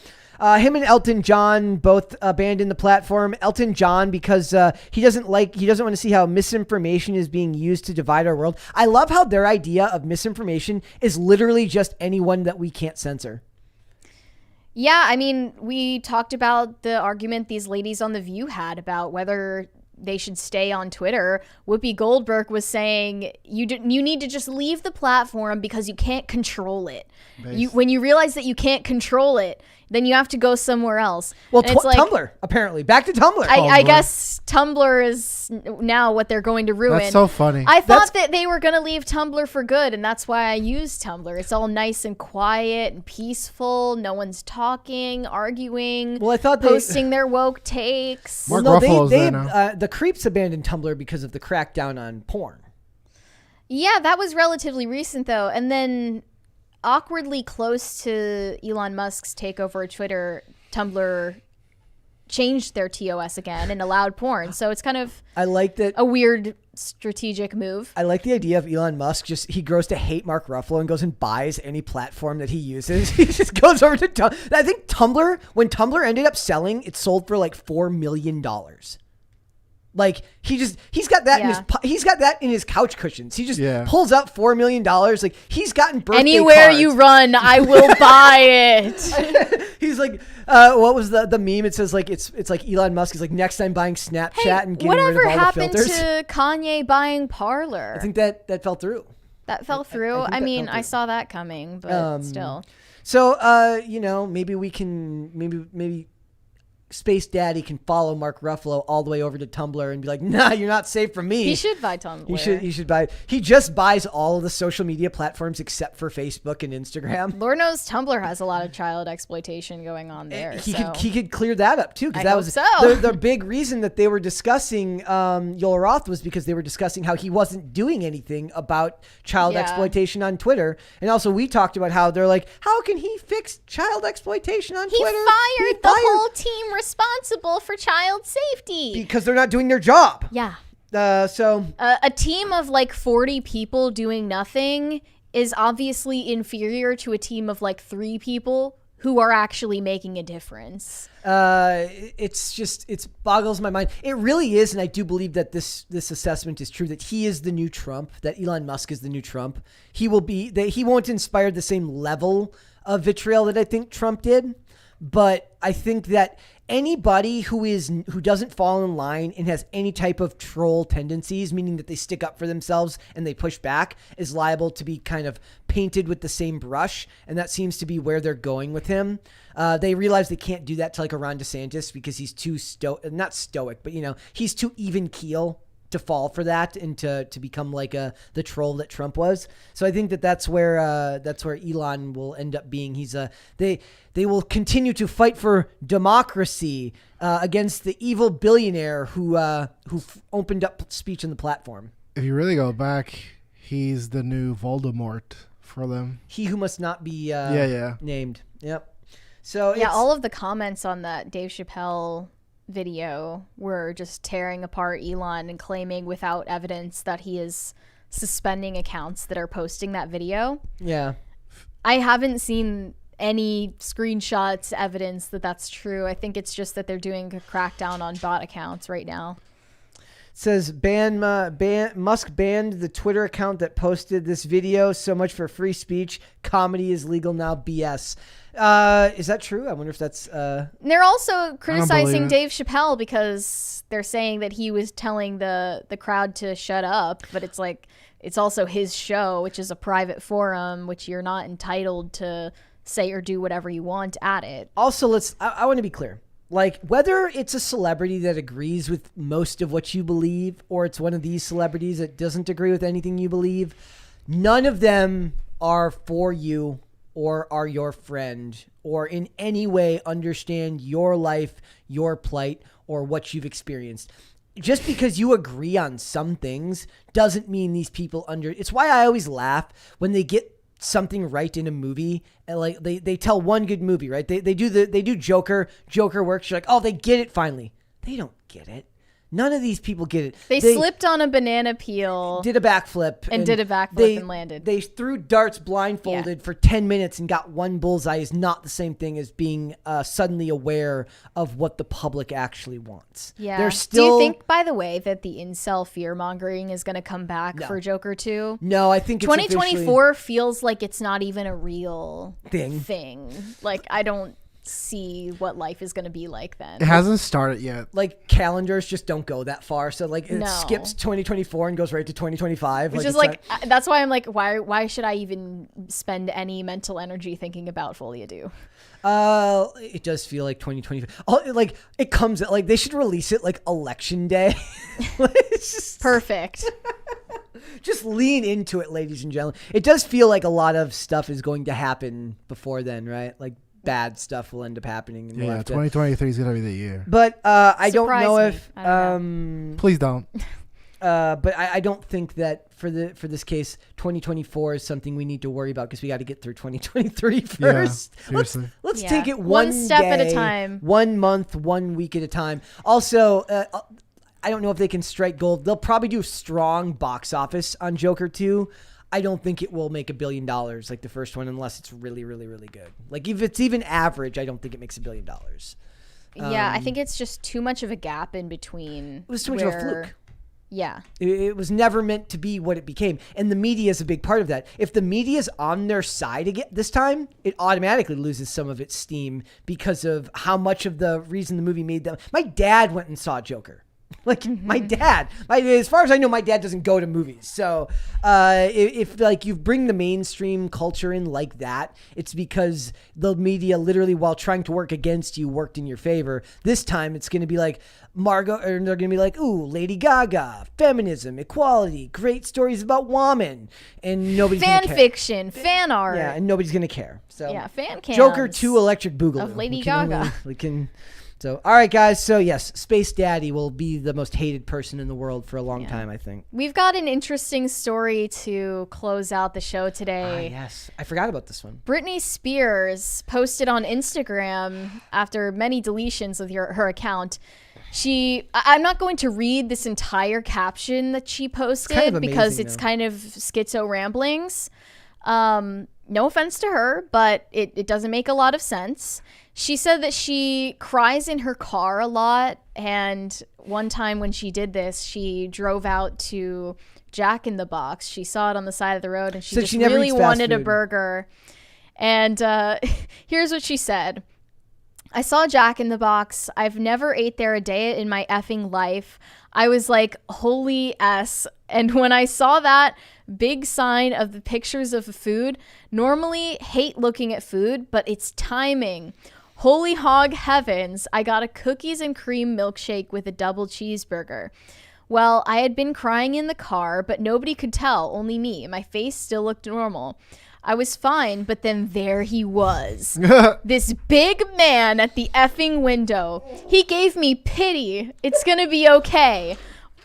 Him and Elton John both abandoned the platform. Elton John because he doesn't want to see how misinformation is being used to divide our world. I love how their idea of misinformation is literally just anyone that we can't censor. Yeah, I mean, we talked about the argument these ladies on The View had about whether they should stay on Twitter. Whoopi Goldberg was saying you need to just leave the platform because you can't control it. When you realize that you can't control it, then you have to go somewhere else. Well, And it's like, Tumblr, apparently. Back to Tumblr. I guess Tumblr is now what they're going to ruin. That's so funny. I thought that they were going to leave Tumblr for good, and that's why I use Tumblr. It's all nice and quiet and peaceful. No one's talking, arguing, Well, I thought posting their woke takes. Mark Ruffalo's there now. The creeps abandoned Tumblr because of the crackdown on porn. Yeah, that was relatively recent, though. And then awkwardly close to Elon Musk's takeover of Twitter, Tumblr changed their TOS again and allowed porn. So it's kind of I like that. a weird strategic move. I like the idea of Elon Musk. He grows to hate Mark Ruffalo and goes and buys any platform that he uses. He just goes over to Tumblr. I think Tumblr, when Tumblr ended up selling, it sold for like $4 million. Like he's got that he's got that in his couch cushions. He just pulls out $4 million. Like he's gotten birthday Anywhere cards. you run, I will buy it. He's like, what was the meme? It says like it's like Elon Musk is like next time buying Snapchat and getting rid of all the filters. Whatever happened to Kanye buying Parler? I think that fell through. That fell through. I mean, I saw that coming, but still. So maybe we can maybe Space Daddy can follow Mark Ruffalo all the way over to Tumblr and be like, nah, you're not safe from me. He should buy Tumblr. He should buy. He just buys all of the social media platforms except for Facebook and Instagram. Lord knows Tumblr has a lot of child exploitation going on there. He could clear that up too, because that was the big reason that they were discussing Yoel Roth was because they were discussing how he wasn't doing anything about child exploitation on Twitter, and also we talked about how they're like, how can he fix child exploitation on Twitter? He fired the whole team responsible for child safety because they're not doing their job. Yeah. So a team of like 40 people doing nothing is obviously inferior to a team of like 3 people who are actually making a difference. It boggles my mind. It really is, and I do believe that this assessment is true, that he is the new Trump, that Elon Musk is the new Trump. He won't inspire the same level of vitriol that I think Trump did, but I think that anybody who doesn't fall in line and has any type of troll tendencies, meaning that they stick up for themselves and they push back, is liable to be kind of painted with the same brush. And that seems to be where they're going with him. They realize they can't do that to like a Ron DeSantis because he's too not stoic, but he's too even keel to fall for that and to become like the troll that Trump was. So I think that's where Elon will end up being. They will continue to fight for democracy against the evil billionaire who opened up speech on the platform. If you really go back, he's the new Voldemort for them. He who must not be named. Yep. So all of the comments on that Dave Chappelle video were just tearing apart Elon and claiming without evidence that he is suspending accounts that are posting that video. Yeah. I haven't seen any screenshots, evidence that that's true. I think it's just that they're doing a crackdown on bot accounts right now. It says Musk banned the Twitter account that posted this video. So much for free speech. Comedy is legal now. BS. Is that true? I wonder if that's. They're also criticizing Dave Chappelle because they're saying that he was telling the crowd to shut up, but it's like it's also his show, which is a private forum, which you're not entitled to say or do whatever you want at it. Also, I want to be clear. Like, whether it's a celebrity that agrees with most of what you believe, or it's one of these celebrities that doesn't agree with anything you believe, none of them are for you or are your friend or in any way understand your life, your plight, or what you've experienced. Just because you agree on some things doesn't mean these people It's why I always laugh when they get something right in a movie, and like they tell one good movie, right? They do Joker works. You're like, oh, they get it finally. They don't get it. None of these people get it. They slipped on a banana peel, did a backflip, and landed. They threw darts blindfolded for 10 minutes and got one bullseye. Is not the same thing as being suddenly aware of what the public actually wants. Yeah. They're still. Do you think, by the way, that the incel fear mongering is going to come back for Joker 2? No, I think 2024 feels like it's not even a real thing. Like, I don't see what life is going to be like then. It hasn't started yet. Like, calendars just don't go that far, so like it skips 2024 and goes right to 2025. Which is like that's why I'm like, why should I even spend any mental energy thinking about Folia Do? It does feel like 2025. Like, it comes at, like, they should release it like election day. It's just perfect. Just lean into it, ladies and gentlemen. It does feel like a lot of stuff is going to happen before then, right? Like, bad stuff will end up happening. And 2023 is gonna be the year. But I don't know if please don't. But I don't think that for this case 2024 is something we need to worry about, because we got to get through 2023 first. Seriously. Let's take it one step day, at a time, 1 month, 1 week at a time. Also, I don't know if they can strike gold. They'll probably do a strong box office on Joker 2. I don't think it will make $1 billion like the first one, unless it's really, really, really good. Like, if it's even average, I don't think it makes $1 billion. Yeah, I think it's just too much of a gap in between. It was too much of a fluke. Yeah. It was never meant to be what it became. And the media is a big part of that. If the media is on their side again this time, it automatically loses some of its steam because of how much of the reason the movie made them. My dad went and saw Joker. Like my dad, as far as I know, my dad doesn't go to movies. So if like you bring the mainstream culture in like that, it's because the media literally, while trying to work against you, worked in your favor. This time it's going to be like Margot, or they're going to be like, ooh, Lady Gaga, feminism, equality, great stories about women, and nobody's fan gonna care. fiction, fan art. Yeah, and nobody's going to care. So Yeah, fan cams. Joker 2 Electric Boogaloo of Lady Gaga. We can. So, all right, guys. So, yes, Space Daddy will be the most hated person in the world for a long time, I think. We've got an interesting story to close out the show today. Yes. I forgot about this one. Britney Spears posted on Instagram after many deletions of her account. I'm not going to read this entire caption that she posted kind of because amazing, it's though. kind of schizo ramblings. No offense to her, but it doesn't make a lot of sense. She said that she cries in her car a lot, and one time when she did this, she drove out to Jack in the Box. She saw it on the side of the road, and she So just she never really eats fast wanted a food. burger. And here's what she said. I saw Jack in the Box. I've never ate there a day in my effing life. I was like, holy S. And when I saw that big sign of the pictures of the food, normally hate looking at food, but it's timing. Holy hog heavens, I got a cookies and cream milkshake with a double cheeseburger. Well, I had been crying in the car, but nobody could tell, only me. My face still looked normal. I was fine, but then there he was. This big man at the effing window. He gave me pity. It's gonna be okay.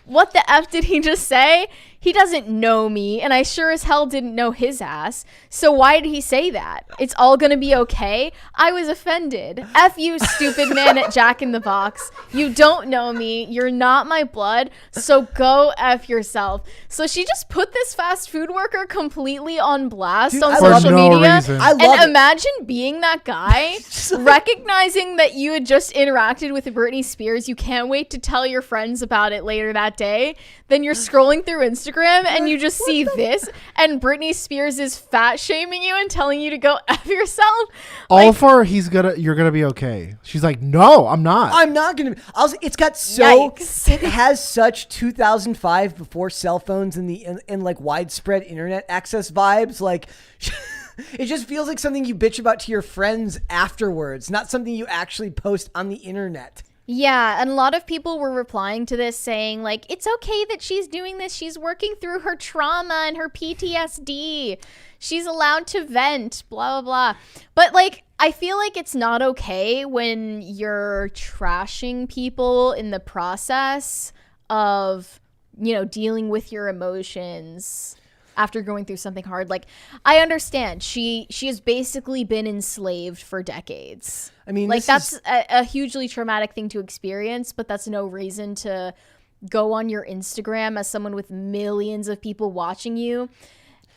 What the F did he just say? He doesn't know me, and I sure as hell didn't know his ass. So why did he say that? It's all gonna be okay? I was offended. F you, stupid man at Jack in the Box. You don't know me. You're not my blood. So go F yourself. So she just put this fast food worker completely on blast Dude, on I social love it. media. No reason. I love And it. imagine being that guy, recognizing that you had just interacted with Britney Spears. You can't wait to tell your friends about it later that day. Then you're scrolling through Instagram and you just see this, and Britney Spears is fat shaming you and telling you to go F yourself. All for you're gonna be okay. She's like, no, I'm not. I'm not going to. It's got so. Yikes. It has such 2005 before cell phones and and like widespread internet access vibes. Like, it just feels like something you bitch about to your friends afterwards, not something you actually post on the internet. Yeah, and a lot of people were replying to this saying, like, it's okay that she's doing this. She's working through her trauma and her PTSD. She's allowed to vent, blah, blah, blah. But, like, I feel like it's not okay when you're trashing people in the process of, you know, dealing with your emotions after going through something hard. Like, I understand. She has basically been enslaved for decades. I mean, like, that's a hugely traumatic thing to experience, but that's no reason to go on your Instagram as someone with millions of people watching you.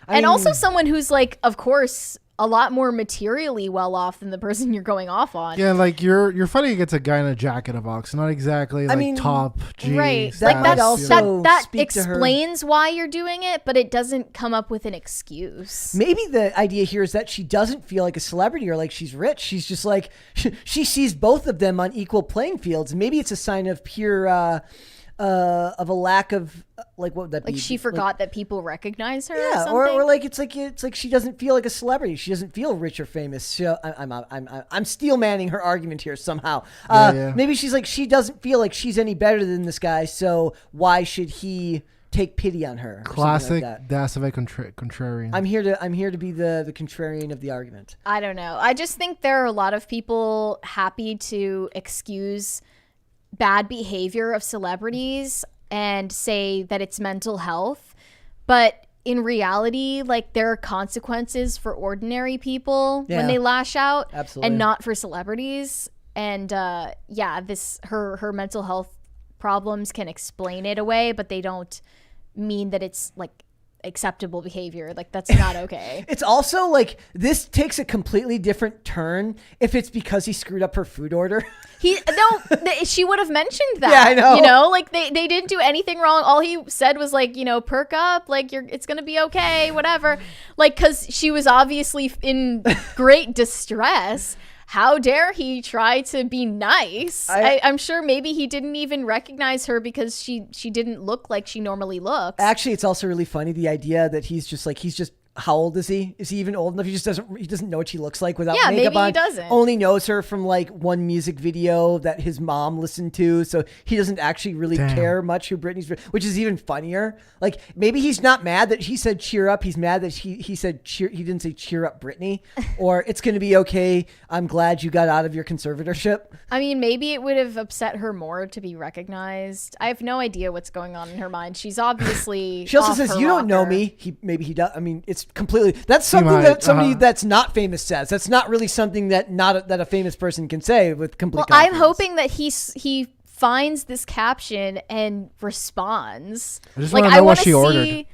And also someone who's, like, of course, a lot more materially well off than the person you're going off on. Yeah, like you're fighting against a guy in a Jack in a Box, not exactly like top G. Right. Status, Like, also that speak to her. explains why you're doing it, but it doesn't come up with an excuse. Maybe the idea here is that she doesn't feel like a celebrity or like she's rich. She's just like, she sees both of them on equal playing fields. Maybe it's a sign of pure, of a lack of, like, what would that be? Like, she forgot that people recognize her or Yeah, something? or like it's like she doesn't feel like a celebrity. She doesn't feel rich or famous. I'm steel manning her argument here somehow. Yeah. Maybe she's like, she doesn't feel like she's any better than this guy, so why should he take pity on her? or something Classic like that. Dasave contrarian. I'm here to be the contrarian of the argument. I don't know. I just think there are a lot of people happy to excuse bad behavior of celebrities and say that it's mental health. But in reality, like, there are consequences for ordinary people Yeah. when they lash out. Absolutely. And not for celebrities. And her mental health problems can explain it away, but they don't mean that it's, like, acceptable behavior. Like, that's not okay. It's also like this takes a completely different turn if it's because he screwed up her food order. She would have mentioned that. Yeah, I know. You know, like they didn't do anything wrong. All he said was like, you know, perk up, like it's gonna be okay, whatever. Like, because she was obviously in great distress. How dare he try to be nice? I'm sure maybe he didn't even recognize her because she didn't look like she normally looks. Actually, it's also really funny, the idea that he's just how old is he? Is he even old enough? He doesn't know what she looks like without makeup maybe on. he doesn't. Only knows her from like one music video that his mom listened to. So he doesn't actually really care much who Britney's, which is even funnier. Like maybe he's not mad that he said cheer up. He's mad that he said cheer. He didn't say cheer up Britney, or it's going to be okay. I'm glad you got out of your conservatorship. I mean, maybe it would have upset her more to be recognized. I have no idea what's going on in her mind. She's obviously She also off says, her "You don't know rocker." me." Maybe he does. I mean, it's completely. That's something that somebody that's not famous says. That's not really something that a famous person can say with complete. Well, I'm confidence. hoping that he finds this caption and responds. I just want to know what she ordered.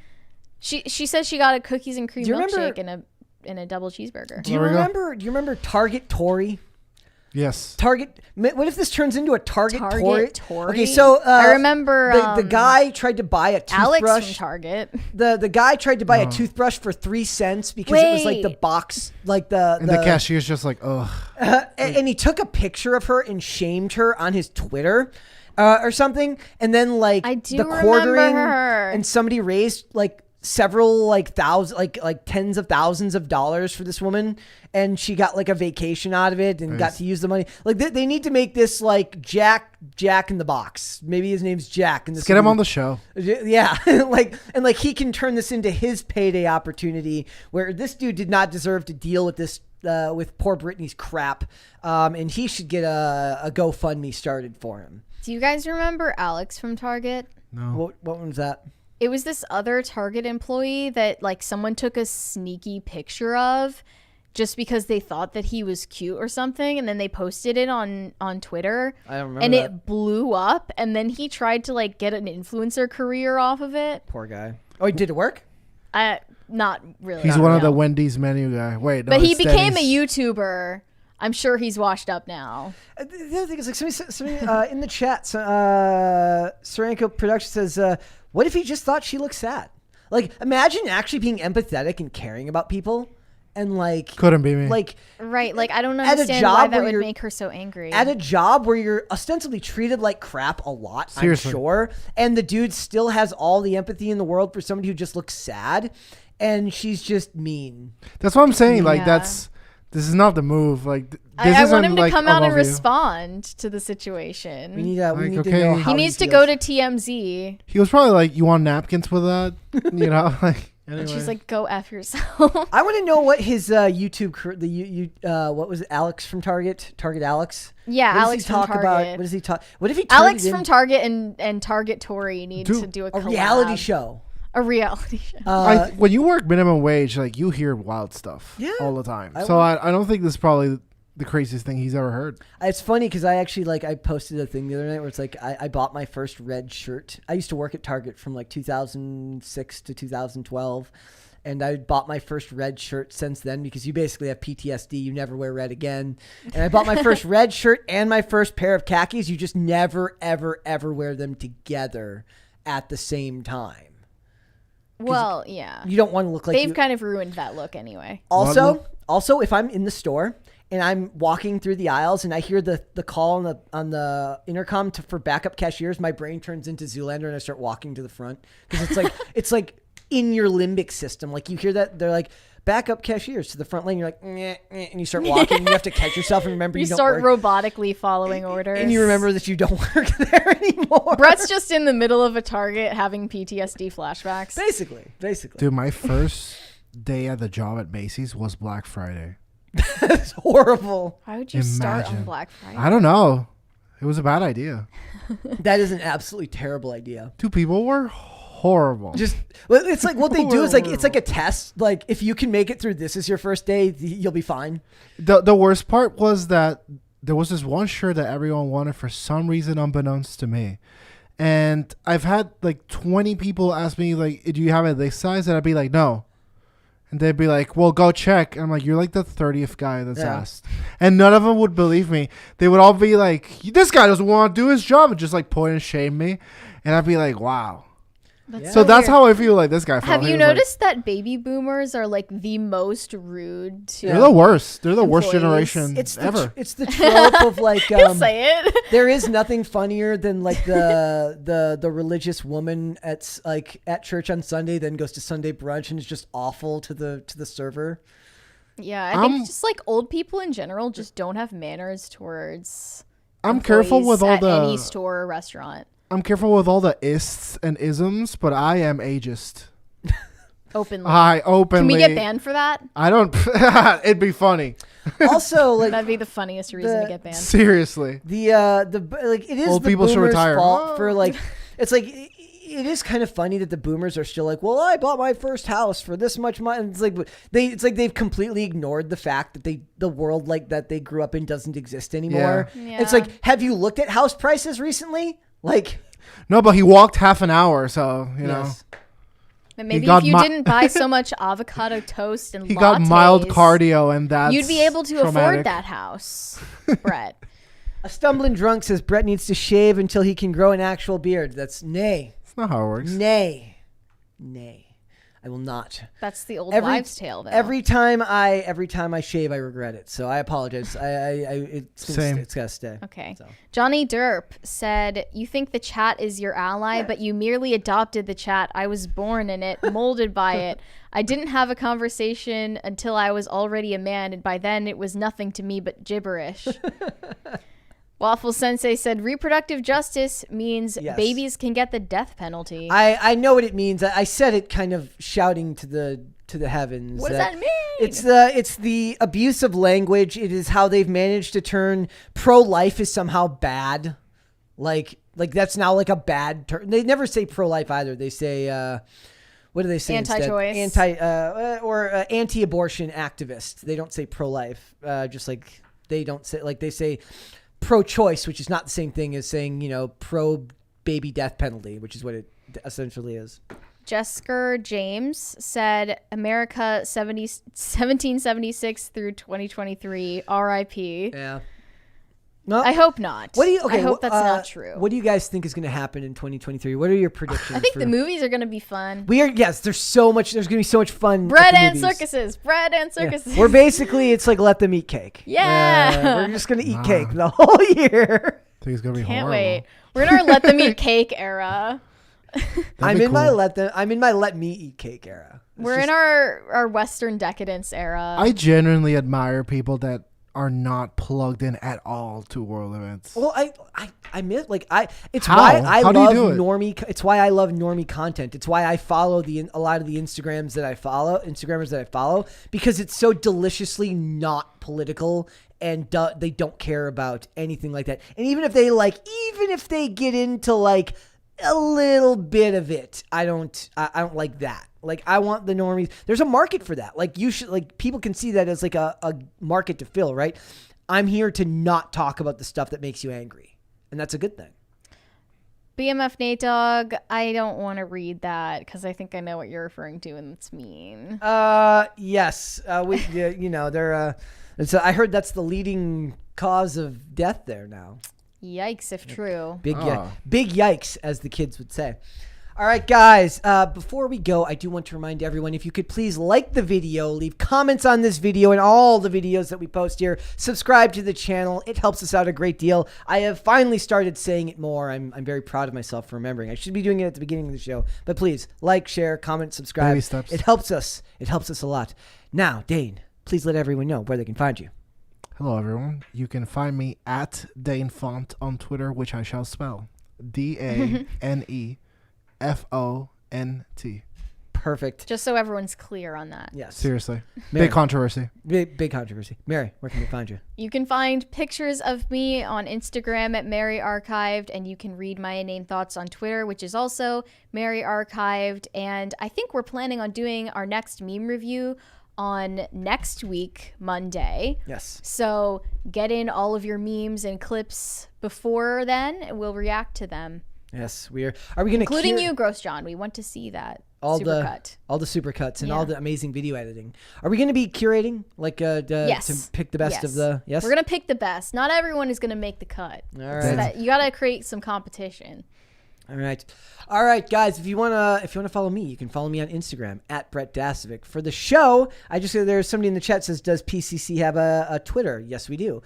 She says she got a cookies and cream Do you remember- milkshake and a double cheeseburger. Do you There we go. remember? Do you remember Target Tory? Yes. Target. What if this turns into a Target Tory? Tory? Okay, so I remember the guy tried to buy a toothbrush. Alex from Target. The guy tried to buy a toothbrush for 3 cents because it was like the Wait. box, like the cashier's just like, ugh. and he took a picture of her and shamed her on his Twitter. Or something, and then like I do the remember quartering, her. and somebody raised like several like tens of thousands of dollars for this woman, and she got like a vacation out of it and got to use the money. Like they need to make this like Jack in the Box. Maybe his name's Jack. Let's get him on the show. Yeah, like he can turn this into his payday opportunity, where this dude did not deserve to deal with this. With poor Britney's crap, and he should get a GoFundMe started for him. Do you guys remember Alex from Target? No. What one was that? It was this other Target employee that like someone took a sneaky picture of just because they thought that he was cute or something, and then they posted it on Twitter. I don't remember and that. it blew up, and then he tried to like get an influencer career off of it. Poor guy. Oh, did it work? Not really. He's one of the Wendy's menu guy. Wait, no, But he it's became Denny's. a YouTuber. I'm sure he's washed up now. The other thing is, like, somebody in the chat, Serenco Production says, "What if he just thought she looked sad? Like, imagine actually being empathetic and caring about people, and like Couldn't be me. Like, Right. Like, I don't At a understand job why that where would you're- make her so angry. at a job where you're ostensibly treated like crap a lot, Seriously. I'm sure, and the dude still has all the empathy in the world for somebody who just looks sad, and she's just mean." That's what I'm saying. Like, Yeah. this is not the move. Like, this I isn't want him to like come out and above you. respond to the situation. We need, Like, to okay. know He how He needs to feels. go to TMZ. He was probably like, "You want napkins with that?" You know, like. Anyway. And she's like, go F yourself. I want to know what his YouTube what was it, Alex from Target Alex? Yeah, What does Alex he from talk Target. about? What does he talk? What if he turned Alex it from in Target and Target Tory need to do a collab. reality show? A reality show. When you work minimum wage, like you hear wild stuff Yeah. all the time. I So I don't think this is probably the craziest thing he's ever heard. It's funny because I actually I posted a thing the other night where it's like I bought my first red shirt. I used to work at Target from like 2006 to 2012. And I bought my first red shirt since then because you basically have PTSD. You never wear red again. And I bought my first red shirt and my first pair of khakis. You just never, ever, ever wear them together at the same time. Well, yeah. You don't want to look like They've you. kind of ruined that look anyway. Also, if I'm in the store and I'm walking through the aisles and I hear the call on the intercom for backup cashiers, my brain turns into Zoolander and I start walking to the front because it's like in your limbic system. Like you hear that they're like backup cashiers to the front lane. You're like, and you start walking. And you have to catch yourself and remember You don't start work. robotically following orders. And you remember that you don't work there anymore. Brett's just in the middle of a Target having PTSD flashbacks. Basically. Dude, my first day at the job at Macy's was Black Friday. It's horrible. Why would you start on Imagine. Black Friday? I don't know. It was a bad idea. That is an absolutely terrible idea. Two people were horrible. It's like what they do is like it's like a test. Like if you can make it through this is your first day, you'll be fine. The worst part was that there was this one shirt that everyone wanted for some reason unbeknownst to me. And I've had like 20 people ask me like, do you have it this size? And I'd be like, no. And they'd be like, well, go check. And I'm like, you're like the 30th guy that's asked. And none of them would believe me. They would all be like, this guy doesn't want to do his job, and just like point and shame me. And I'd be like, wow. So that's how I feel like this guy felt. Have you noticed that baby boomers are like the most rude to They're the worst. They're the worst employees. generation ever. It's the trope of like He'll say it. there is nothing funnier than like the religious woman at church on Sunday, then goes to Sunday brunch and is just awful to the server. Yeah, I think just like old people in general just don't have manners towards I'm careful with all at the any store or restaurant. I'm careful with all the ists and isms, but I am ageist. Openly. I openly. Can we get banned for that? I don't. It'd be funny. Also, like That'd be the funniest reason to get banned. Seriously. Like it is Old the people should boomers' retire. fault for like it's like it is kind of funny that the boomers are still like, well, I bought my first house for this much money. And it's like they've completely ignored the fact that the world like that they grew up in doesn't exist anymore. Yeah. It's like, have you looked at house prices recently? Like, no, but he walked half an hour, so you know. And maybe if you didn't buy so much avocado toast and he got mild cardio, and that's you'd be able to traumatic. afford that house, Brett. A stumbling drunk says Brett needs to shave until he can grow an actual beard. That's nay. That's not how it works. Nay. I will not. That's the old wives' tale, though. Every time I shave, I regret it. So I apologize. It's gotta stay. Okay. So. Johnny Derp said, "You think the chat is your ally, but you merely adopted the chat. I was born in it, molded by it. I didn't have a conversation until I was already a man, and by then it was nothing to me but gibberish." Waffle Sensei said, "Reproductive justice means babies can get the death penalty." I know what it means. I said it kind of shouting to the heavens. What does that mean? It's the abuse of language. It is how they've managed to turn pro-life is somehow bad. Like that's now like a bad term. They never say pro-life either. They say what do they say? Anti-choice. Anti-abortion activist. They don't say pro-life. Just like they don't say they say pro-choice, which is not the same thing as saying, pro-baby death penalty, which is what it essentially is. Jesker James said, "America 1776 through 2023, R.I.P." Yeah. No, I hope not. I hope that's not true. What do you guys think is going to happen in 2023? What are your predictions? I think the movies are going to be fun. There's going to be so much fun. Bread and movies. circuses. Bread and circuses. Yeah. We're basically, it's like let them eat cake. Yeah. We're just going to eat cake the whole year. I think it's going to be Can't horrible. wait. We're in our let them eat cake era. I'm in my let me eat cake era. We're in our Western decadence era. I genuinely admire people that are not plugged in at all to world events. Well, I miss it's How? why I How do you love do it? normie. It's why I love normie content. It's why I follow a lot of the Instagrammers that I follow, because it's so deliciously not political and they don't care about anything like that. And even if they get into like a little bit of it, I don't like that. Like, I want the normies. There's a market for that. Like, people can see that as like a market to fill, right? I'm here to not talk about the stuff that makes you angry. And that's a good thing. BMF Nate Dogg, I don't want to read that because I think I know what you're referring to, and it's mean. Yes. They're, I heard that's the leading cause of death there now. Yikes, if true. Big yikes, as the kids would say. All right, guys, before we go, I do want to remind everyone, if you could please like the video, leave comments on this video and all the videos that we post here, subscribe to the channel. It helps us out a great deal. I have finally started saying it more. I'm very proud of myself for remembering. I should be doing it at the beginning of the show. But please, like, share, comment, subscribe. Baby steps. It helps us. It helps us a lot. Now, Dane, please let everyone know where they can find you. Hello, everyone. You can find me at Dane Font on Twitter, which I shall spell DANEFONT. Perfect. Just so everyone's clear on that. Yes. Seriously. Mary. Big controversy. Big controversy. Mary, where can we find you? You can find pictures of me on Instagram at Mary Archived, and you can read my inane thoughts on Twitter, which is also Mary Archived. And I think we're planning on doing our next meme review on next week, Monday. Yes. So get in all of your memes and clips before then, and we'll react to them. Yes, we are. Are we going to Including you, Gross John. We want to see that all supercut. the supercuts and Yeah. all the amazing video editing? Are we going to be curating Yes. to pick the best of the? Yes, We're gonna pick the best. Not everyone is gonna make the cut. All right. So that you gotta create some competition. All right, guys. If you wanna follow me, you can follow me on Instagram at Brett Dasovic. For the show, I just there's somebody in the chat says, does PCC have a Twitter? Yes, we do,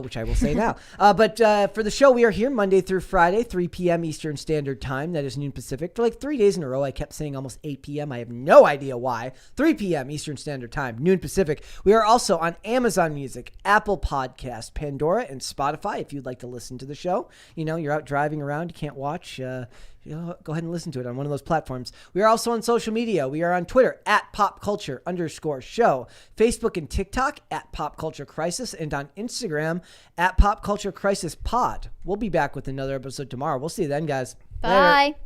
which I will say now. But for the show, we are here Monday through Friday, 3 p.m. Eastern Standard Time. That is noon Pacific. For like 3 days in a row, I kept saying almost 8 p.m. I have no idea why. 3 p.m. Eastern Standard Time, noon Pacific. We are also on Amazon Music, Apple Podcast, Pandora, and Spotify. If you'd like to listen to the show, you're out driving around, you can't watch. Go ahead and listen to it on one of those platforms. We are also on social media. We are on Twitter at popculture_show, Facebook and TikTok at popculturecrisis, and on Instagram at popculturecrisispod. We'll be back with another episode tomorrow. We'll see you then, guys. Bye. Later.